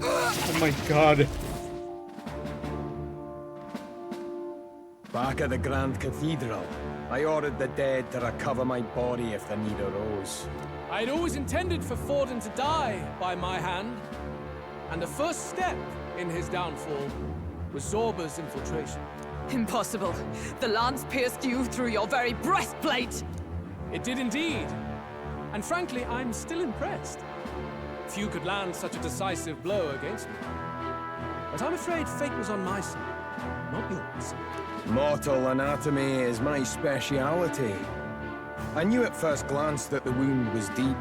Oh my god. Back at the Grand Cathedral, I ordered the dead to recover my body if the need arose. I'd always intended for Forden to die by my hand. And the first step in his downfall was Zorba's infiltration. Impossible. The lance pierced you through your very breastplate. It did indeed. And frankly, I'm still impressed. Few could land such a decisive blow against me. But I'm afraid fate was on my side, not yours. Mortal anatomy is my speciality. I knew at first glance that the wound was deep,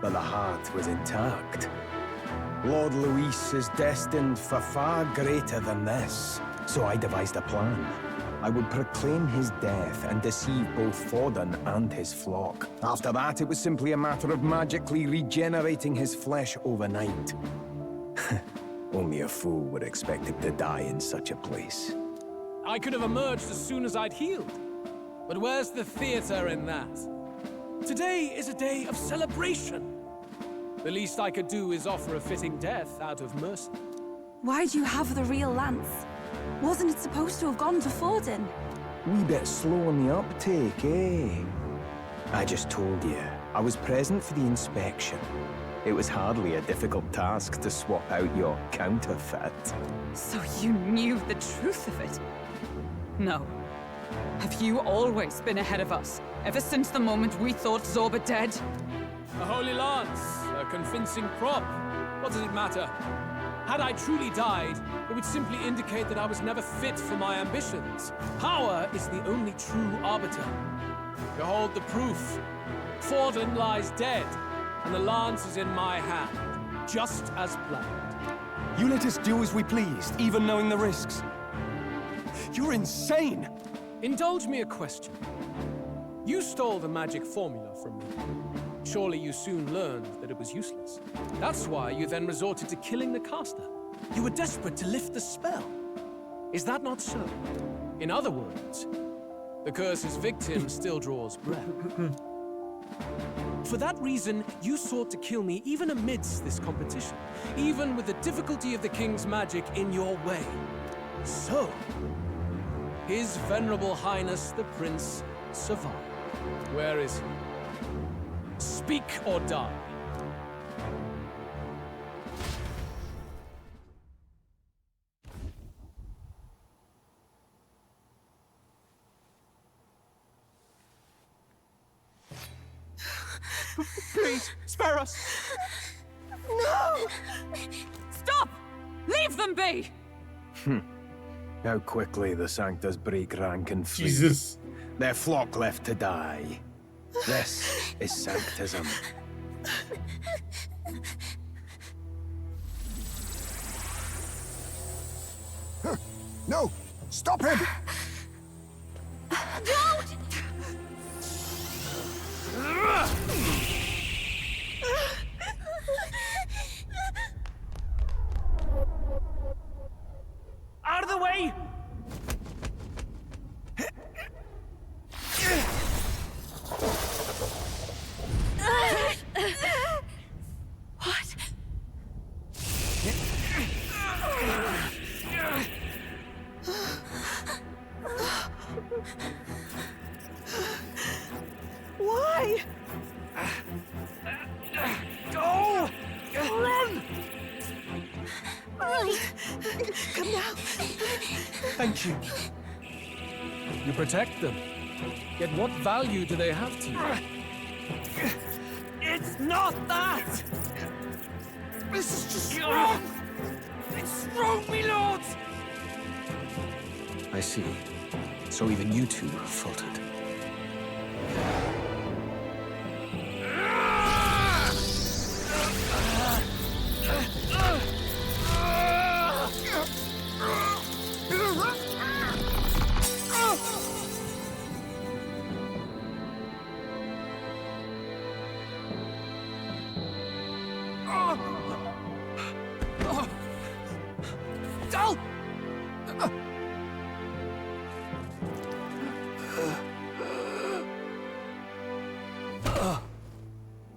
but the heart was intact. Lord Louis is destined for far greater than this, so I devised a plan. I would proclaim his death and deceive both Forden and his flock. After that, it was simply a matter of magically regenerating his flesh overnight. Only a fool would expect him to die in such a place. I could have emerged as soon as I'd healed. But where's the theater in that? Today is a day of celebration. The least I could do is offer a fitting death out of mercy. Why do you have the real lance? Wasn't it supposed to have gone to Forden? Wee bit slow on the uptake, eh? I just told you, I was present for the inspection. It was hardly a difficult task to swap out your counterfeit. So you knew the truth of it? No. Have you always been ahead of us, ever since the moment we thought Zorba dead? A holy lance, a convincing prop. What does it matter? Had I truly died, it would simply indicate that I was never fit for my ambitions. Power is the only true arbiter. Behold the proof. Forden lies dead, and the lance is in my hand, just as planned. You let us do as we pleased, even knowing the risks. You're insane! Indulge me a question. You stole the magic formula from me. Surely you soon learned that it was useless. That's why you then resorted to killing the caster. You were desperate to lift the spell. Is that not so? In other words, the curse's victim still draws breath. For that reason, you sought to kill me even amidst this competition, even with the difficulty of the king's magic in your way. So, His Venerable Highness the Prince survived. Where is he? Speak or die. Please, spare us! No! Stop! Leave them be! How quickly the Sanctus break rank and flee. Jesus. Their flock left to die. This is Sanctism. No! Stop him! Don't! Out of the way! What? Why? Go! Run! Come now. Thank you. You protect them. Yet what value do they have to you? It's not that! This is just wrong! It's wrong, me lords! I see. So even you two faltered. Dal!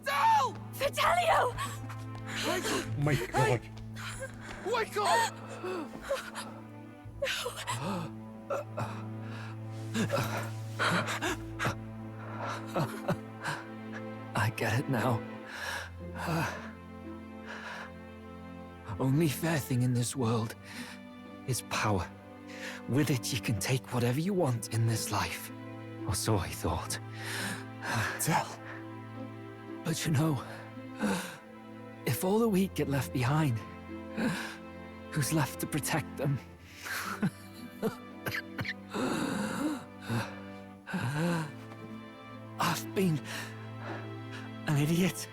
Dal! Fidelio! Oh my god. Wake up! I get it now. Only fair thing in this world is power. With it, you can take whatever you want in this life. Or so I thought. Tell. But you know, if all the weak get left behind, who's left to protect them? I've been an idiot.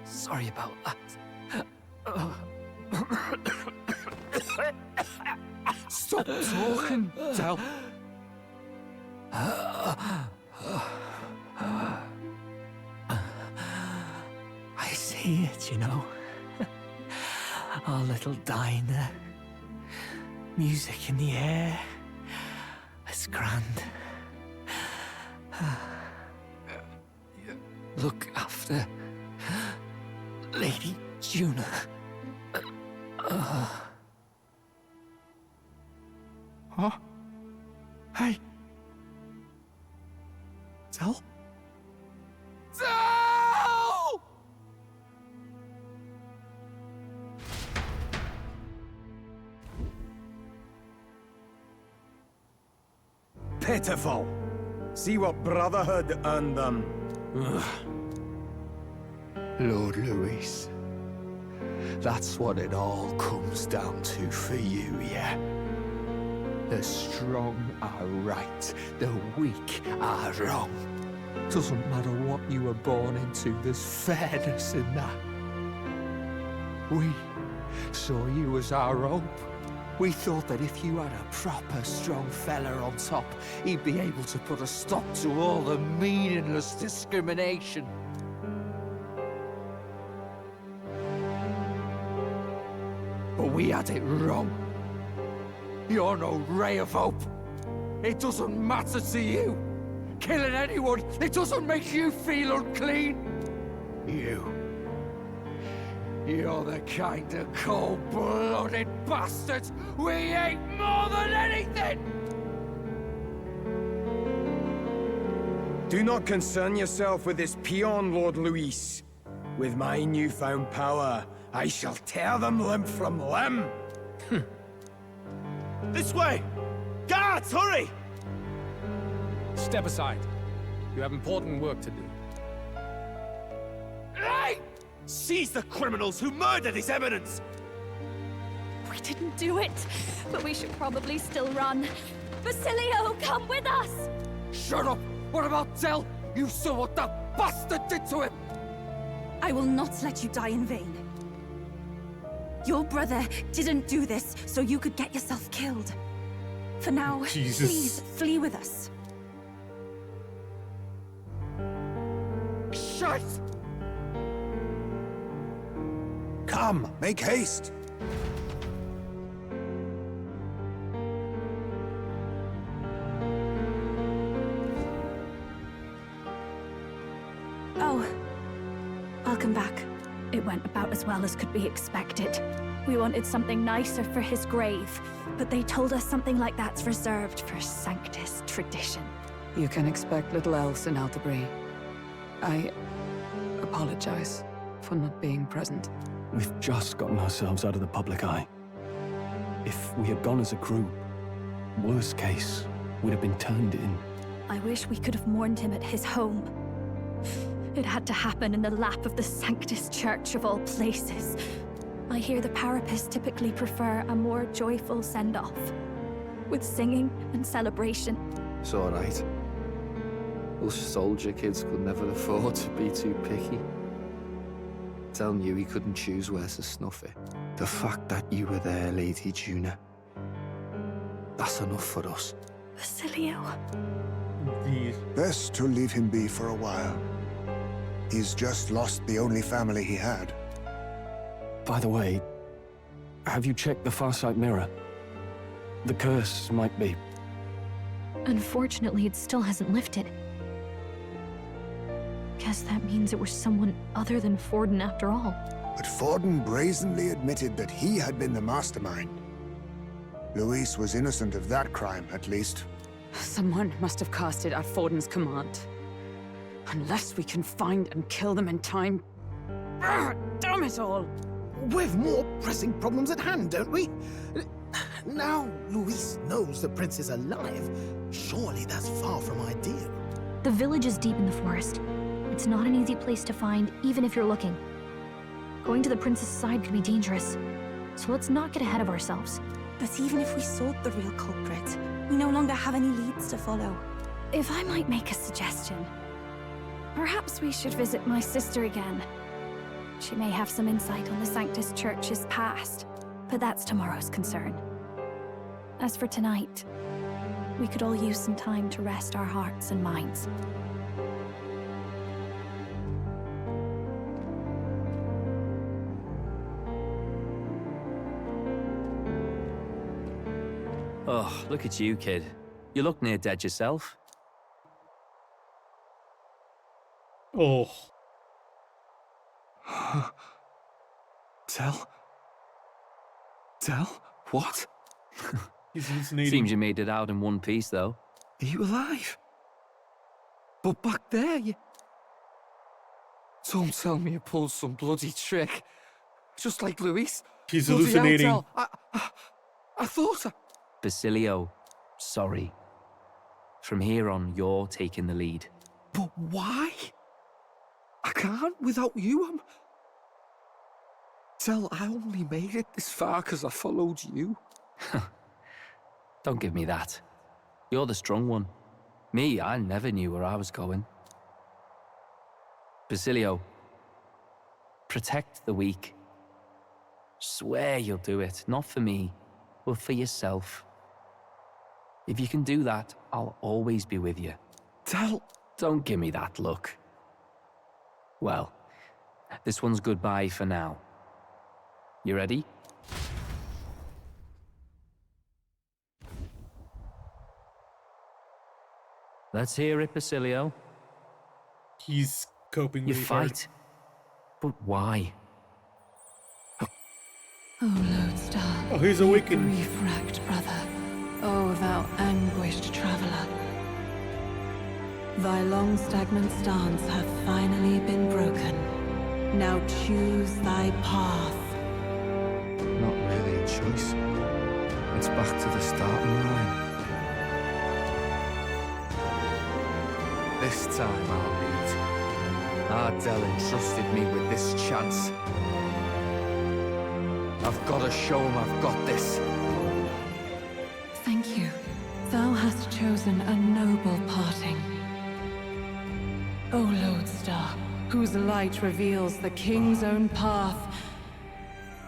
Sorry about that. Stop talking, Del. I see it, you know. Our little diner. Music in the air. It's grand. Look after Lady Juna. Huh? Hey. Del? Del! Pitiful. See what brotherhood earned them. Lord Louis, that's what it all comes down to for you, yeah? The strong are right, the weak are wrong. Doesn't matter what you were born into, there's fairness in that. We saw you as our hope. We thought that if you had a proper strong fella on top, he'd be able to put a stop to all the meaningless discrimination. But we had it wrong. You're no ray of hope. It doesn't matter to you. Killing anyone, it doesn't make you feel unclean. You're the kind of cold-blooded bastards we hate more than anything! Do not concern yourself with this peon, Lord Luis. With my newfound power, I shall tear them limb from limb. This way! Guards, hurry! Step aside. You have important work to do. Hey! Seize the criminals who murdered His Eminence! We didn't do it, but we should probably still run. Basilio, come with us! Shut up! What about Tell? You saw what that bastard did to him! I will not let you die in vain. Your brother didn't do this so you could get yourself killed. For now, please flee with us. Shit! Come, make haste. Oh, welcome back. It went about as well as could be expected. We wanted something nicer for his grave, but they told us something like that's reserved for Sanctus tradition. You can expect little else in Altabri. I apologize for not being present. We've just gotten ourselves out of the public eye. If we had gone as a group, worst case, we'd have been turned in. I wish we could have mourned him at his home. It had to happen in the lap of the Sanctus Church of all places. I hear the Parapists typically prefer a more joyful send-off, with singing and celebration. It's all right. Us soldier kids could never afford to be too picky. Tell knew he couldn't choose where to snuff it. The fact that you were there, Lady Juna, that's enough for us. Basilio. Best to leave him be for a while. He's just lost the only family he had. By the way, have you checked the Farsight mirror? The curse might be... Unfortunately, it still hasn't lifted. Guess that means it was someone other than Forden after all. But Forden brazenly admitted that he had been the mastermind. Luis was innocent of that crime, at least. Someone must have cast it at Forden's command. Unless we can find and kill them in time... Damn it all! We've more pressing problems at hand, don't we? Now Luis knows the prince is alive. Surely that's far from ideal. The village is deep in the forest. It's not an easy place to find, even if you're looking. Going to the prince's side could be dangerous, so let's not get ahead of ourselves. But even if we sought the real culprit, we no longer have any leads to follow. If I might make a suggestion, perhaps we should visit my sister again. She may have some insight on the Sanctus Church's past, but that's tomorrow's concern. As for tonight, we could all use some time to rest our hearts and minds. Oh, look at you, kid. You look near dead yourself. Oh. Tell? What? He's hallucinating. Seems you made it out in one piece, though. Are you alive? But back there, you... Don't tell me you pulled some bloody trick. Just like Luis. He's Bloody hallucinating. hell, I thought I... Basilio, sorry. From here on, you're taking the lead. But why? I can't without you. Tell, I only made it this far because I followed you. Don't give me that. You're the strong one. Me, I never knew where I was going. Basilio, protect the weak. Swear you'll do it, not for me, but for yourself. If you can do that, I'll always be with you. Don't give me that look. Well, this one's goodbye for now. You ready? Let's hear it, Basilio. He's coping You really fight, but why? O Lodestar. Oh, he's awakened. Grief-racked brother. O thou anguished traveler. Thy long stagnant stance hath finally been broken. Now choose thy path. Not really a choice. It's back to the starting line. This time I'll lead. Ardell entrusted me with this chance. I've got to show him I've got this. Thank you. Thou hast chosen a noble parting. O Lodestar, whose light reveals the king's own path.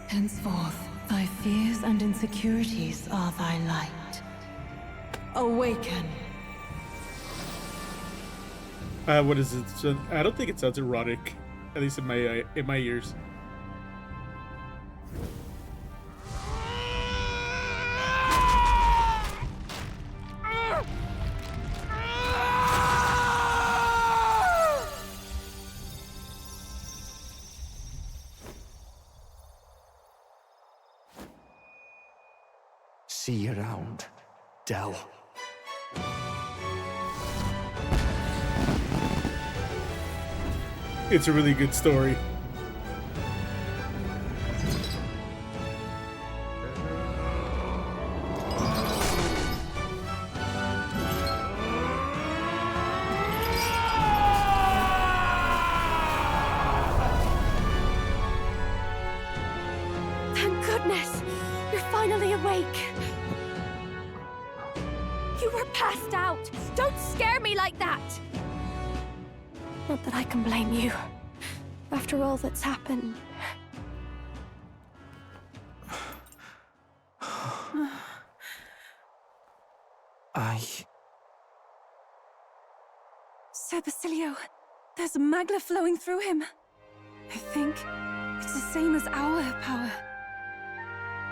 Henceforth, thy fears and insecurities are thy light. Awaken. What is it? I don't think it sounds erotic, at least in my ears. See you around, Dell. It's a really good story. Thank goodness! You're finally awake! You were passed out! Don't scare me like that! Not that I can blame you. After all that's happened. Sir Basilio, there's magla flowing through him. I think it's the same as our power.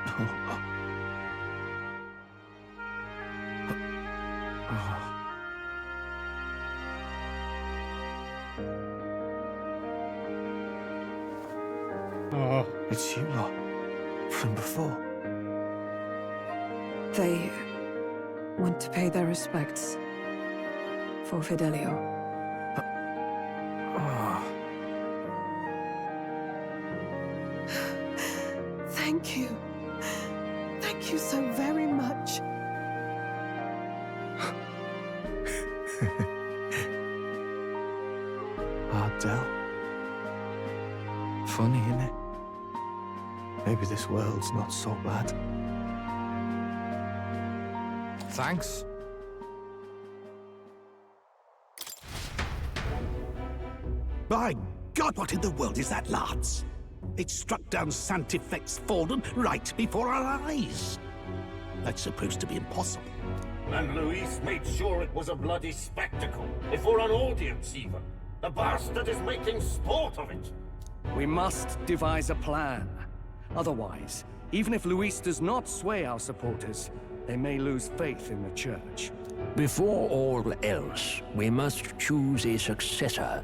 Oh. It's you lot. From before. They want to pay their respects for Fidelio. Thank you. Thank you so very much. Ardell. Funny, innit? Maybe this world's not so bad. Thanks. By God, what in the world is that, Lance? It struck down Santifex Forden right before our eyes. That's supposed to be impossible. And Luis made sure it was a bloody spectacle, before an audience even. The bastard is making sport of it. We must devise a plan. Otherwise, even if Luis does not sway our supporters, they may lose faith in the church. Before all else, we must choose a successor.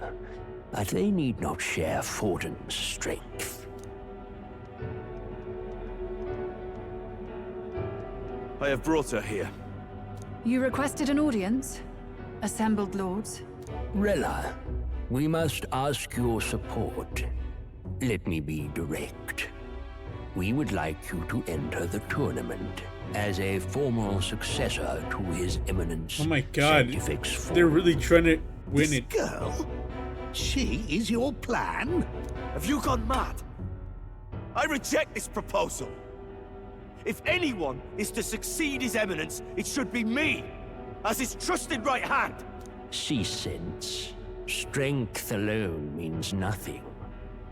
But they need not share Forden's strength. I have brought her here. You requested an audience? Assembled lords? Rella, we must ask your support. Let me be direct. We would like you to enter the tournament as a formal successor to His Eminence. Oh my God, Santifex they're really trying to win it. Girl? She is your plan? Have you gone mad? I reject this proposal. If anyone is to succeed His Eminence, it should be me, as his trusted right hand. She sense. Strength alone means nothing.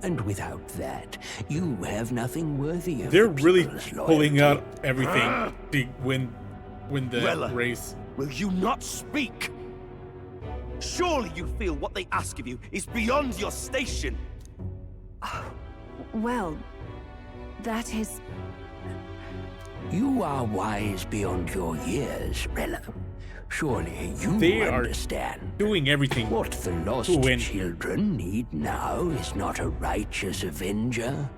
And without that, you have nothing worthy of They're the really people's pulling loyalty. out everything to win the Rella, race. will you not speak? Surely you feel what they ask of you is beyond your station. Well, that is... You are wise beyond your years, Rella. Surely you They understand. Are doing everything. What the lost children need now is not a righteous avenger,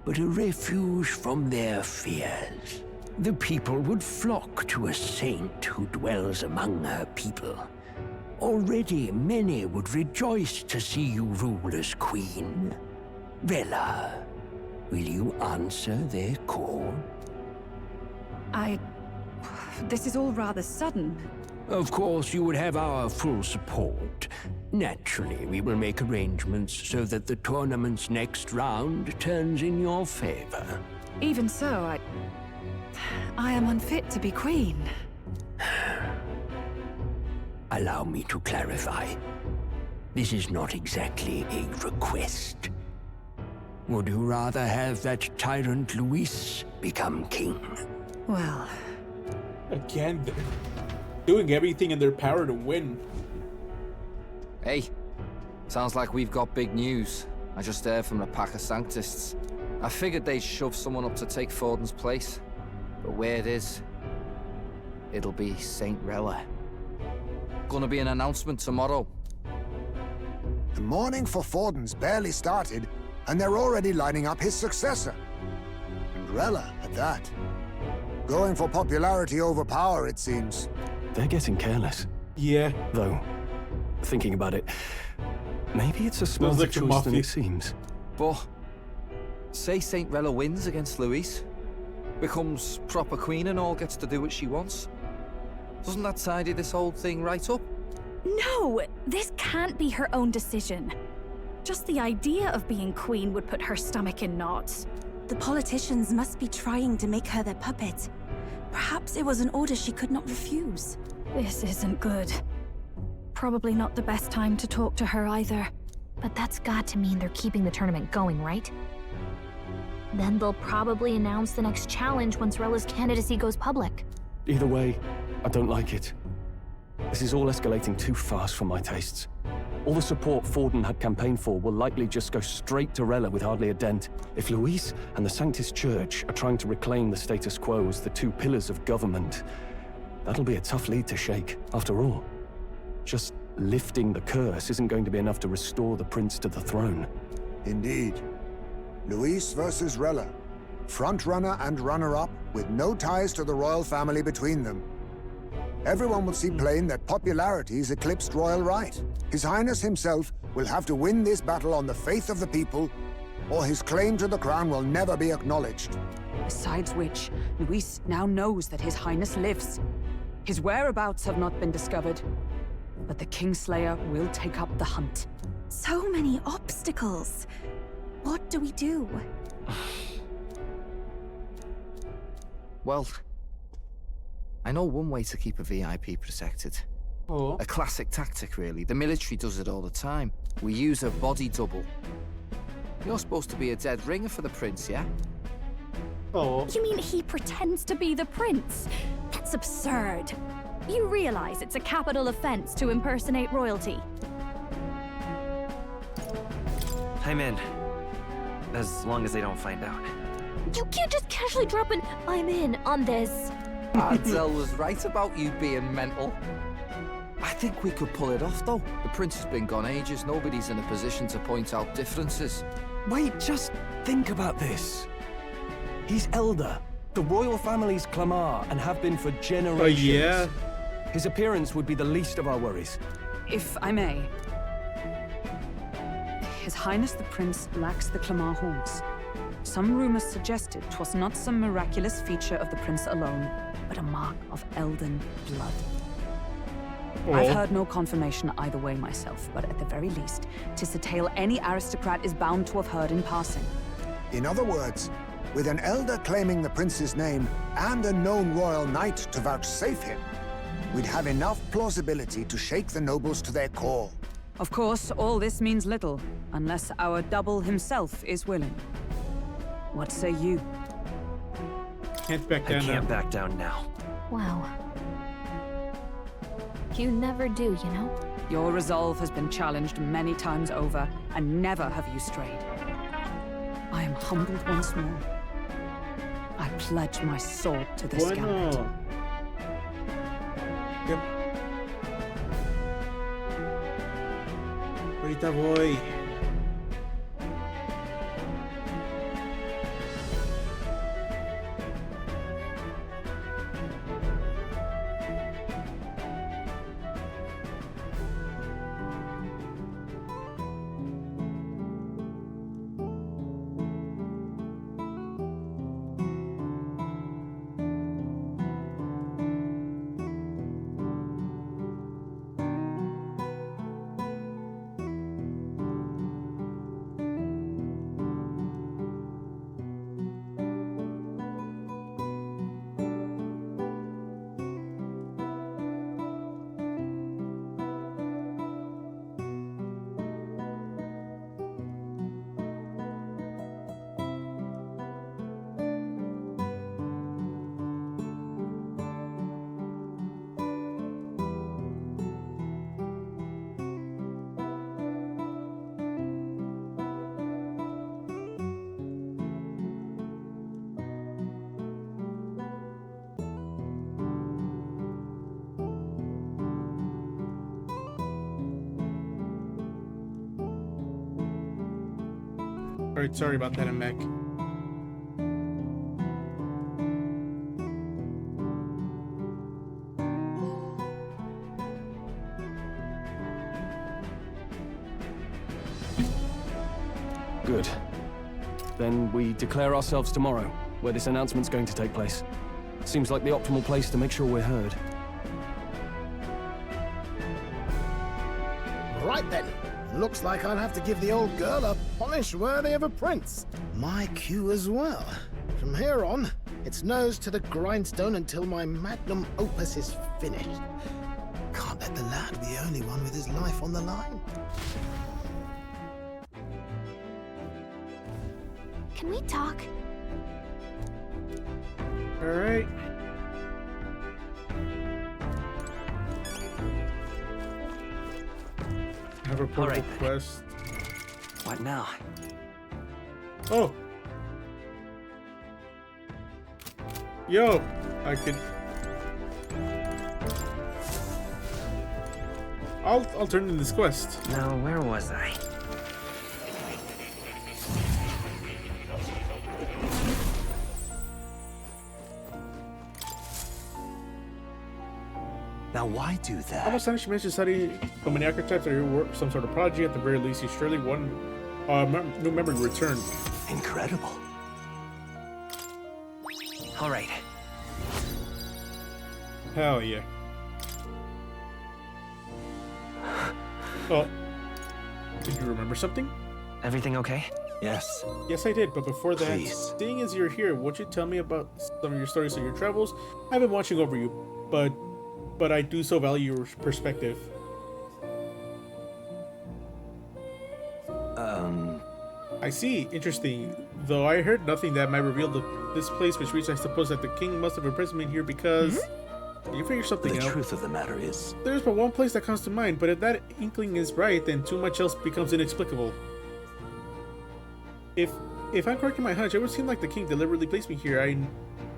but a refuge from their fears. The people would flock to a saint who dwells among her people. Already many would rejoice to see you rule as queen. Rella, will you answer their call? This is all rather sudden. Of course, you would have our full support. Naturally, we will make arrangements so that the tournament's next round turns in your favor. Even so, I am unfit to be queen. Allow me to clarify. This is not exactly a request. Would you rather have that tyrant Luis become king? Well... Again, they're doing everything in their power to win. Hey, sounds like we've got big news. I just heard from the pack of Sanctists. I figured they'd shove someone up to take Forden's place. But where it is, it'll be Saint Rella. Gonna be an announcement tomorrow. The mourning for Forden's barely started, and they're already lining up his successor. And Rella, at that. Going for popularity over power, it seems. They're getting careless. Yeah. Though, thinking about it, maybe it's a smarter choice than it seems. But, say Saint Rella wins against Luis, becomes proper queen and all, gets to do what she wants. Doesn't that tidy this whole thing right up? No! This can't be her own decision. Just the idea of being queen would put her stomach in knots. The politicians must be trying to make her their puppet. Perhaps it was an order she could not refuse. This isn't good. Probably not the best time to talk to her either. But that's got to mean they're keeping the tournament going, right? Then they'll probably announce the next challenge once Rella's candidacy goes public. Either way, I don't like it. This is all escalating too fast for my tastes. All the support Forden had campaigned for will likely just go straight to Rella with hardly a dent. If Luis and the Sanctus Church are trying to reclaim the status quo as the two pillars of government, that'll be a tough lead to shake. After all, just lifting the curse isn't going to be enough to restore the prince to the throne. Indeed. Luis versus Rella. Frontrunner and runner-up, with no ties to the royal family between them. Everyone will see plain that popularity's eclipsed royal right. His Highness himself will have to win this battle on the faith of the people, or his claim to the crown will never be acknowledged. Besides which, Luis now knows that His Highness lives. His whereabouts have not been discovered, but the Kingslayer will take up the hunt. So many obstacles. What do we do? Well, I know one way to keep a VIP protected. Oh. A classic tactic, really. The military does it all the time. We use a body double. You're supposed to be a dead ringer for the prince, yeah? Oh. You mean he pretends to be the prince? That's absurd. You realize it's a capital offense to impersonate royalty? I'm in. As long as they don't find out. You can't just casually drop an "I'm in" on this. Adzel was right about you being mental. I think we could pull it off, though. The prince has been gone ages. Nobody's in a position to point out differences. Wait, just think about this. He's elder. The royal family's Clamar and have been for generations. Yeah. His appearance would be the least of our worries. If I may. His Highness the Prince lacks the Clamar horns. Some rumors suggested 'twas not some miraculous feature of the prince alone, but a mark of elden blood. Oh. I've heard no confirmation either way myself, but at the very least, 'tis a tale any aristocrat is bound to have heard in passing. In other words, with an elder claiming the prince's name and a known royal knight to vouchsafe him, we'd have enough plausibility to shake the nobles to their core. Of course, all this means little, unless our double himself is willing. What say you? Can't back down I can't back down now. Wow. You never do, you know? Your resolve has been challenged many times over, and never have you strayed. I am humbled once more. I pledge my sword to this gambit. Yep. Ahorita voy. Alright, sorry about that, I'm back. Good. Then we declare ourselves tomorrow, where this announcement's going to take place. Seems like the optimal place to make sure we're heard. Right then. Looks like I'll have to give the old girl a polish worthy of a prince. My cue as well. From here on, it's nose to the grindstone until my magnum opus is finished. Can't let the lad be the only one with his life on the line. Can we talk? Alright. Have a portable quest. What now? Oh! Yo! I could... I'll turn in this quest. Now, where was I? Now, why do that? I'm astonished you mentioned studying so many archetypes or your work, some sort of project. At the very least, you surely one new memory returned. Incredible. All right. Hell yeah. Oh, did you remember something? Everything okay? Yes. Yes, I did, but before that, Please. seeing as you're here, won't you tell me about some of your stories of your travels? I've been watching over you, but I do so value your perspective. I see. Interesting. Though I heard nothing that might reveal this place which reached, I suppose that the king must have imprisoned me here because... You figure something out. The truth of the matter is... There's but one place that comes to mind, but if that inkling is right, then too much else becomes inexplicable. If I'm correct in my hunch, it would seem like the king deliberately placed me here.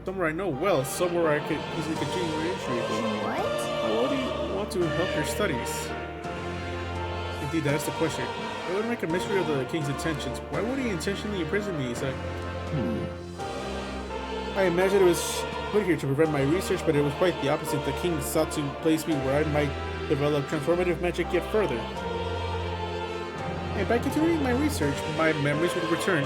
Somewhere I know well, somewhere I could easily continue my entry. What? Why would he want to help your studies? Indeed, that's the question. I would make a mystery of the king's intentions. Why would he intentionally imprison me? I imagine it was put here to prevent my research, but it was quite the opposite. The king sought to place me where I might develop transformative magic yet further. And by continuing my research, my memories would return.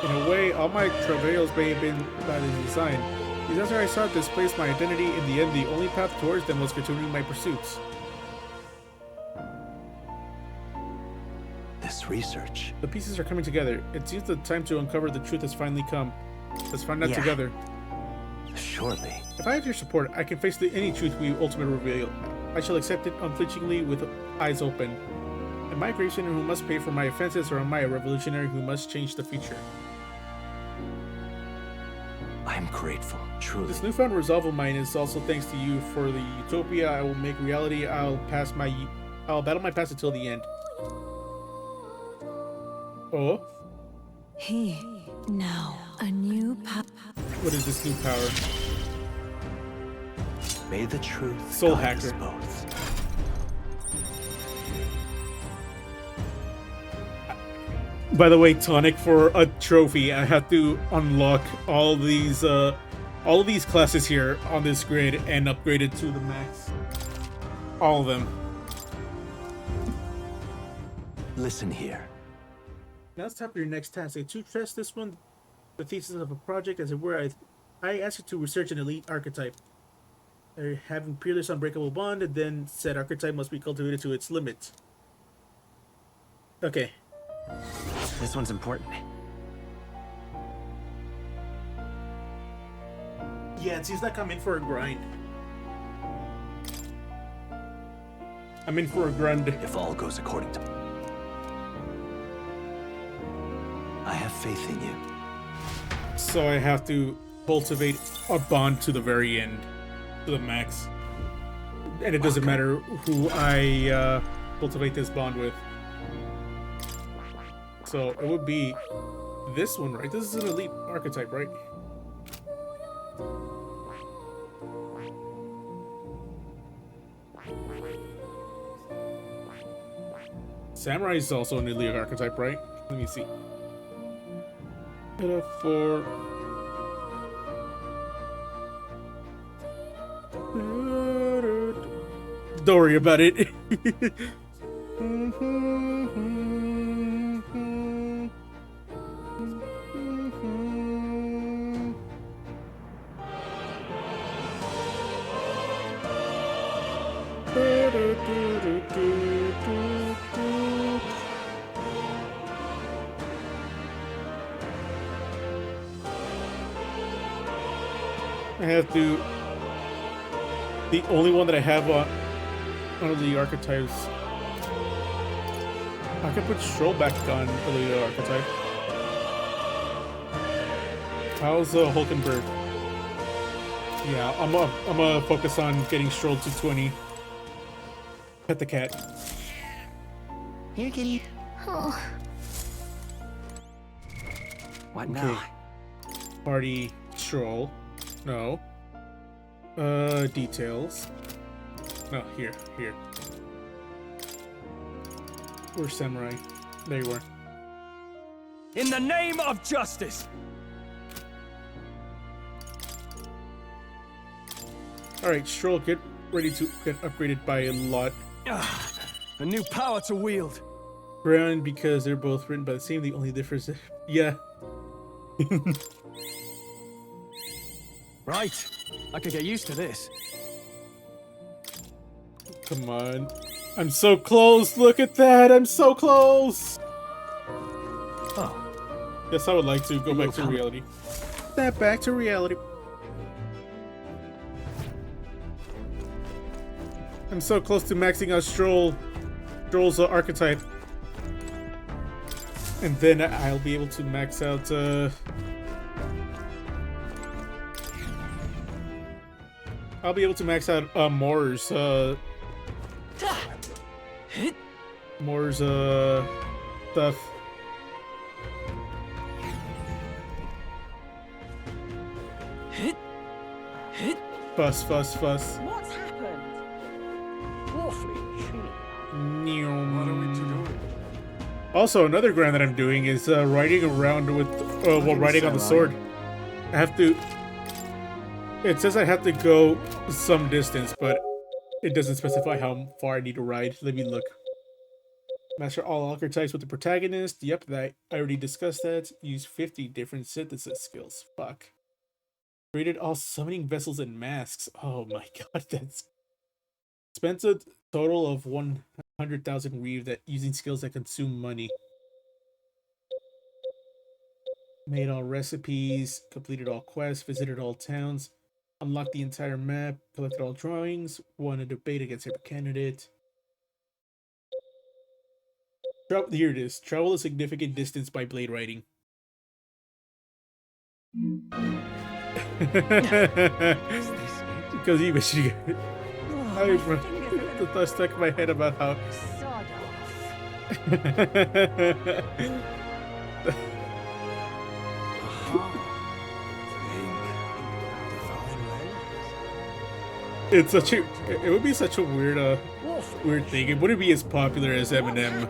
In a way, all my travails may have been by his design. The answer I sought displaced my identity. In the end, the only path towards them was continuing my pursuits. This research. The pieces are coming together. It seems the time to uncover the truth has finally come. Let's find out together. Surely. If I have your support, I can face any truth we ultimately reveal. I shall accept it unflinchingly with eyes open. Am I a Christian who must pay for my offenses, or am I a revolutionary who must change the future? I'm grateful, truly. This newfound resolve of mine is also thanks to you. For the utopia I will make reality, I'll battle my past until the end. Oh? Now, a new power. What is this new power? May the truth Soul guide us hacker. both. By the way, Tonic, for a trophy, I have to unlock all these classes here on this grid and upgrade it to the max. All of them. Listen here. Now it's time for your next task. To test this one, the thesis of a project, as it were, I ask you to research an elite archetype. Having peerless unbreakable bond, and then said archetype must be cultivated to its limit. Okay. This one's important. Yeah, it seems like I'm in for a grind. I'm in for a grind. If all goes according to... I have faith in you. So I have to cultivate a bond to the very end. To the max. And it doesn't matter who I cultivate this bond with. So it would be this one, right? This is an elite archetype, right? Samurai is also an elite archetype, right? Let me see. For don't worry about it. I have to. The only one that I have on the archetypes. I can put Stroll back on the archetype. How's Hulkenberg? Yeah, I'm gonna focus on getting Stroll to 20. Pet the cat. Here, kitty. Oh. What now? Party Stroll. No. Details. No, here. Where's Samurai? There you are. In the name of justice! Alright, Stroll, get ready to get upgraded by a lot. A new power to wield. Ground, because they're both written by the same, the only difference is... Yeah. Right. I could get used to this. Come on. I'm so close! Look at that! I'm so close! Oh. Yes, I would like to go back to reality. Snap back to reality. I'm so close to maxing out Stroll's archetype. And then I'll be able to max out I'll be able to max out Moore's stuff. Fuss. What's happened? Awfully chilly. What are we to do? Also, another grind that I'm doing is riding around with, riding on the sword. I have to. It says I have to go some distance, but it doesn't specify how far I need to ride. Let me look. Master all archetypes with the protagonist. Yep, I already discussed that. Use 50 different synthesis skills. Fuck. Created all summoning vessels and masks. Oh my god, that's... Spent a total of 100,000 reeve that using skills that consume money. Made all recipes, completed all quests, visited all towns, unlocked the entire map, collected all drawings, won a debate against every candidate. Here it is. Travel a significant distance by blade riding. Because even she... I stuck in my head about how... It's such a... It would be such a weird, weird thing. It wouldn't be as popular as Eminem.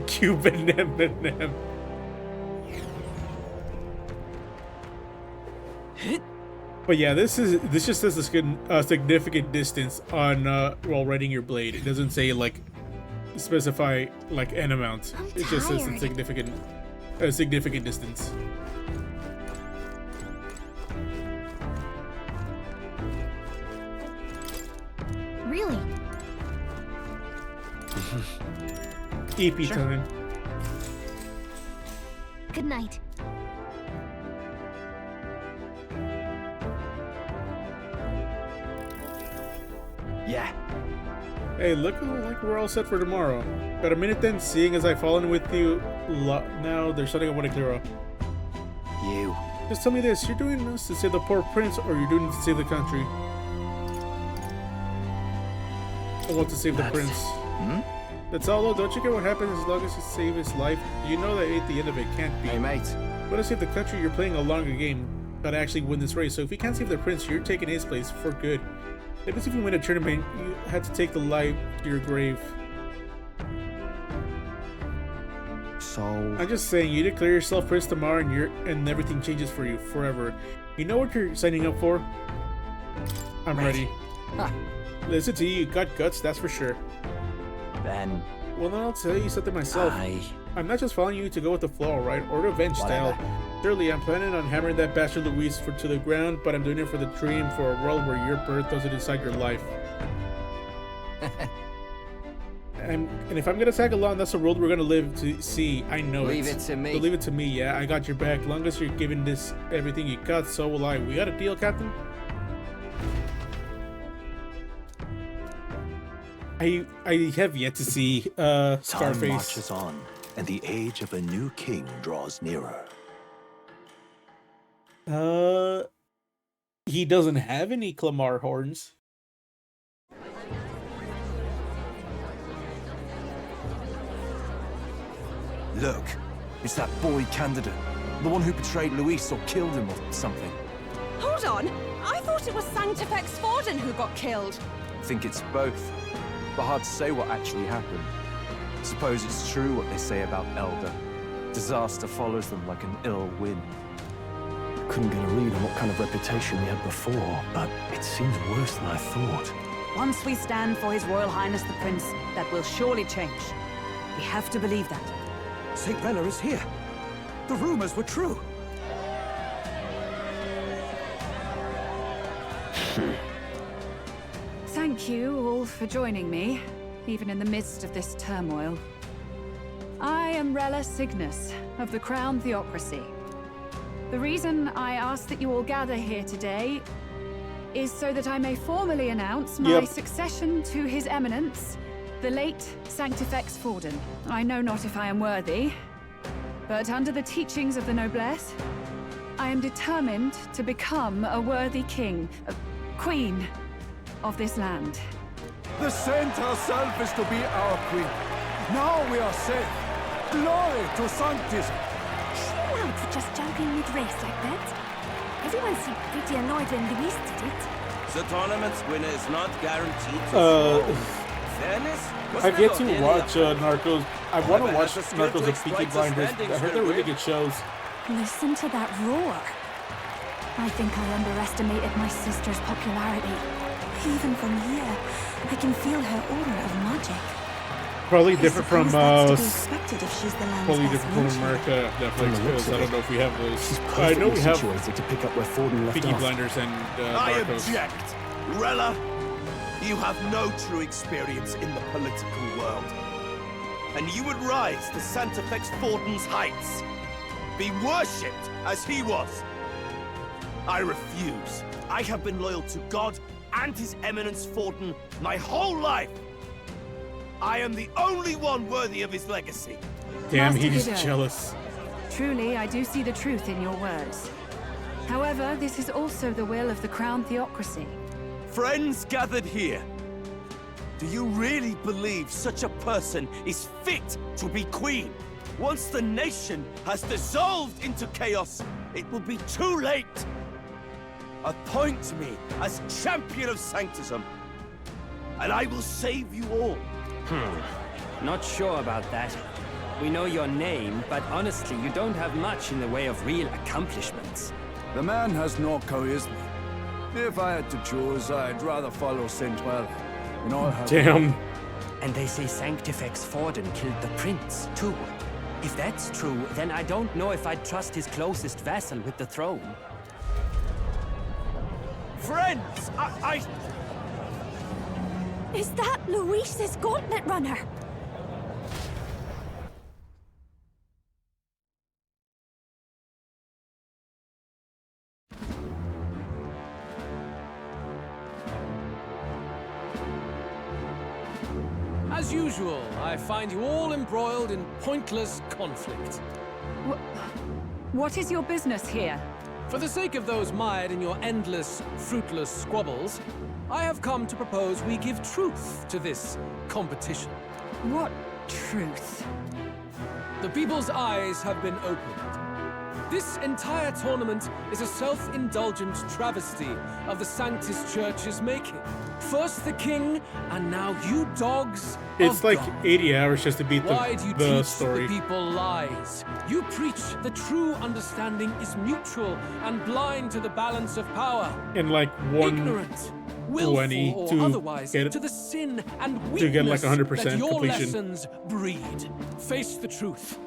Cuban Eminem. But yeah, this just says a significant distance on while riding your blade. It doesn't say like specify like an amount. It just says a significant distance. Really? EP time. Good night. Yeah. Hey, look like we're all set for tomorrow. Got a minute then, seeing as I've fallen with you now, there's something I want to clear up. You. Just tell me this, you're doing this to save the poor prince, or you're doing this to save the country? I want to save the prince. Hmm? That's all, though. Don't you get what happens as long as you save his life? You know that ain't the end of it, can't be. Hey, mate. But to save the country, you're playing a longer game. Gotta actually win this race, so if you can't save the prince, you're taking his place for good. Maybe if you win a tournament, you had to take the life to your grave. So... I'm just saying, you declare yourself prince tomorrow and everything changes for you forever. You know what you're signing up for? I'm ready. Listen to you got guts, that's for sure. Then... Well, then I'll tell you something myself. I'm not just following you to go with the flow, right? Or revenge style. Surely, I'm planning on hammering that bastard Luis to the ground, but I'm doing it for the dream, for a world where your birth doesn't decide your life. and if I'm gonna tag along, that's a world we're gonna live to see. I know it. Leave it to me. So leave it to me, yeah. I got your back. Long as you're giving this everything you got, so will I. We got a deal, Captain? I have yet to see Scarface. Time marches on, and the age of a new king draws nearer. He doesn't have any Clamar horns. Look, it's that boy candidate. The one who betrayed Luis or killed him or something. Hold on! I thought it was Sanctifex Forden who got killed. I think it's both. But hard to say what actually happened. Suppose it's true what they say about Elder. Disaster follows them like an ill wind. Couldn't get a read on what kind of reputation we had before, but it seems worse than I thought. Once we stand for His Royal Highness the Prince, that will surely change. We have to believe that. St. Rella is here. The rumors were true. Thank you all for joining me, even in the midst of this turmoil. I am Rella Cygnus of the Crown Theocracy. The reason I ask that you all gather here today is so that I may formally announce my succession to His Eminence, the late Sanctifex Forden. I know not if I am worthy, but under the teachings of the noblesse, I am determined to become a worthy king, a queen of this land. The saint herself is to be our queen. Now we are safe. Glory to Sanctism. Chill out for just jumping mid-race like that. Everyone seemed pretty annoyed when Luis did it. The tournament's winner is not guaranteed to fairness. I've yet to watch Narcos. I want to watch Narcos and Peaky Blinders. I heard they're really good shows. Listen to that roar. I think I underestimated my sister's popularity. Even from here, I can feel her aura of magic. Probably different from probably different from America Netflix because I don't know if we have those. I know we have situated to pick up where Forden left Peaky off. Blinders and I Narcos. object. Rella, you have no true experience in the political world. And you would rise to Sanctifex Forden's heights. Be worshipped as he was. I refuse. I have been loyal to God and His Eminence Forden my whole life. I am the only one worthy of his legacy. Damn, Master he's Gideon. jealous. Truly, I do see the truth in your words. However, this is also the will of the Crown Theocracy. Friends gathered here, do you really believe such a person is fit to be queen? Once the nation has dissolved into chaos, it will be too late. Appoint me as champion of Sanctism, and I will save you all. Not sure about that. We know your name, but honestly, you don't have much in the way of real accomplishments. The man has no charisma. If I had to choose, I'd rather follow Saint-Well. And all have... Damn. And they say Sanctifex Forden killed the prince, too. If that's true, then I don't know if I'd trust his closest vassal with the throne. Friends, Is that Luis's gauntlet runner? As usual, I find you all embroiled in pointless conflict. What is your business here? For the sake of those mired in your endless, fruitless squabbles, I have come to propose we give truth to this competition. What truth? The people's eyes have been opened. This entire tournament is a self-indulgent travesty of the Sanctus Church's making. First the king, and now you dogs. It's like 80 hours just to beat Why do you the teach story. the people lies? You preach the true understanding is mutual and blind to the balance of power. In like 120 Ignorant, willful or otherwise, to get to the sin and to get like weakness 100% that your completion. lessons breed. Face the truth.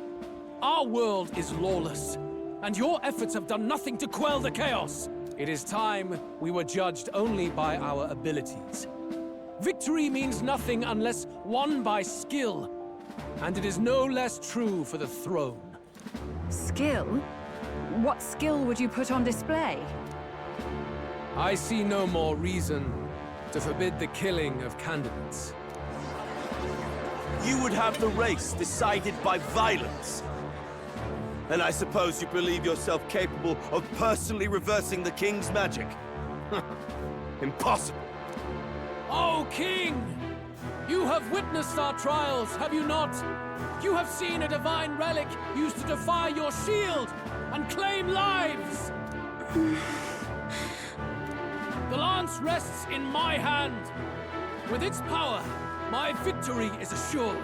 Our world is lawless, and your efforts have done nothing to quell the chaos. It is time we were judged only by our abilities. Victory means nothing unless won by skill, and it is no less true for the throne. Skill? What skill would you put on display? I see no more reason to forbid the killing of candidates. You would have the race decided by violence. And I suppose you believe yourself capable of personally reversing the king's magic? Impossible. Oh, King! You have witnessed our trials, have you not? You have seen a divine relic used to defy your shield and claim lives! The lance rests in my hand. With its power, my victory is assured.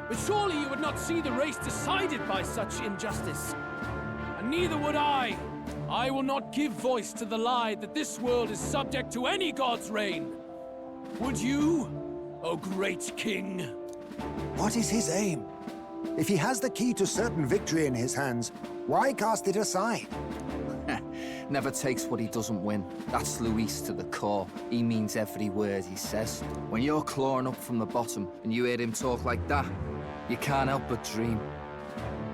But surely you would not see the race decided by such injustice. And neither would I. I will not give voice to the lie that this world is subject to any god's reign. Would you, O great king? What is his aim? If he has the key to certain victory in his hands, why cast it aside? Never takes what he doesn't win. That's Luis to the core. He means every word he says. When you're clawing up from the bottom and you hear him talk like that, you can't help but dream.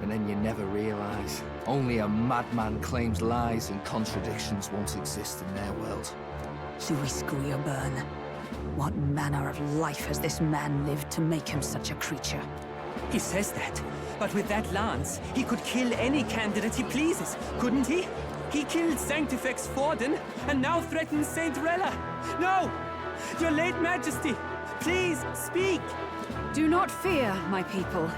And then you never realize. Only a madman claims lies and contradictions won't exist in their world. Luis Guillerburn. What manner of life has this man lived to make him such a creature? He says that, but with that lance, he could kill any candidate he pleases, couldn't he? He killed Sanctifex Forden, and now threatens Saint Rella. No! Your late Majesty, please, speak! Do not fear, my people.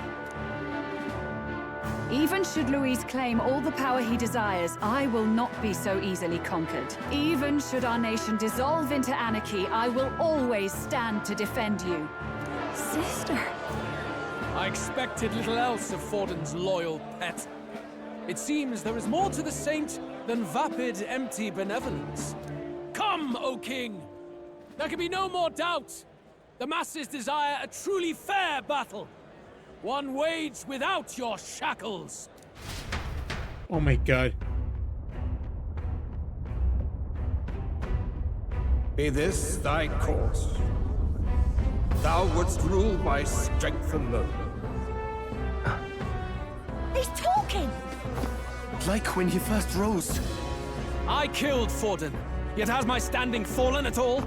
Even should Luis claim all the power he desires, I will not be so easily conquered. Even should our nation dissolve into anarchy, I will always stand to defend you. Sister. I expected little else of Forden's loyal pet. It seems there is more to the saint than vapid, empty benevolence. Come, O king! There can be no more doubt. The masses desire a truly fair battle. One waged without your shackles. Oh my god. Be this thy course. Thou wouldst rule by strength alone. He's talking! Like when he first rose. I killed Forden, yet has my standing fallen at all?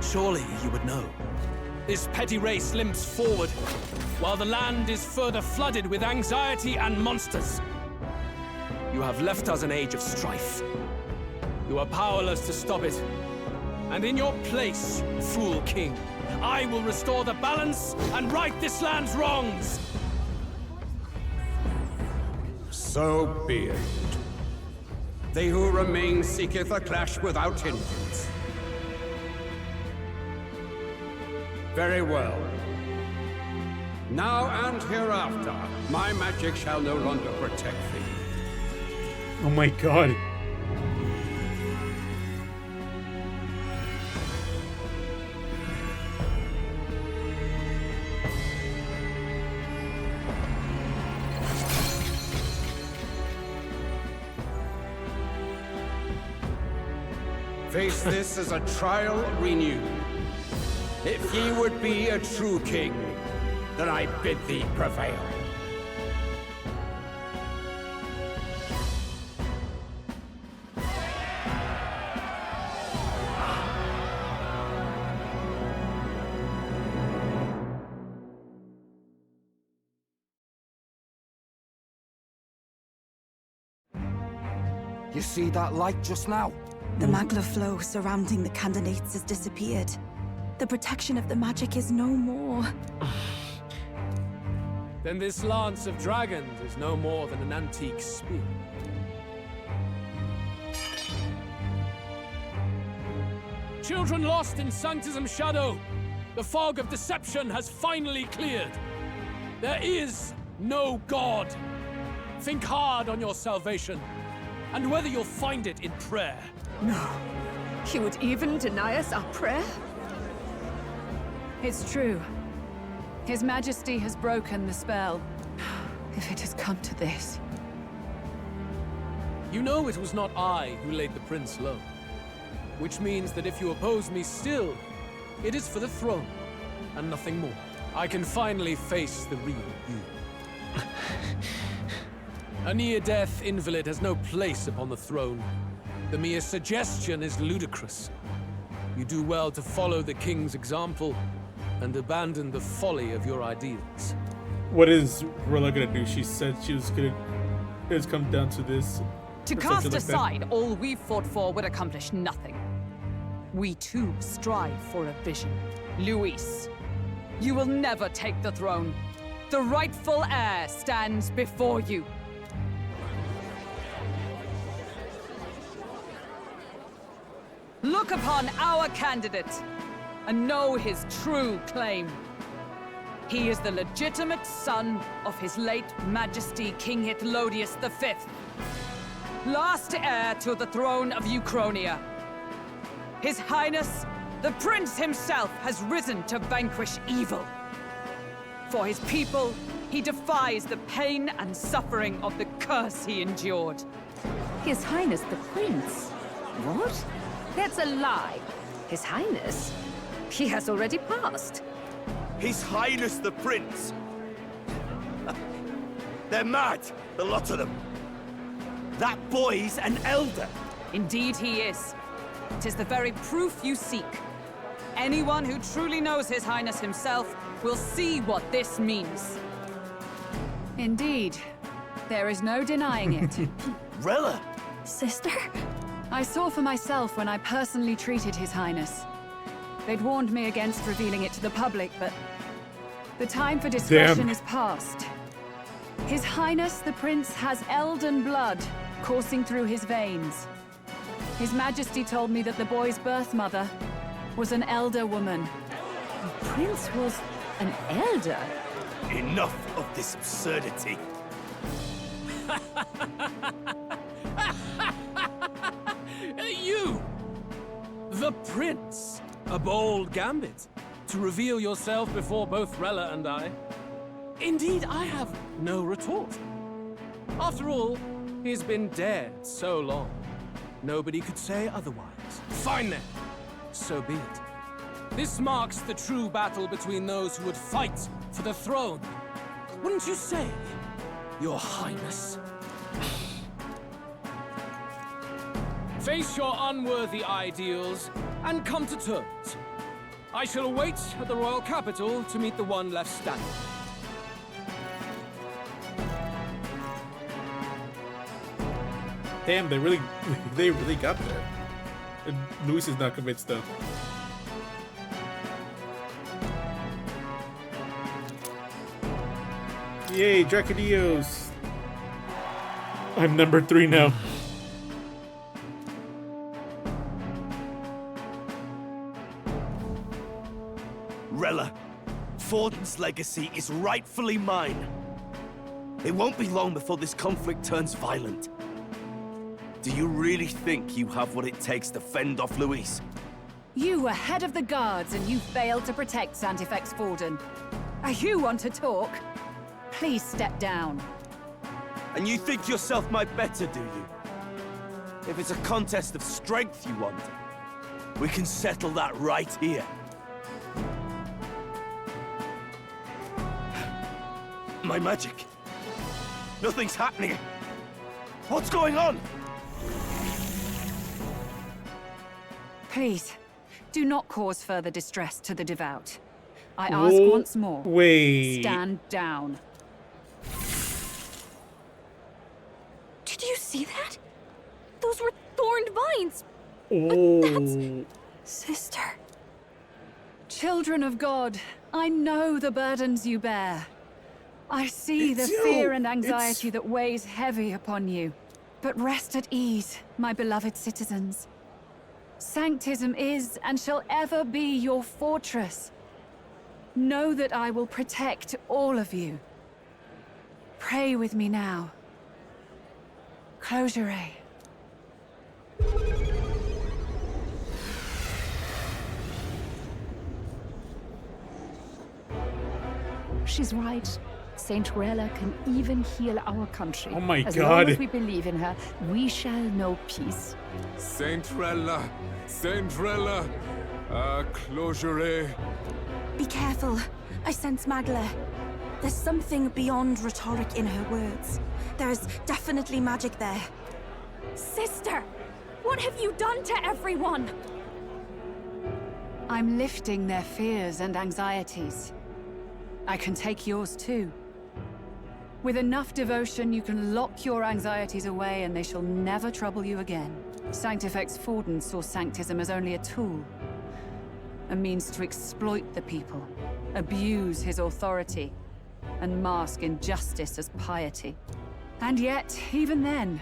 Surely you would know. This petty race limps forward, while the land is further flooded with anxiety and monsters. You have left us an age of strife. You are powerless to stop it. And in your place, fool king, I will restore the balance and right this land's wrongs! So be it. They who remain seeketh a clash without hindrance. Very well. Now and hereafter, my magic shall no longer protect thee. Oh my god. Face this as a trial renewed. If ye would be a true king, then I bid thee prevail. You see that light just now? The magla flow surrounding the candidates has disappeared. The protection of the magic is no more. Then this lance of dragons is no more than an antique spear. Children lost in Sanctism's shadow, the fog of deception has finally cleared. There is no God. Think hard on your salvation, and whether you'll find it in prayer. No. He would even deny us our prayer? It's true. His Majesty has broken the spell. If it has come to this. You know it was not I who laid the prince low. Which means that if you oppose me still, it is for the throne, and nothing more. I can finally face the real you. A near-death invalid has no place upon the throne. The mere suggestion is ludicrous. You do well to follow the king's example and abandon the folly of your ideals. What is Rilla gonna do? She said she was gonna... It's come down to this. To cast aside all we've fought for would accomplish nothing. We too strive for a vision. Luis, you will never take the throne. The rightful heir stands before you. Look upon our candidate and know his true claim. He is the legitimate son of his late Majesty King Hytlodius V, last heir to the throne of Uchronia. His Highness, the Prince himself, has risen to vanquish evil. For his people, he defies the pain and suffering of the curse he endured. His Highness the Prince? What? That's a lie. His Highness? He has already passed. His Highness the Prince? They're mad, the lot of them. That boy's an elder. Indeed he is. It is the very proof you seek. Anyone who truly knows His Highness himself will see what this means. Indeed. There is no denying it. Rella! Sister? I saw for myself when I personally treated His Highness. They'd warned me against revealing it to the public, but the time for discretion is past. His Highness the Prince has Elden blood coursing through his veins. His Majesty told me that the boy's birth mother was an elder woman. The Prince was an elder? Enough of this absurdity. You! The Prince! A bold gambit to reveal yourself before both Rella and I. Indeed, I have no retort. After all, he's been dead so long. Nobody could say otherwise. Fine then. So be it. This marks the true battle between those who would fight for the throne. Wouldn't you say, Your Highness? Face your unworthy ideals and come to terms. I shall await at the royal capital to meet the one left standing. Damn, they really got there. And Luis is not convinced though. Yay, Draconios! I'm number 3 now. Rella, Forden's legacy is rightfully mine. It won't be long before this conflict turns violent. Do you really think you have what it takes to fend off Luis? You were head of the guards and you failed to protect Santifex Forden. You want to talk? Please step down. And you think yourself my better, do you? If it's a contest of strength you want, we can settle that right here. My magic. Nothing's happening. What's going on? Please, do not cause further distress to the devout. I ask once more. Wait. Stand down. Did you see that? Those were thorned vines. Oh. That's... Sister. Children of God, I know the burdens you bear. I see the fear and anxiety that weighs heavy upon you. But rest at ease, my beloved citizens. Sanctism is and shall ever be your fortress. Know that I will protect all of you. Pray with me now. Close your eyes. She's right. Saint Rella can even heal our country. Oh my As God. long as we believe in her, we shall know peace. Saint Rella, closure. Be careful. I sense Magla. There's something beyond rhetoric in her words. There's definitely magic there. Sister, what have you done to everyone? I'm lifting their fears and anxieties. I can take yours too. With enough devotion, you can lock your anxieties away and they shall never trouble you again. Sanctifex Forden saw Sanctism as only a tool. A means to exploit the people, abuse his authority, and mask injustice as piety. And yet, even then,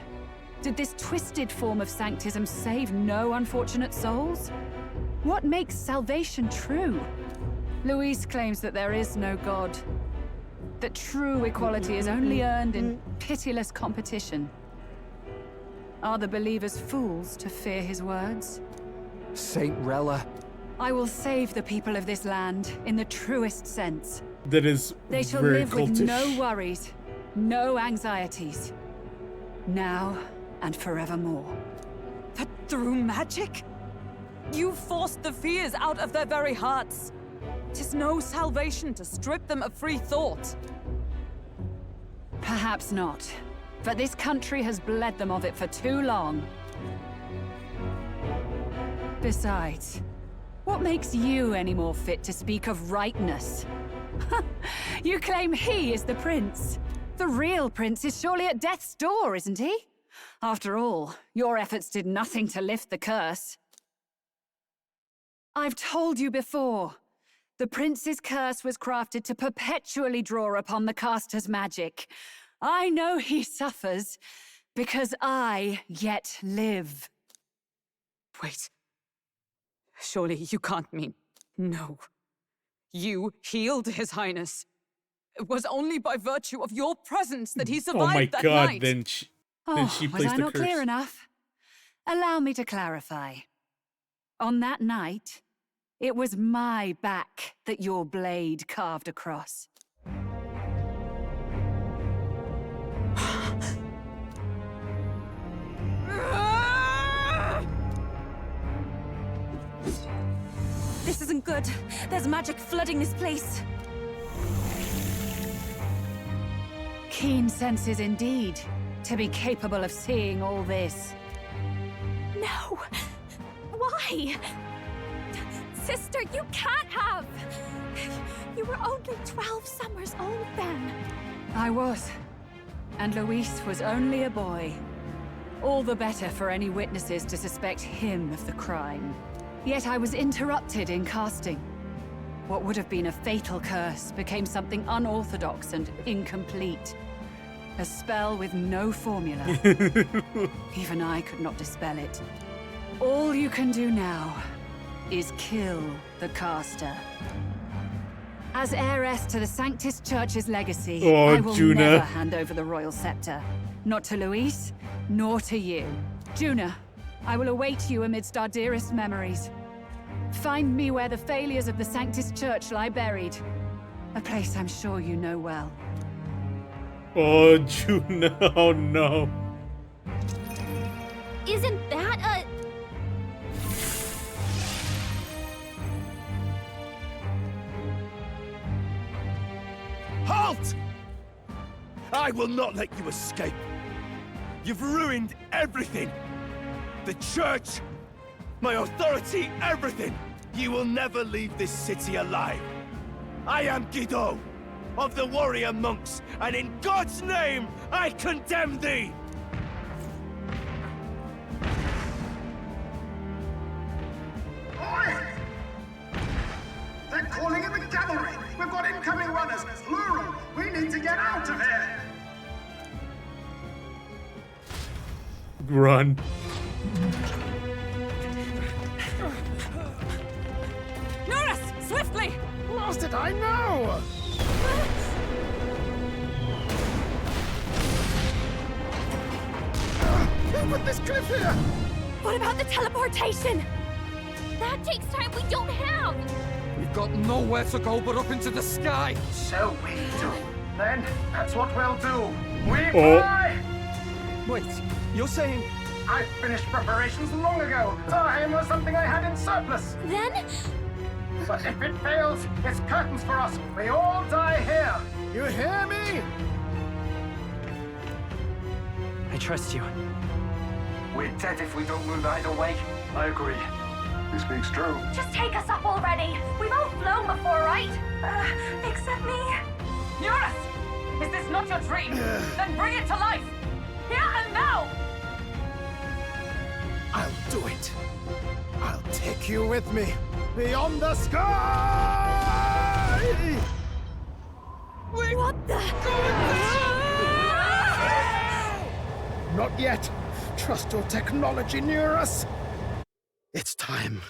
did this twisted form of Sanctism save no unfortunate souls? What makes salvation true? Luis claims that there is no God. That true equality is only earned in pitiless competition. Are the believers fools to fear his words? Saint Rella. I will save the people of this land in the truest sense. That is They shall very live cultish. with no worries, no anxieties. Now and forevermore. That through magic? You forced the fears out of their very hearts. 'Tis no salvation to strip them of free thought. Perhaps not. But this country has bled them of it for too long. Besides, what makes you any more fit to speak of rightness? You claim he is the prince. The real prince is surely at death's door, isn't he? After all, your efforts did nothing to lift the curse. I've told you before. The prince's curse was crafted to perpetually draw upon the caster's magic. I know he suffers, because I yet live. Wait. Surely you can't mean... No. You healed His Highness. It was only by virtue of your presence that he survived Oh my that God! night. Then she Was placed I the not curse. clear enough? Allow me to clarify. On that night, it was my back that your blade carved across. This isn't good. There's magic flooding this place. Keen senses indeed, to be capable of seeing all this. No! Why? sister! You can't have! You were only 12 summers old then. I was. And Luis was only a boy. All the better for any witnesses to suspect him of the crime. Yet I was interrupted in casting. What would have been a fatal curse became something unorthodox and incomplete. A spell with no formula. Even I could not dispel it. All you can do now is kill the caster. As heiress to the Sanctus Church's legacy, I will never hand over the royal scepter. Not to Luis, nor to you. Juna, I will await you amidst our dearest memories. Find me where the failures of the Sanctus Church lie buried. A place I'm sure you know well. Oh, Juna, oh no. Isn't that a... Halt! I will not let you escape. You've ruined everything. The church, my authority, everything. You will never leave this city alive. I am Guido, of the warrior monks, and in God's name, I condemn thee! Oi! They're calling in the cavalry! We've got incoming runners, plural! We need to get out of here! Run. Norris, swiftly! Lost it, I know! Who put this cliff here? What about the teleportation? That takes time we don't have! We've got nowhere to go but up into the sky! So we do. Then, that's what we'll do. We Oh. fly! Wait, you're saying... I finished preparations long ago. Time was something I had in surplus. Then? But if it fails, it's curtains for us. We all die here. You hear me? I trust you. We're dead if we don't move either way. I agree. He speaks true. Just take us up already. We've all flown before, right? Except me. Norris! Is this not your dream? Then bring it to life! Here and now! I'll do it. I'll take you with me. Beyond the sky! What the? Not yet. Trust your technology near us. It's time.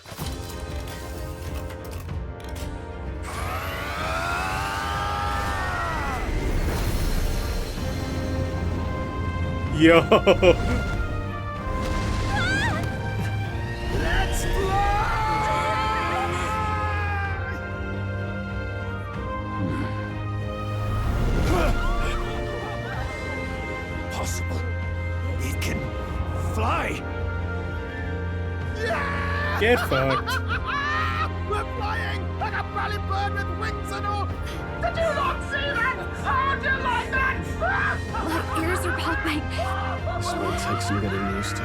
Yo. Let's fly! Possible. It can fly. Yeah! Get fucked. We're flying like a bally bird with wings and all. Did you not see that? How do you like that? My ears are popping. This will take some getting used to.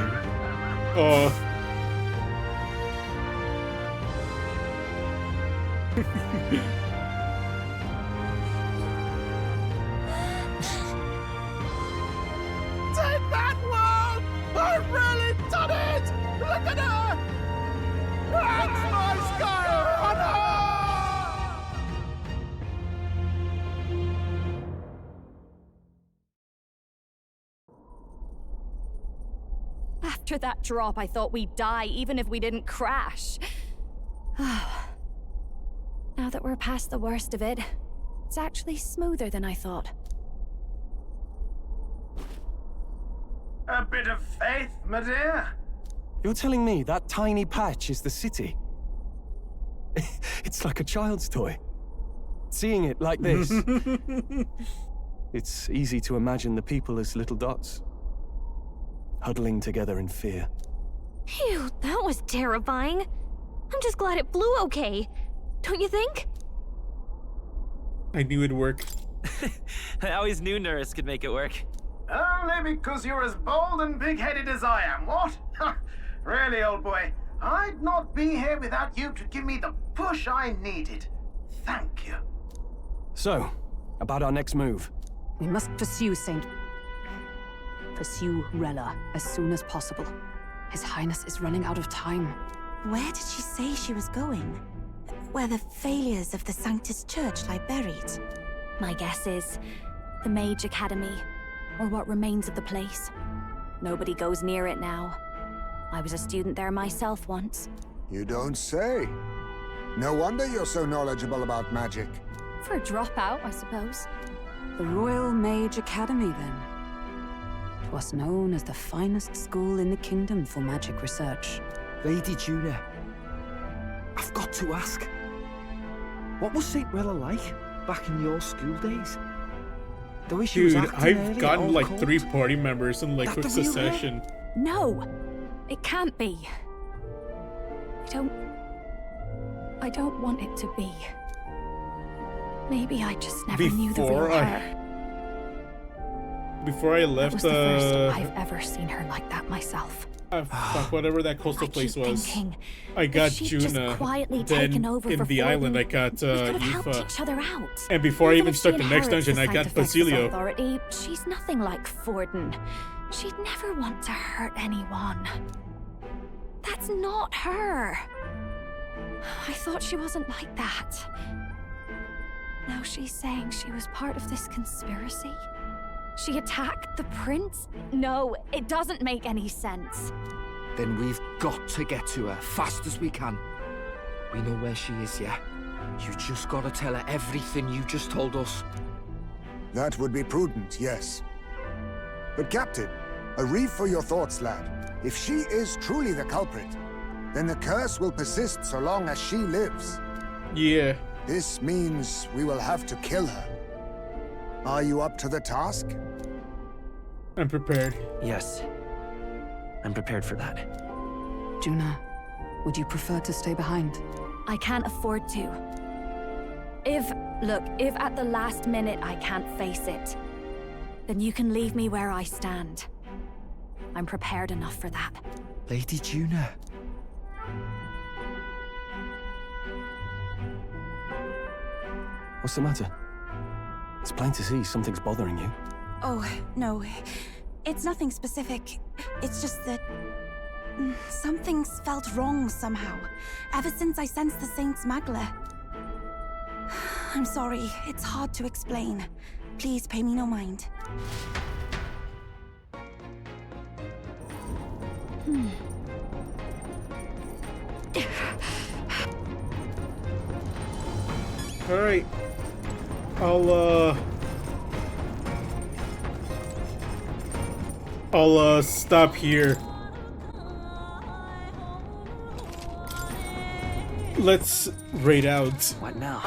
Oh. Take that, world! I've really done it! Look at her! That's my sky runner! After that drop, I thought we'd die even if we didn't crash. Now that we're past the worst of it, it's actually smoother than I thought. A bit of faith, my dear. You're telling me that tiny patch is the city? It's like a child's toy. Seeing it like this, it's easy to imagine the people as little dots, huddling together in fear. Phew, that was terrifying. I'm just glad it flew okay. Don't you think? I knew it'd work. I always knew Norris could make it work. Only because you're as bold and big-headed as I am, what? Really, old boy, I'd not be here without you to give me the push I needed. Thank you. So, about our next move. We must pursue Rella as soon as possible. His Highness is running out of time. Where did she say she was going? Where the failures of the Sanctus Church lie buried? My guess is the Mage Academy, or what remains of the place. Nobody goes near it now. I was a student there myself once. You don't say. No wonder you're so knowledgeable about magic. For a dropout, I suppose. The Royal Mage Academy, then. 'Twas known as the finest school in the kingdom for magic research. Lady Juna, I've got to ask. What was St. Rella like back in your school days? The way she was Dude, acting I've early, gotten all like cold. 3 party members in like That quick the real her? succession. No! It can't be. I don't want it to be. Maybe I just never knew the real her. Before I That left, was the first time I've ever seen her like that myself. fuck, whatever that coastal place was. Thinking, I got if she'd just Juna, quietly then taken over in for the Forden, island I got we could have helped Yufa. each other out. And before I even if she start the next inherits dungeon, I got Sanctifex's Basilio. authority, she's nothing like Forden. She'd never want to hurt anyone. That's not her. I thought she wasn't like that. Now she's saying she was part of this conspiracy? She attacked the prince? No, it doesn't make any sense. Then we've got to get to her fast as we can. We know where she is, yeah? You just gotta tell her everything you just told us. That would be prudent, yes. But Captain, a reef for your thoughts, lad. If she is truly the culprit, then the curse will persist so long as she lives. Yeah. This means we will have to kill her. Are you up to the task? I'm prepared. Yes. I'm prepared for that. Juna, would you prefer to stay behind? I can't afford to. If at the last minute I can't face it, then you can leave me where I stand. I'm prepared enough for that. Lady Juna. What's the matter? It's plain to see something's bothering you. Oh, no. It's nothing specific. It's just that... something's felt wrong somehow, ever since I sensed the Saint's Magla. I'm sorry, it's hard to explain. Please pay me no mind. Alright. I'll stop here. Let's raid out. What now?